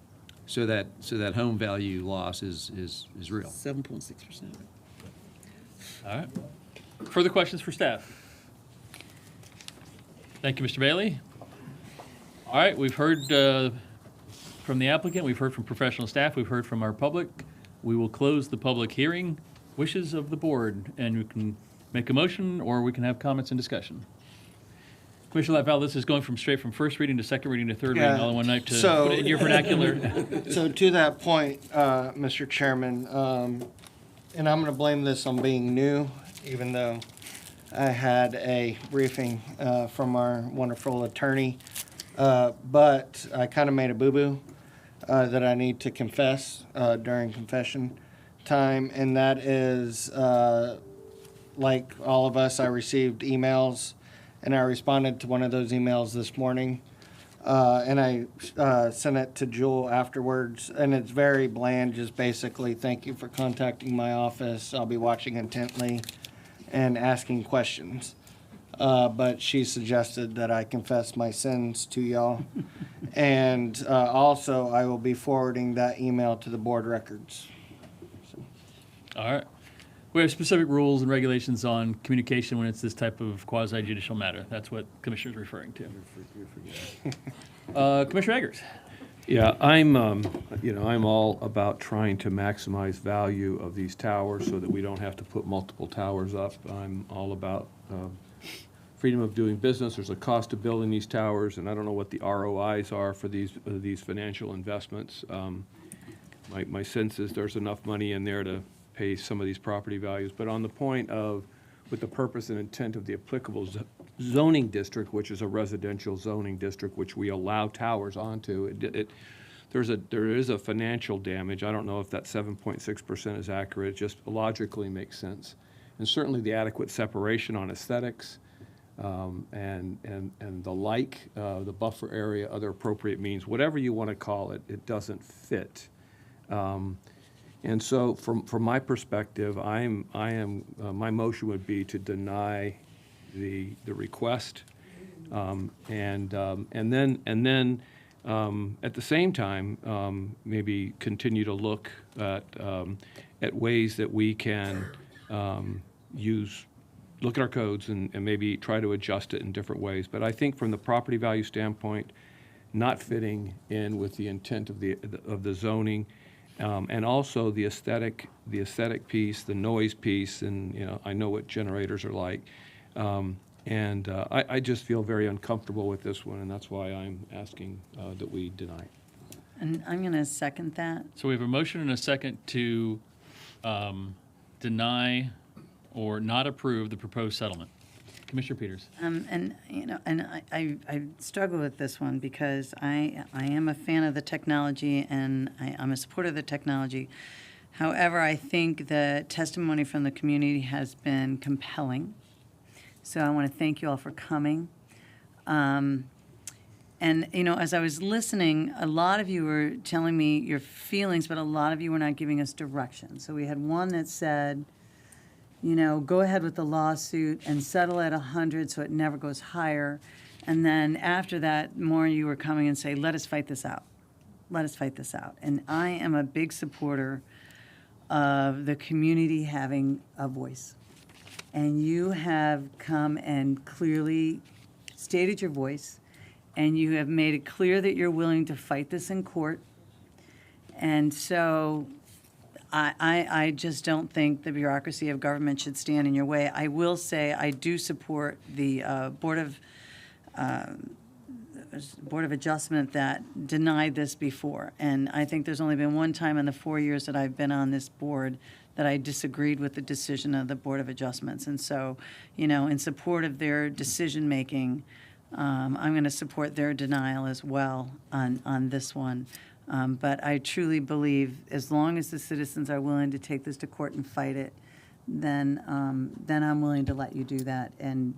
So that home value loss is real. 7.6%. All right. Further questions for staff? Thank you, Mr. Bailey. All right, we've heard from the applicant, we've heard from professional staff, we've heard from our public. We will close the public hearing. Wishes of the board, and you can make a motion or we can have comments and discussion. Commissioner LaValle, this is going straight from first reading to second reading to third reading all in one night to put it in your vernacular. So to that point, Mr. Chairman, and I'm going to blame this on being new, even though I had a briefing from our wonderful attorney, but I kind of made a boo-boo that I need to confess during confession time, and that is, like all of us, I received emails, and I responded to one of those emails this morning, and I sent it to Jewel afterwards, and it's very bland, just basically, thank you for contacting my office, I'll be watching intently and asking questions. But she suggested that I confess my sins to y'all. And also, I will be forwarding that email to the board records. All right. We have specific rules and regulations on communication when it's this type of quasi-judicial matter. That's what Commissioner's referring to. Commissioner Eggers. Yeah, I'm all about trying to maximize value of these towers so that we don't have to put multiple towers up. I'm all about freedom of doing business. There's a cost of building these towers, and I don't know what the ROIs are for these financial investments. My sense is there's enough money in there to pay some of these property values. But on the point of, with the purpose and intent of the applicable zoning district, which is a residential zoning district, which we allow towers onto, there is a financial damage. I don't know if that 7.6% is accurate. It just logically makes sense. And certainly the adequate separation on aesthetics and the like, the buffer area, other appropriate means, whatever you want to call it, it doesn't fit. And so from my perspective, my motion would be to deny the request, and then at the same time, maybe continue to look at ways that we can look at our codes and maybe try to adjust it in different ways. But I think from the property value standpoint, not fitting in with the intent of the zoning, and also the aesthetic piece, the noise piece, and I know what generators are like. I just feel very uncomfortable with this one, and that's why I'm asking that we deny. And I'm going to second that. So we have a motion and a second to deny or not approve the proposed settlement. Commissioner Peters. I struggle with this one because I am a fan of the technology and I'm a supporter of the technology. However, I think the testimony from the community has been compelling. So I want to thank you all for coming. And as I was listening, a lot of you were telling me your feelings, but a lot of you were not giving us direction. So we had one that said, go ahead with the lawsuit and settle at 100 so it never goes higher. And then after that, more you were coming and say, let us fight this out. Let us fight this out. And I am a big supporter of the community having a voice. And you have come and clearly stated your voice, and you have made it clear that you're willing to fight this in court. And so I just don't think the bureaucracy of government should stand in your way. I will say I do support the Board of Adjustment that denied this before. And I think there's only been one time in the 4 years that I've been on this board that I disagreed with the decision of the Board of Adjustments. And so, in support of their decision-making, I'm going to support their denial as well on this one. But I truly believe as long as the citizens are willing to take this to court and fight it, then I'm willing to let you do that and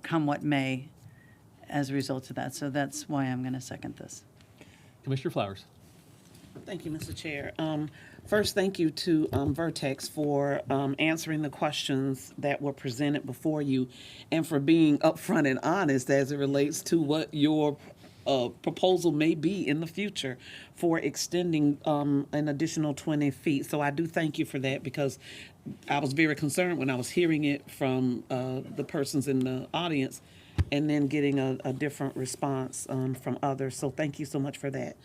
come what may as a result of that. So that's why I'm going to second this. Commissioner Flowers. Thank you, Mr. Chair. First, thank you to Vertex for answering the questions that were presented before you and for being upfront and honest as it relates to what your proposal may be in the future for extending an additional 20 feet. So I do thank you for that, because I was very concerned when I was hearing it from the persons in the audience and then getting a different response from others. So thank you so much for that.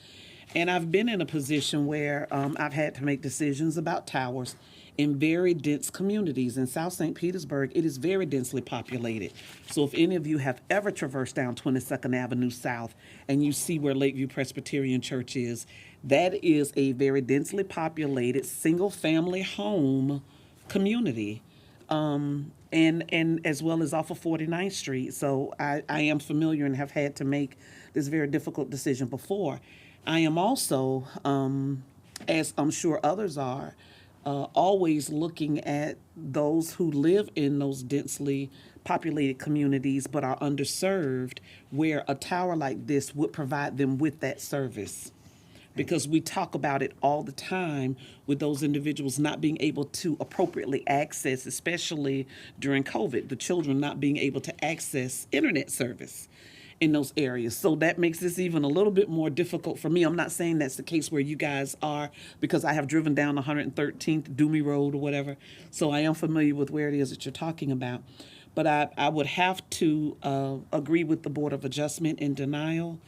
And I've been in a position where I've had to make decisions about towers in very dense communities. In South St. Petersburg, it is very densely populated. So if any of you have ever traversed down 22nd Avenue South and you see where Lakeview Presbyterian Church is, that is a very densely populated single-family home community, and as well as off of 49th Street. So I am familiar and have had to make this very difficult decision before. I am also, as I'm sure others are, always looking at those who live in those densely populated communities but are underserved, where a tower like this would provide them with that service. Because we talk about it all the time with those individuals not being able to appropriately access, especially during COVID, the children not being able to access internet service in those areas. So that makes this even a little bit more difficult for me. I'm not saying that's the case where you guys are, because I have driven down 113th Doomy Road or whatever. So I am familiar with where it is that you're talking about. But I would have to agree with the Board of Adjustment in denial.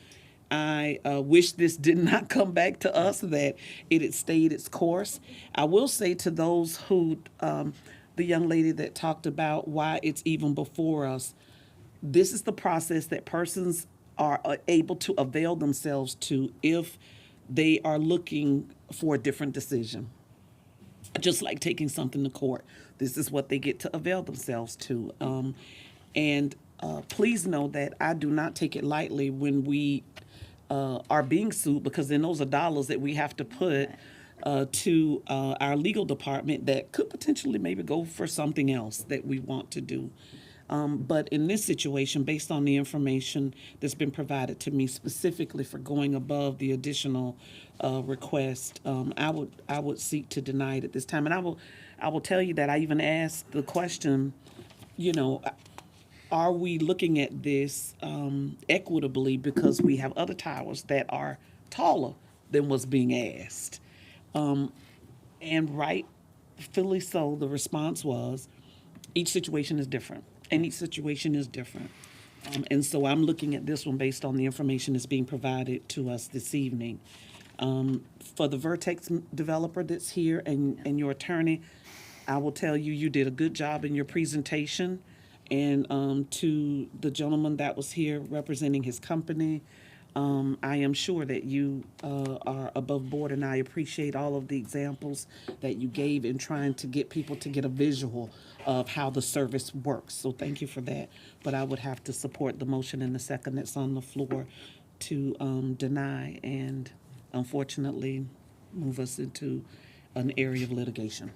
I wish this did not come back to us, that it had stayed its course. I will say to those who, the young lady that talked about why it's even before us, this is the process that persons are able to avail themselves to if they are looking for a different decision. Just like taking something to court, this is what they get to avail themselves to. And please know that I do not take it lightly when we are being sued, because then those are dollars that we have to put to our legal department that could potentially maybe go for something else that we want to do. But in this situation, based on the information that's been provided to me specifically for going above the additional request, I would seek to deny it at this time. And I will tell you that I even asked the question, you know, are we looking at this equitably, because we have other towers that are taller than what's being asked? And rightfully so, the response was, each situation is different. And each situation is different. And so I'm looking at this one based on the information that's being provided to us this evening. For the Vertex developer that's here and your attorney, I will tell you, you did a good job in your presentation. And to the gentleman that was here representing his company, I am sure that you are above board, and I appreciate all of the examples that you gave in trying to get people to get a visual of how the service works. So thank you for that. But I would have to support the motion in the second that's on the floor to deny and unfortunately move us into an area of litigation.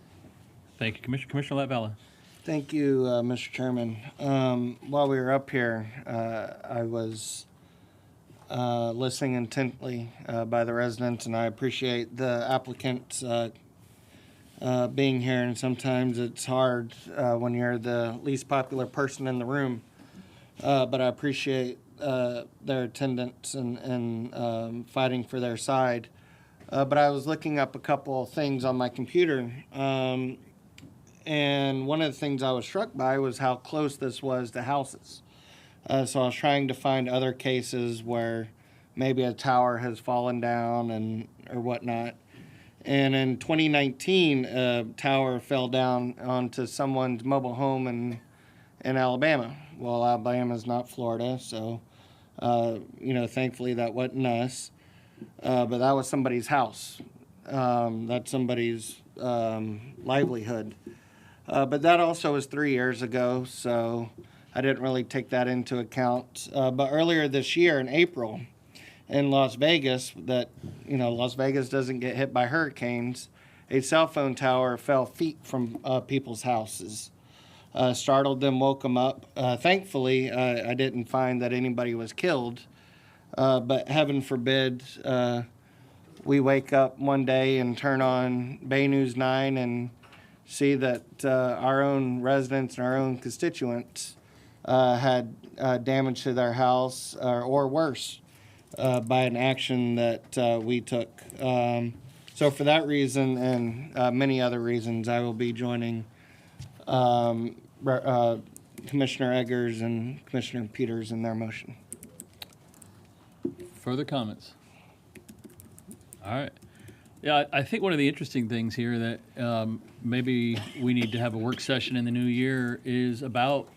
Thank you, Commissioner Latvala. Thank you, Mr. Chairman. While we were up here, I was listening intently by the residents, and I appreciate the applicants being here. And sometimes it's hard when you're the least popular person in the room, but I appreciate their attendance and fighting for their side. But I was looking up a couple of things on my computer, and one of the things I was struck by was how close this was to houses. So I was trying to find other cases where maybe a tower has fallen down or whatnot. And in 2019, a tower fell down onto someone's mobile home in Alabama. Well, Alabama's not Florida, so thankfully that wasn't us. But that was somebody's house. That's somebody's livelihood. But that also was 3 years ago, so I didn't really take that into account. But earlier this year, in April, in Las Vegas, Las Vegas doesn't get hit by hurricanes, a cell phone tower fell feet from people's houses. Startled them, woke them up. Thankfully, I didn't find that anybody was killed. But heaven forbid, we wake up one day and turn on Bay News 9 and see that our own residents and our own constituents had damage to their house or worse. by an action that we took. So for that reason and many other reasons, I will be joining Commissioner Eggers and Commissioner Peters in their motion. Further comments? All right. Yeah, I think one of the interesting things here that maybe we need to have a work session in the new year is about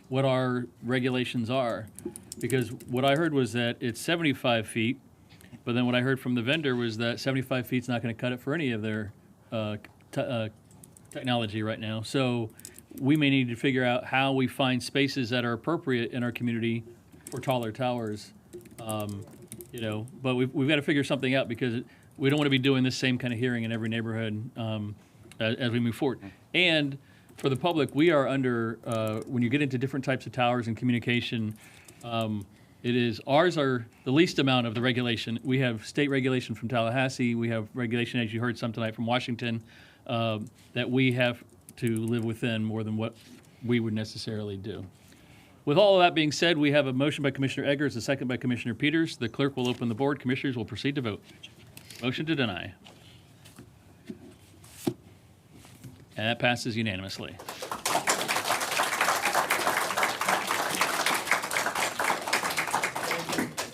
what our regulations are. Because what I heard was that it's 75 feet, but then what I heard from the vendor was that 75 feet's not going to cut it for any of their technology right now. So we may need to figure out how we find spaces that are appropriate in our community for taller towers. You know, but we've got to figure something out because we don't want to be doing this same kind of hearing in every neighborhood as we move forward. And for the public, we are under, when you get into different types of towers and communication, ours are the least amount of the regulation. We have state regulation from Tallahassee. We have regulation, as you heard some tonight, from Washington, that we have to live within more than what we would necessarily do. With all of that being said, we have a motion by Commissioner Eggers, a second by Commissioner Peters. The clerk will open the board. Commissioners will proceed to vote. Motion to deny. And that passes unanimously.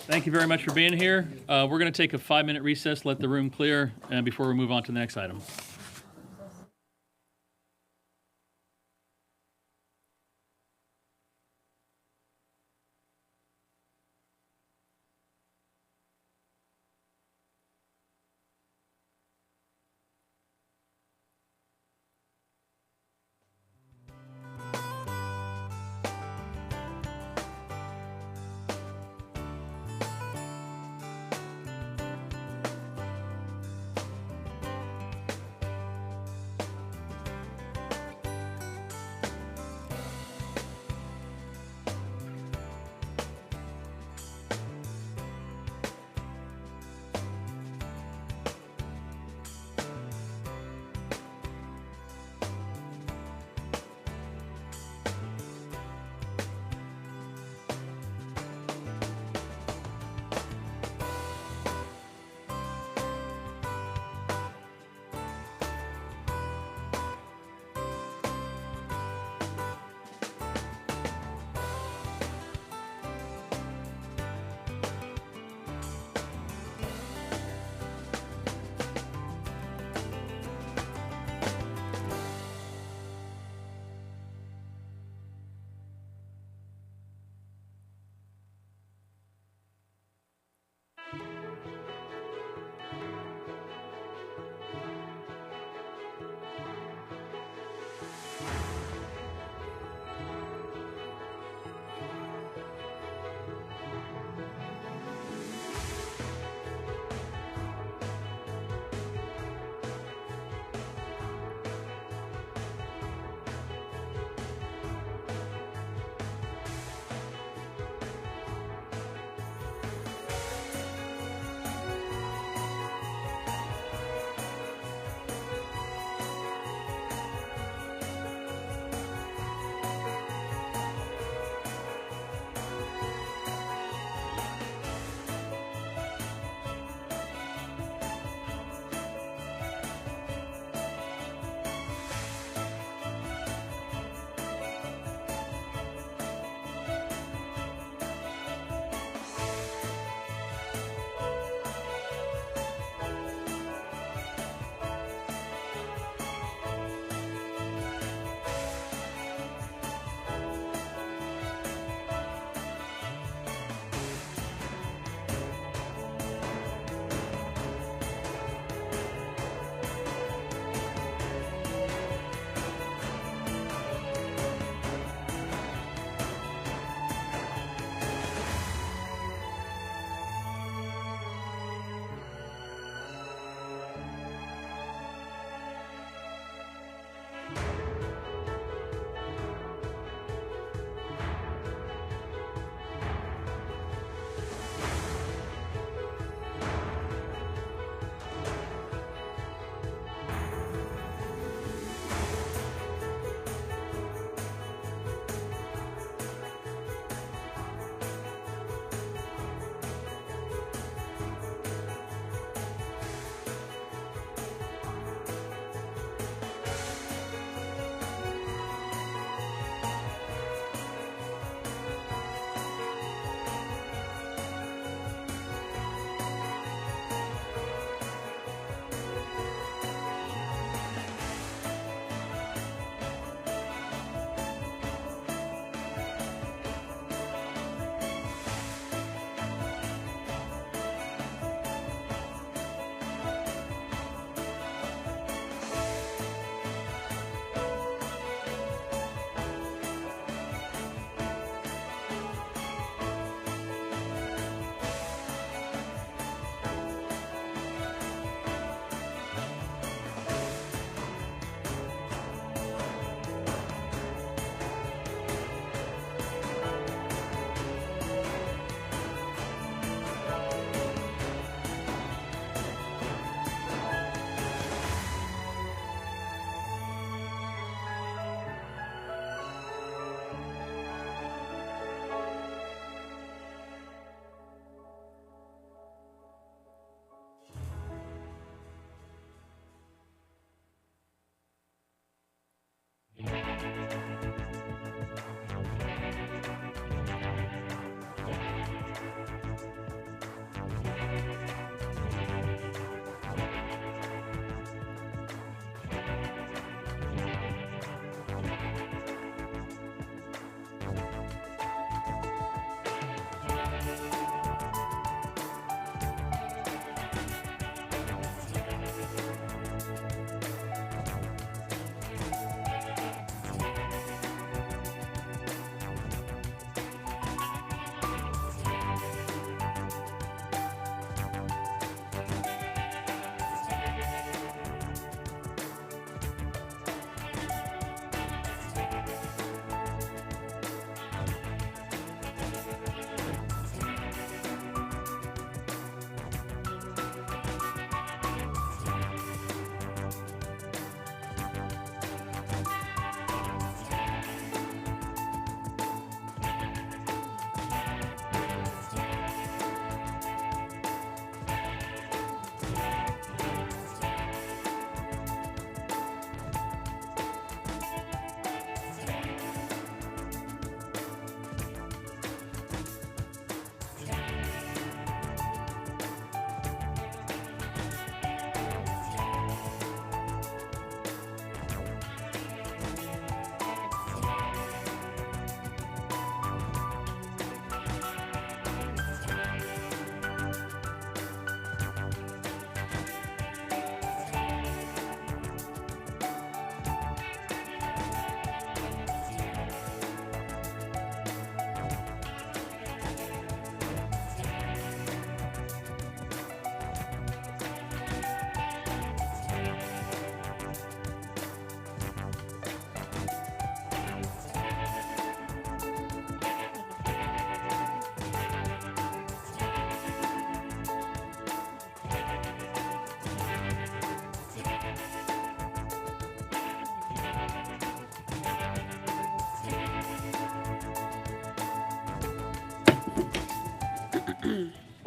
Thank you very much for being here. We're going to take a 5-minute recess, let the room clear, and before we move on to the next item.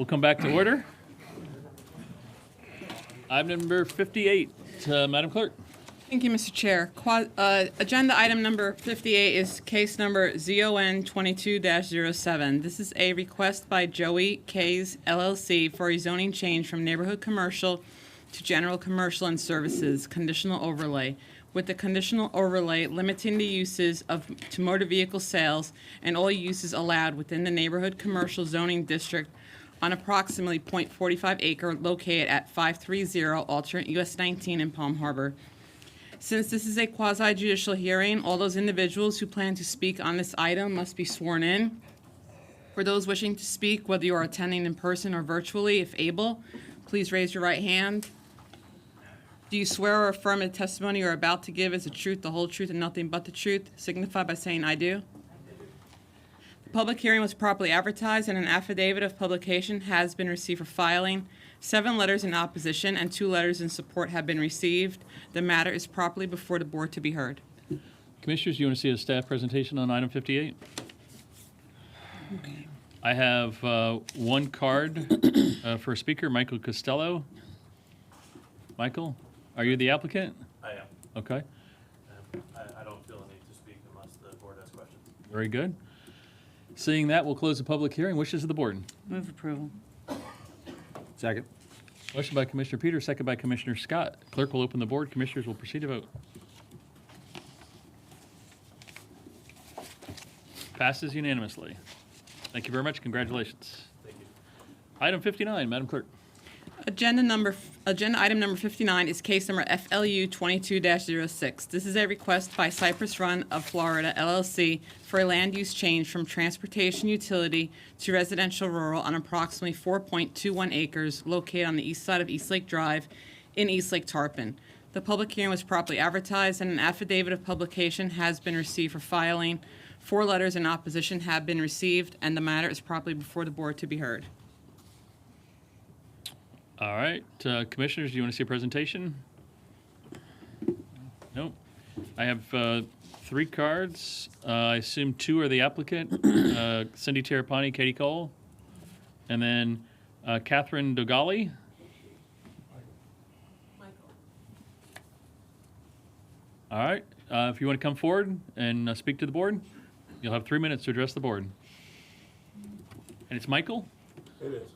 We'll come back to order. Item number 58, Madam Clerk. Thank you, Mr. Chair. Agenda item number 58 is case number ZON 22-07. This is a request by Joey K's LLC for a zoning change from neighborhood commercial to general commercial and services conditional overlay, with the conditional overlay limiting the uses to motor vehicle sales and all uses allowed within the neighborhood commercial zoning district on approximately .45 acre located at 530 alternate US 19 in Palm Harbor. Since this is a quasi-judicial hearing, all those individuals who plan to speak on this item must be sworn in. For those wishing to speak, whether you are attending in person or virtually, if able, please raise your right hand. Do you swear or affirm the testimony you are about to give is the truth, the whole truth, and nothing but the truth? Signify by saying, I do. The public hearing was properly advertised, and an affidavit of publication has been received for filing. 7 letters in opposition and 2 letters in support have been received. The matter is properly before the board to be heard. Commissioners, you want to see a staff presentation on item 58? I have one card for speaker, Michael Costello. Michael, are you the applicant? I am. Okay, I don't feel a need to speak unless the board has questions. very good. Seeing that, we'll close the public hearing. Wishes of the board. Move approval. Second. Motion by Commissioner Peters, second by Commissioner Scott. Clerk will open the board. Commissioners will proceed to vote. Passes unanimously. Thank you very much. Congratulations. Thank you. Item 59, Madam Clerk. Agenda item number 59 is case number FLU 22-06. This is a request by Cypress Run of Florida LLC for a land use change from transportation utility to residential rural on approximately 4.21 acres located on the east side of Eastlake Drive in Eastlake Tarpon. The public hearing was properly advertised, and an affidavit of publication has been received for filing. 4 letters in opposition have been received, and the matter is properly before the board to be heard. All right, Commissioners, do you want to see a presentation? Nope. I have 3 cards. I assume 2 are the applicant, Cindy Terrapini, Katie Cole, and then Catherine Dogali. All right, if you want to come forward and speak to the board, you'll have 3 minutes to address the board. And it's Michael? It is.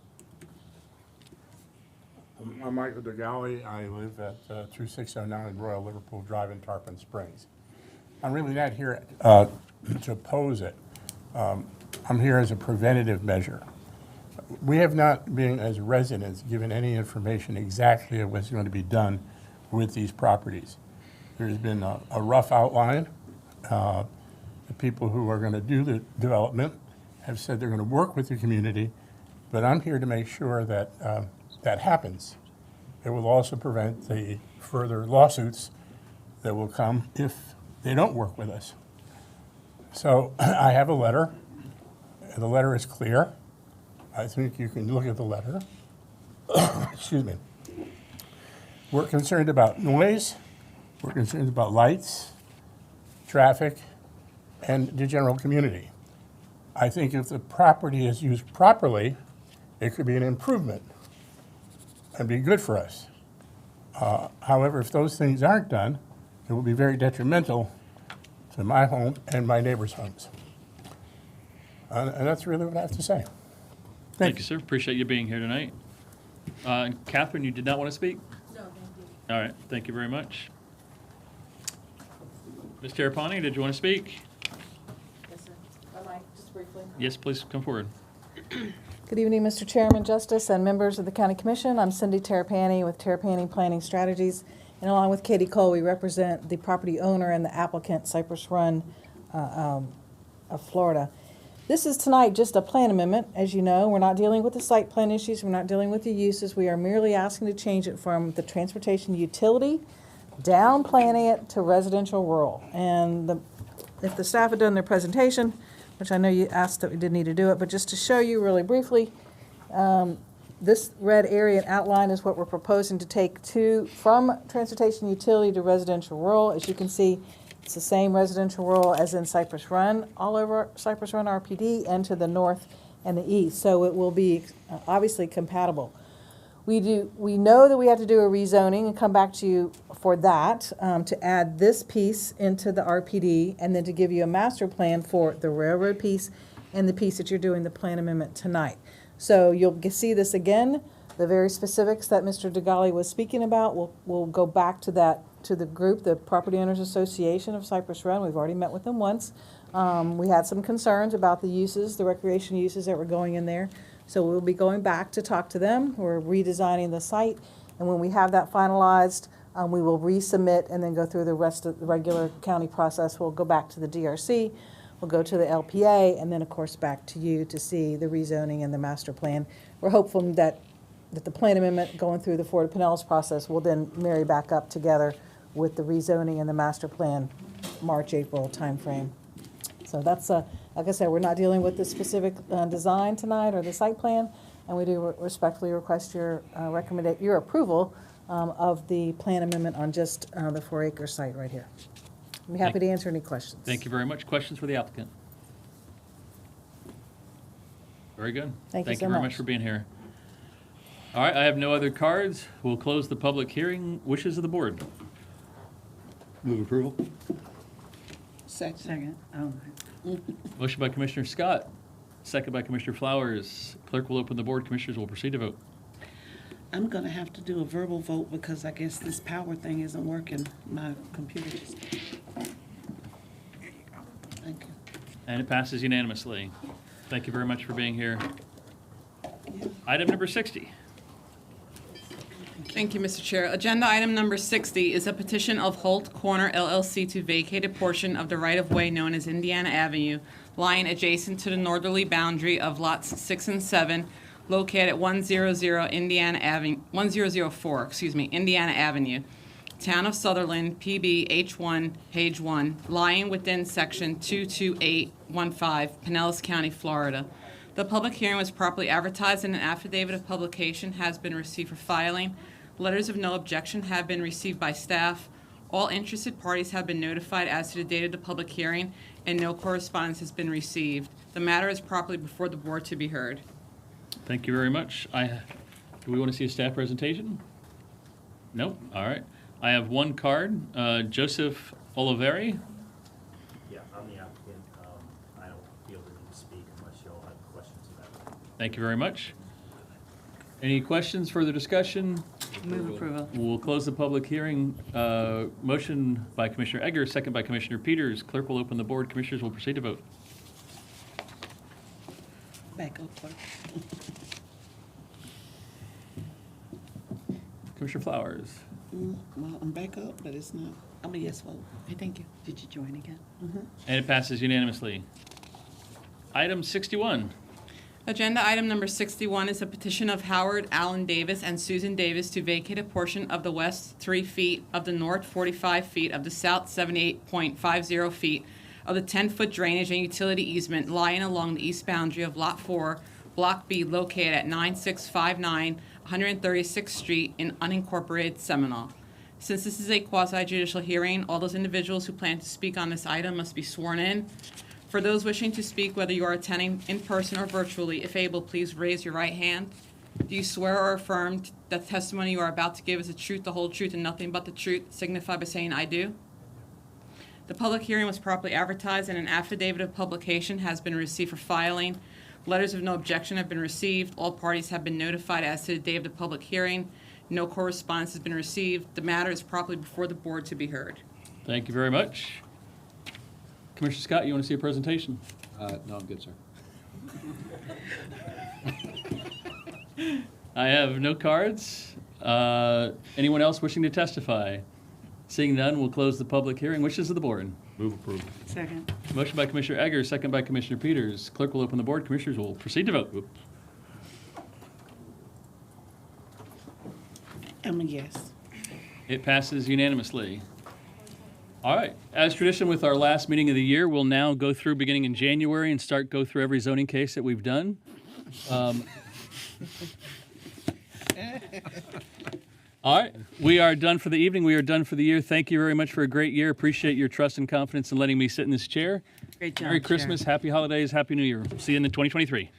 I'm Michael DeGalley. I live at 2609 Royal Liverpool Drive in Tarpon Springs. I'm really not here to oppose it. I'm here as a preventative measure. We have not been, as residents, given any information exactly of what's going to be done with these properties. There's been a rough outline. The people who are going to do the development have said they're going to work with the community, but I'm here to make sure that that happens. It will also prevent the further lawsuits that will come if they don't work with us. So I have a letter, and the letter is clear. I think you can look at the letter. Excuse me. We're concerned about noise, we're concerned about lights, traffic, and the general community. I think if the property is used properly, it could be an improvement and be good for us. However, if those things aren't done, it will be very detrimental to my home and my neighbors' homes. And that's really what I have to say. Thank you, sir. Appreciate you being here tonight. Catherine, you did not want to speak? No, thank you. All right, thank you very much. Ms. Terrapini, did you want to speak? Yes, sir. I might, just briefly. Yes, please come forward. Good evening, Mr. Chairman, Justice, and members of the County Commission. I'm Cindy Terrapini with Terrapini Planning Strategies, and along with Katie Cole, we represent the property owner and the applicant, Cypress Run of Florida. This is tonight just a plan amendment. As you know, we're not dealing with the site plan issues, we're not dealing with the uses. We are merely asking to change it from the transportation utility, down planning it to residential rural. And if the staff had done their presentation, which I know you asked that we didn't need to do it, but just to show you really briefly, this red area and outline is what we're proposing to take from transportation utility to residential rural. As you can see, it's the same residential rural as in Cypress Run, all over Cypress Run RPD and to the north and the east, so it will be obviously compatible. We know that we have to do a rezoning and come back to you for that, to add this piece into the RPD, and then to give you a master plan for the railroad piece and the piece that you're doing the plan amendment tonight. So you'll see this again, the very specifics that Mr. DeGale was speaking about. We'll go back to that, to the group, the Property Owners Association of Cypress Run. We've already met with them once. We had some concerns about the uses, the recreation uses that were going in there. So we'll be going back to talk to them. We're redesigning the site, and when we have that finalized, we will resubmit and then go through the rest of the regular county process. We'll go back to the DRC, we'll go to the LPA, and then of course back to you to see the rezoning and the master plan. We're hopeful that the plan amendment going through the Fort Pinellas process will then marry back up together with the rezoning and the master plan March, April timeframe. So that's, like I said, we're not dealing with the specific design tonight or the site plan, and we do respectfully request your your approval of the plan amendment on just the 4-acre site right here. I'd be happy to answer any questions. Thank you very much. Questions for the applicant? Very good. Thank you so very much. much for being here. All right, I have no other cards. We'll close the public hearing. Wishes of the board. Move approval. Second. Oh, Motion by Commissioner Scott, second by Commissioner Flowers. Clerk will open the board. Commissioners will proceed to vote. I'm gonna have to do a verbal vote because I guess this power thing isn't working, my computer is. Thank you. And it passes unanimously. Thank you very much for being here. Item number 60. Thank you, Mr. Chair. Agenda item number 60 is a petition of Holt Corner LLC to vacate a portion of the right-of-way known as Indiana Avenue, lying adjacent to the northerly boundary of lots 6 and 7, located at 100 Indiana Avenue, 1004, Indiana Avenue, Town of Sutherland, PB H1, page 1, lying within section 22815, Pinellas County, Florida. The public hearing was properly advertised and an affidavit of publication has been received for filing. Letters of no objection have been received by staff. All interested parties have been notified as to the date of the public hearing, and no correspondence has been received. The matter is properly before the board to be heard. Thank you very much. Do we want to see a staff presentation? Nope. All right. I have one card. Joseph Oliveri. Yeah, I'm the applicant. I don't feel the need to speak unless you all have questions about it. Thank you very much. Any questions, further discussion? Move approval. We'll close the public hearing. Motion by Commissioner Egger, second by Commissioner Peters. Clerk will open the board. Commissioners will proceed to vote. Back up, clerk. Commissioner Flowers. Well, I'm back up, but it's not, I'm a yes vote. Hey, thank you. Did you join again? And it passes unanimously. Item 61. Agenda item number 61 is a petition of Howard Allen Davis and Susan Davis to vacate a portion of the west 3 feet of the north 45 feet of the south 78.50 feet of the 10-foot drainage and utility easement lying along the east boundary of Lot 4, Block B, located at 9659 136th Street in unincorporated Seminole. Since this is a quasi-judicial hearing, all those individuals who plan to speak on this item must be sworn in. For those wishing to speak, whether you are attending in person or virtually, if able, please raise your right hand. Do you swear or affirm that the testimony you are about to give is the truth, the whole truth, and nothing but the truth? Signify by saying, I do. The public hearing was properly advertised and an affidavit of publication has been received for filing. Letters of no objection have been received. All parties have been notified as to the day of the public hearing. No correspondence has been received. The matter is properly before the board to be heard. Thank you very much. Commissioner Scott, you want to see a presentation? No, I'm good, sir. I have no cards. Anyone else wishing to testify? Seeing none, we'll close the public hearing. Wishes of the board. Move approval. Second. Motion by Commissioner Egger, second by Commissioner Peters. Clerk will open the board. Commissioners will proceed to vote. I'm a yes. It passes unanimously. All right. As tradition with our last meeting of the year, we'll now go through beginning in January and go through every zoning case that we've done. All right. We are done for the evening. We are done for the year. Thank you very much for a great year. Appreciate your trust and confidence in letting me sit in this chair. Great job, Merry Chair. Christmas, Happy Holidays, Happy New Year. See you in 2023.